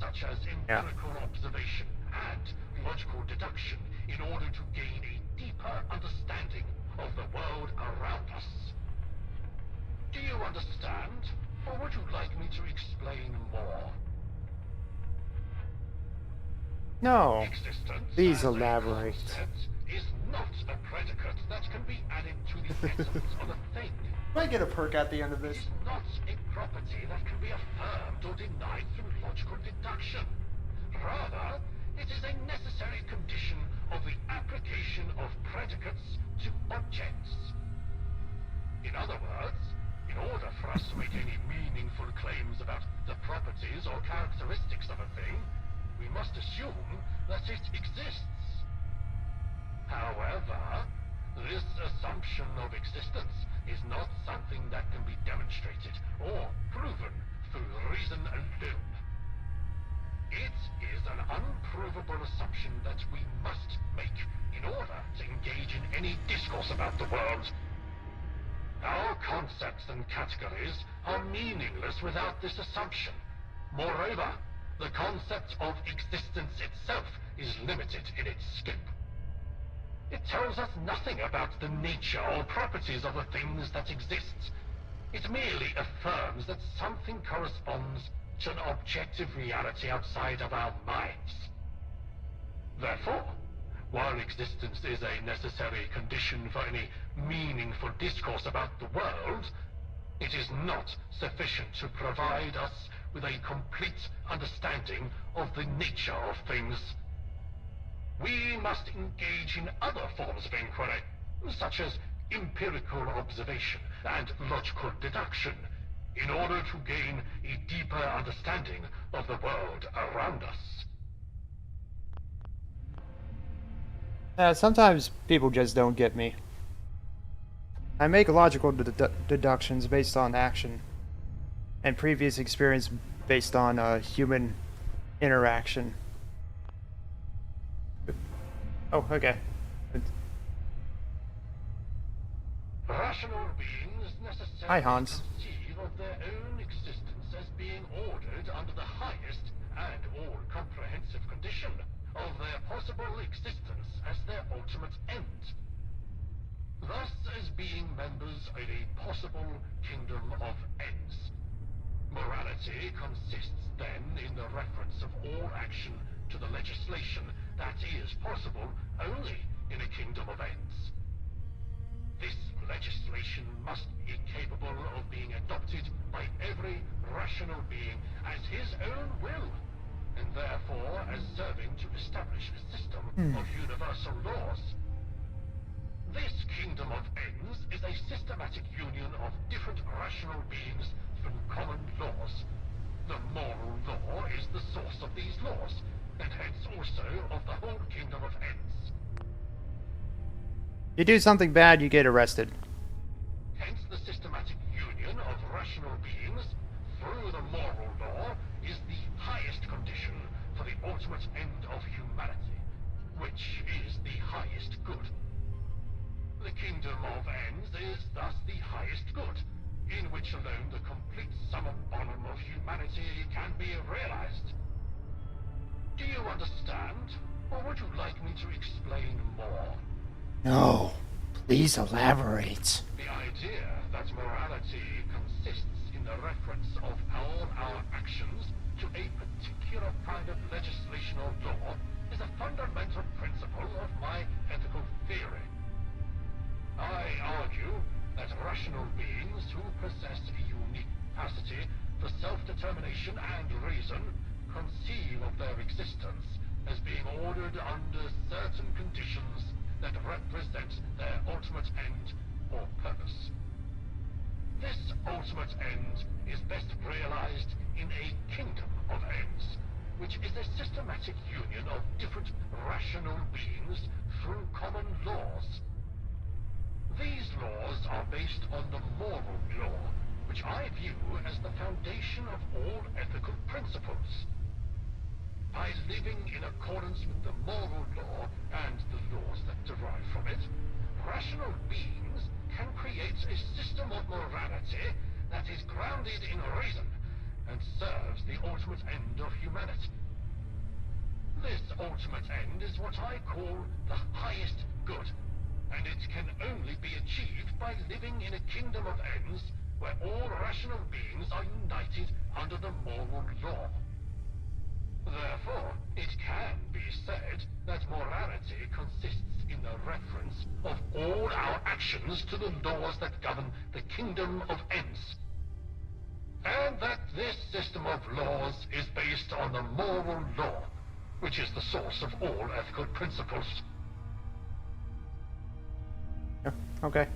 such as empirical observation and logical deduction, in order to gain a deeper understanding of the world around us. Do you understand? Or would you like me to explain more? No. Existence Please as a elaborate. concept is not a predicate that can be added to the essence of a thing. I get a perk at the end of this. It is not a property that can be affirmed or denied through logical deduction. Rather, it is a necessary condition of the application of predicates to objects. In other words, in order for us to make any meaningful claims about the properties or characteristics of a thing, we must assume that it exists. However, this assumption of existence is not something that can be demonstrated or proven through reason alone. It is an unprovable assumption that we must make in order to engage in any discourse about the world. Our concepts and categories are meaningless without this assumption. Moreover, the concept of existence itself is limited in its scope. It tells us nothing about the nature or properties of the things that exist. It merely affirms that something corresponds to an objective reality outside of our minds. Therefore, while existence is a necessary condition for any meaningful discourse about the world, it is not sufficient to provide us with a complete understanding of the nature of things. We must engage in other forms of inquiry, such as empirical observation and logical deduction, in order to gain a deeper understanding of the world around us. Sometimes people just don't get me. I make logical deductions based on action, and previous experience based on human interaction. Oh, okay. Rational beings necessarily Hi, Hans. conceive of their own existence as being ordered under the highest and all-comprehensive condition of their possible existence as their ultimate end. Thus, as being members of a possible kingdom of ends. Morality consists then in the reference of all action to the legislation that is possible only in a kingdom of ends. This legislation must be capable of being adopted by every rational being as his own will, and therefore as serving to establish a system of universal laws. This kingdom of ends is a systematic union of different rational beings through common laws. The moral law is the source of these laws, and hence also of the whole kingdom of ends. You do something bad, you get arrested. Hence the systematic union of rational beings through the moral law is the highest condition for the ultimate end of humanity, which is the highest good. The kingdom of ends is the highest good, in which alone the complete sum of bonum of humanity can Or would you like me to explain more? No. Please elaborate. The idea that morality consists in the reference of all our actions to a particular kind of legislation or law is a fundamental principle of my ethical theory. I argue that rational beings who possess a unique capacity for self-determination and reason conceive of their existence as being ordered under certain conditions that represent their ultimate end or purpose. This ultimate end is best realized in a kingdom of ends, which is a systematic union of different rational beings through common laws. These laws are based on the moral law, which I view as the foundation of all ethical principles. By living in accordance with the moral law and the laws that derive from it, rational beings can create a system of morality that is grounded in reason and serves the ultimate end of humanity. This ultimate end is what I call the highest good, and it can only be achieved by living in a kingdom of ends where all rational beings are united under the moral law. Therefore, it can be said that morality consists in the reference of all our actions to the laws that govern the kingdom of ends. And that this system of laws is based on the moral law, which is the source of all ethical principles. Okay.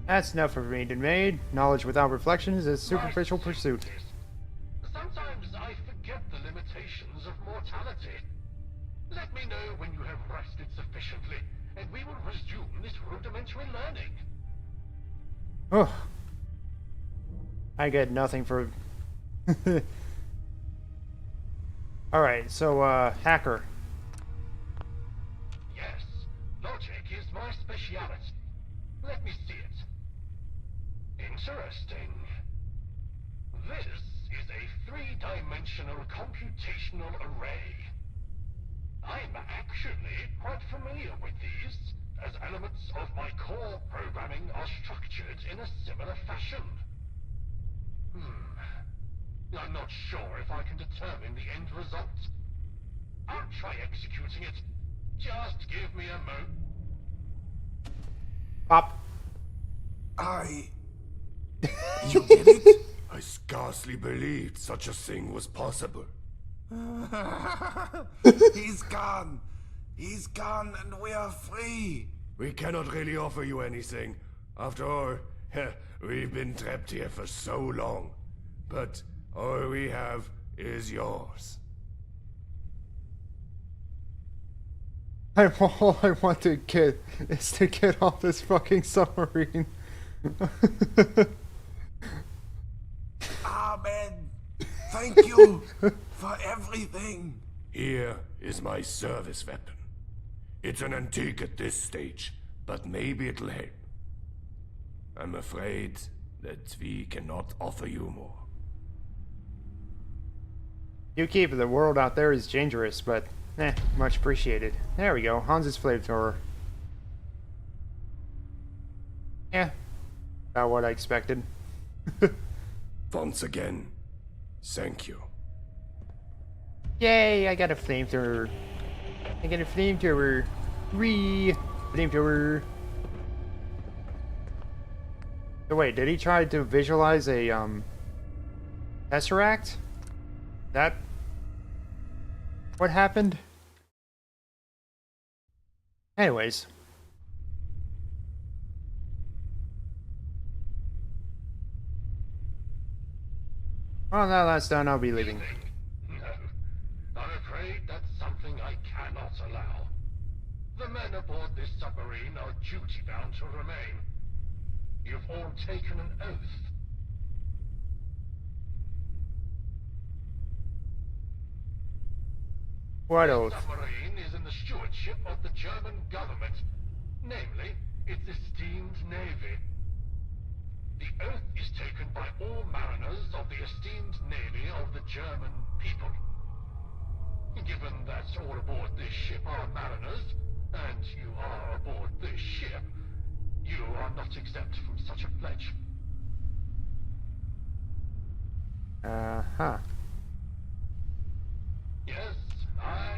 That's enough for me to made. Knowledge without reflection is a superficial pursuit. Sometimes I forget the limitations of mortality. Let me know when you have rested sufficiently, and we will resume this rudimentary learning. Oh. I get nothing for... Alright, so, hacker. Yes, logic is my speciality. Let me see it. Interesting. This is a three-dimensional computational array. I'm actually quite familiar with these, as elements of my core programming are structured in a similar fashion. I'm not sure if I can determine the end result. I'll try executing it. Just give me a moment. Pop. You did it? I scarcely believed such a thing was possible. He's gone. He's gone and we are free. We cannot really offer you anything. After all, we've been trapped here for so long. But all we have is yours. All I want to get is to get off this fucking submarine. Amen. Thank you for everything. Here is my service weapon. It's an antique at this stage, but maybe it'll help. I'm afraid that we cannot offer you more. You keep it, the world out there is dangerous, but much appreciated. There we go, Hans's flamethrower. Yeah, about what I expected. Once again, thank you. Yay, I got a flamethrower. I got a flamethrower. Flamethrower. So wait, did he try to visualize a, Tesseract? That... what happened? Anyways. Well, now that's done, I'll be leaving. No, I'm afraid that's something I cannot allow. The men aboard this submarine are duty-bound to remain. You've all taken an oath. What oath? This submarine is in the stewardship of the German government, namely, its esteemed navy. The oath is taken by all mariners of the esteemed navy of the German people. given that all aboard this ship are mariners, and you are aboard this ship, you are not exempt from such a pledge. Uh-huh. Yes, I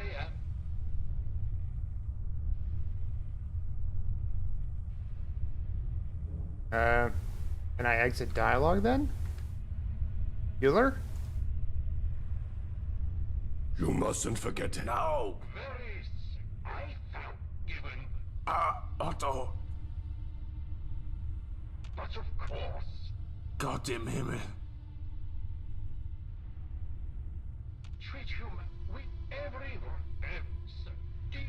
am. Can I exit dialogue then? Bueller? You mustn't forget it. No! Very sick. I found given, Otto! but of course, Gott im Himmel. treat human with every else. Do you?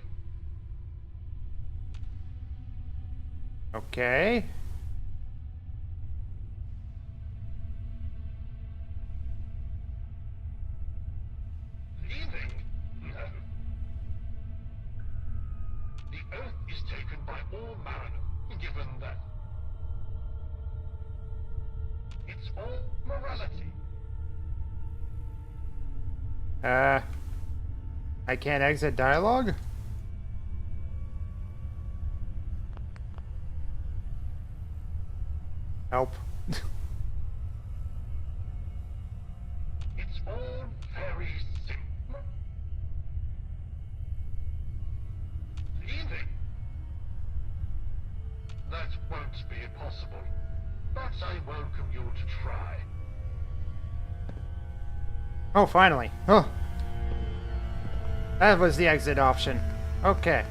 Okay. Leaving? No. The Earth is taken by all mariners, given that it's all morality. I can't exit dialogue? Help. It's all very simple. Leaving? That won't be possible, but I welcome you to try. Oh, finally. Oh. That was the exit option. Okay.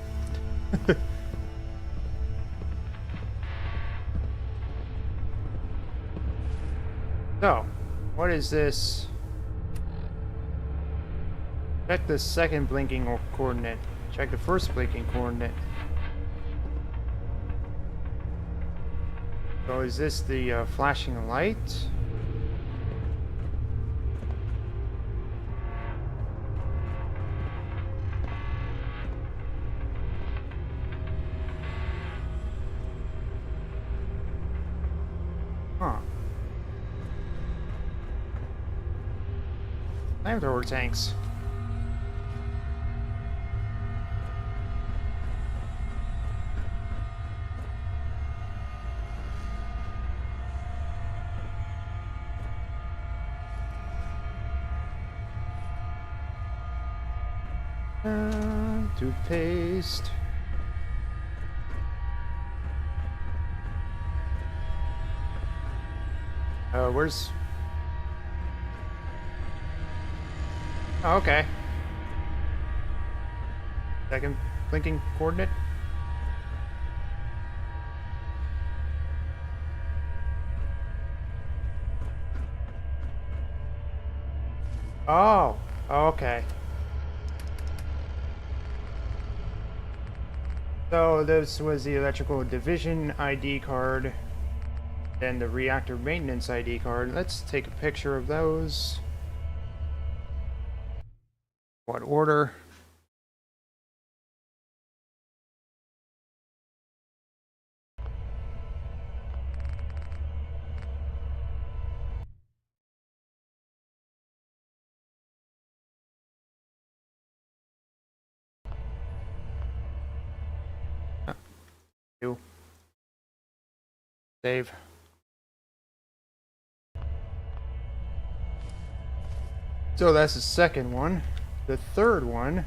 So, what is this? Check the second blinking coordinate. Check the first blinking coordinate. So is this the flashing light? Huh. Flamethrower tanks. Toothpaste. Where's... Oh, okay. Second blinking coordinate. Oh, okay. So this was the electrical division ID card, then the reactor maintenance ID card. Let's take a picture of those. What order? Two. Save. So that's the second one. The third one.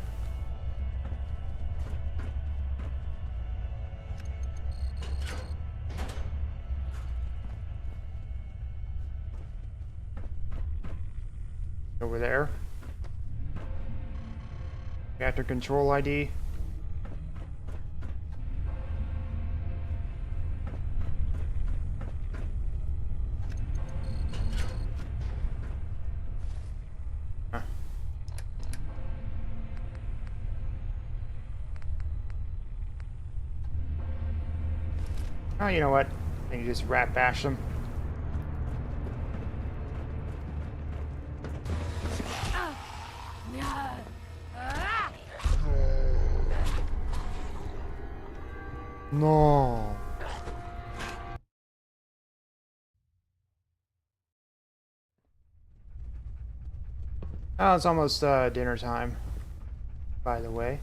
Over there. Reactor control ID. Oh, you know what? I can just rat bash them. No. Oh, it's almost dinner time. by the way.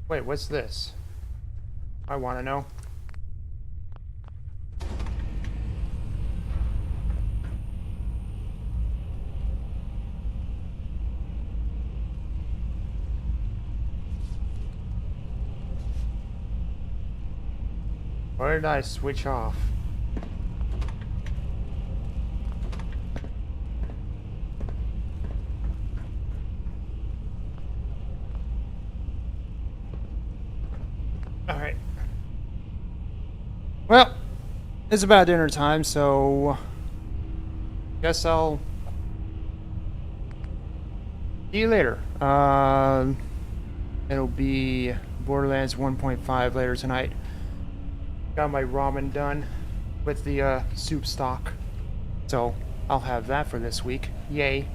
Wait, what's this? I want to know. Where did I switch off? Alright. Well, it's about dinner time, so guess I'll see you later. It'll be Borderlands 1.5 later tonight. Got my ramen done with the soup stock, so I'll have that for this week. Yay.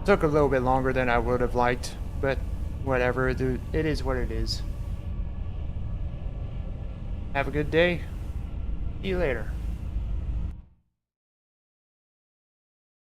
Took a little bit longer than I would have liked, but whatever, it is what it is. Have a good day. See you later.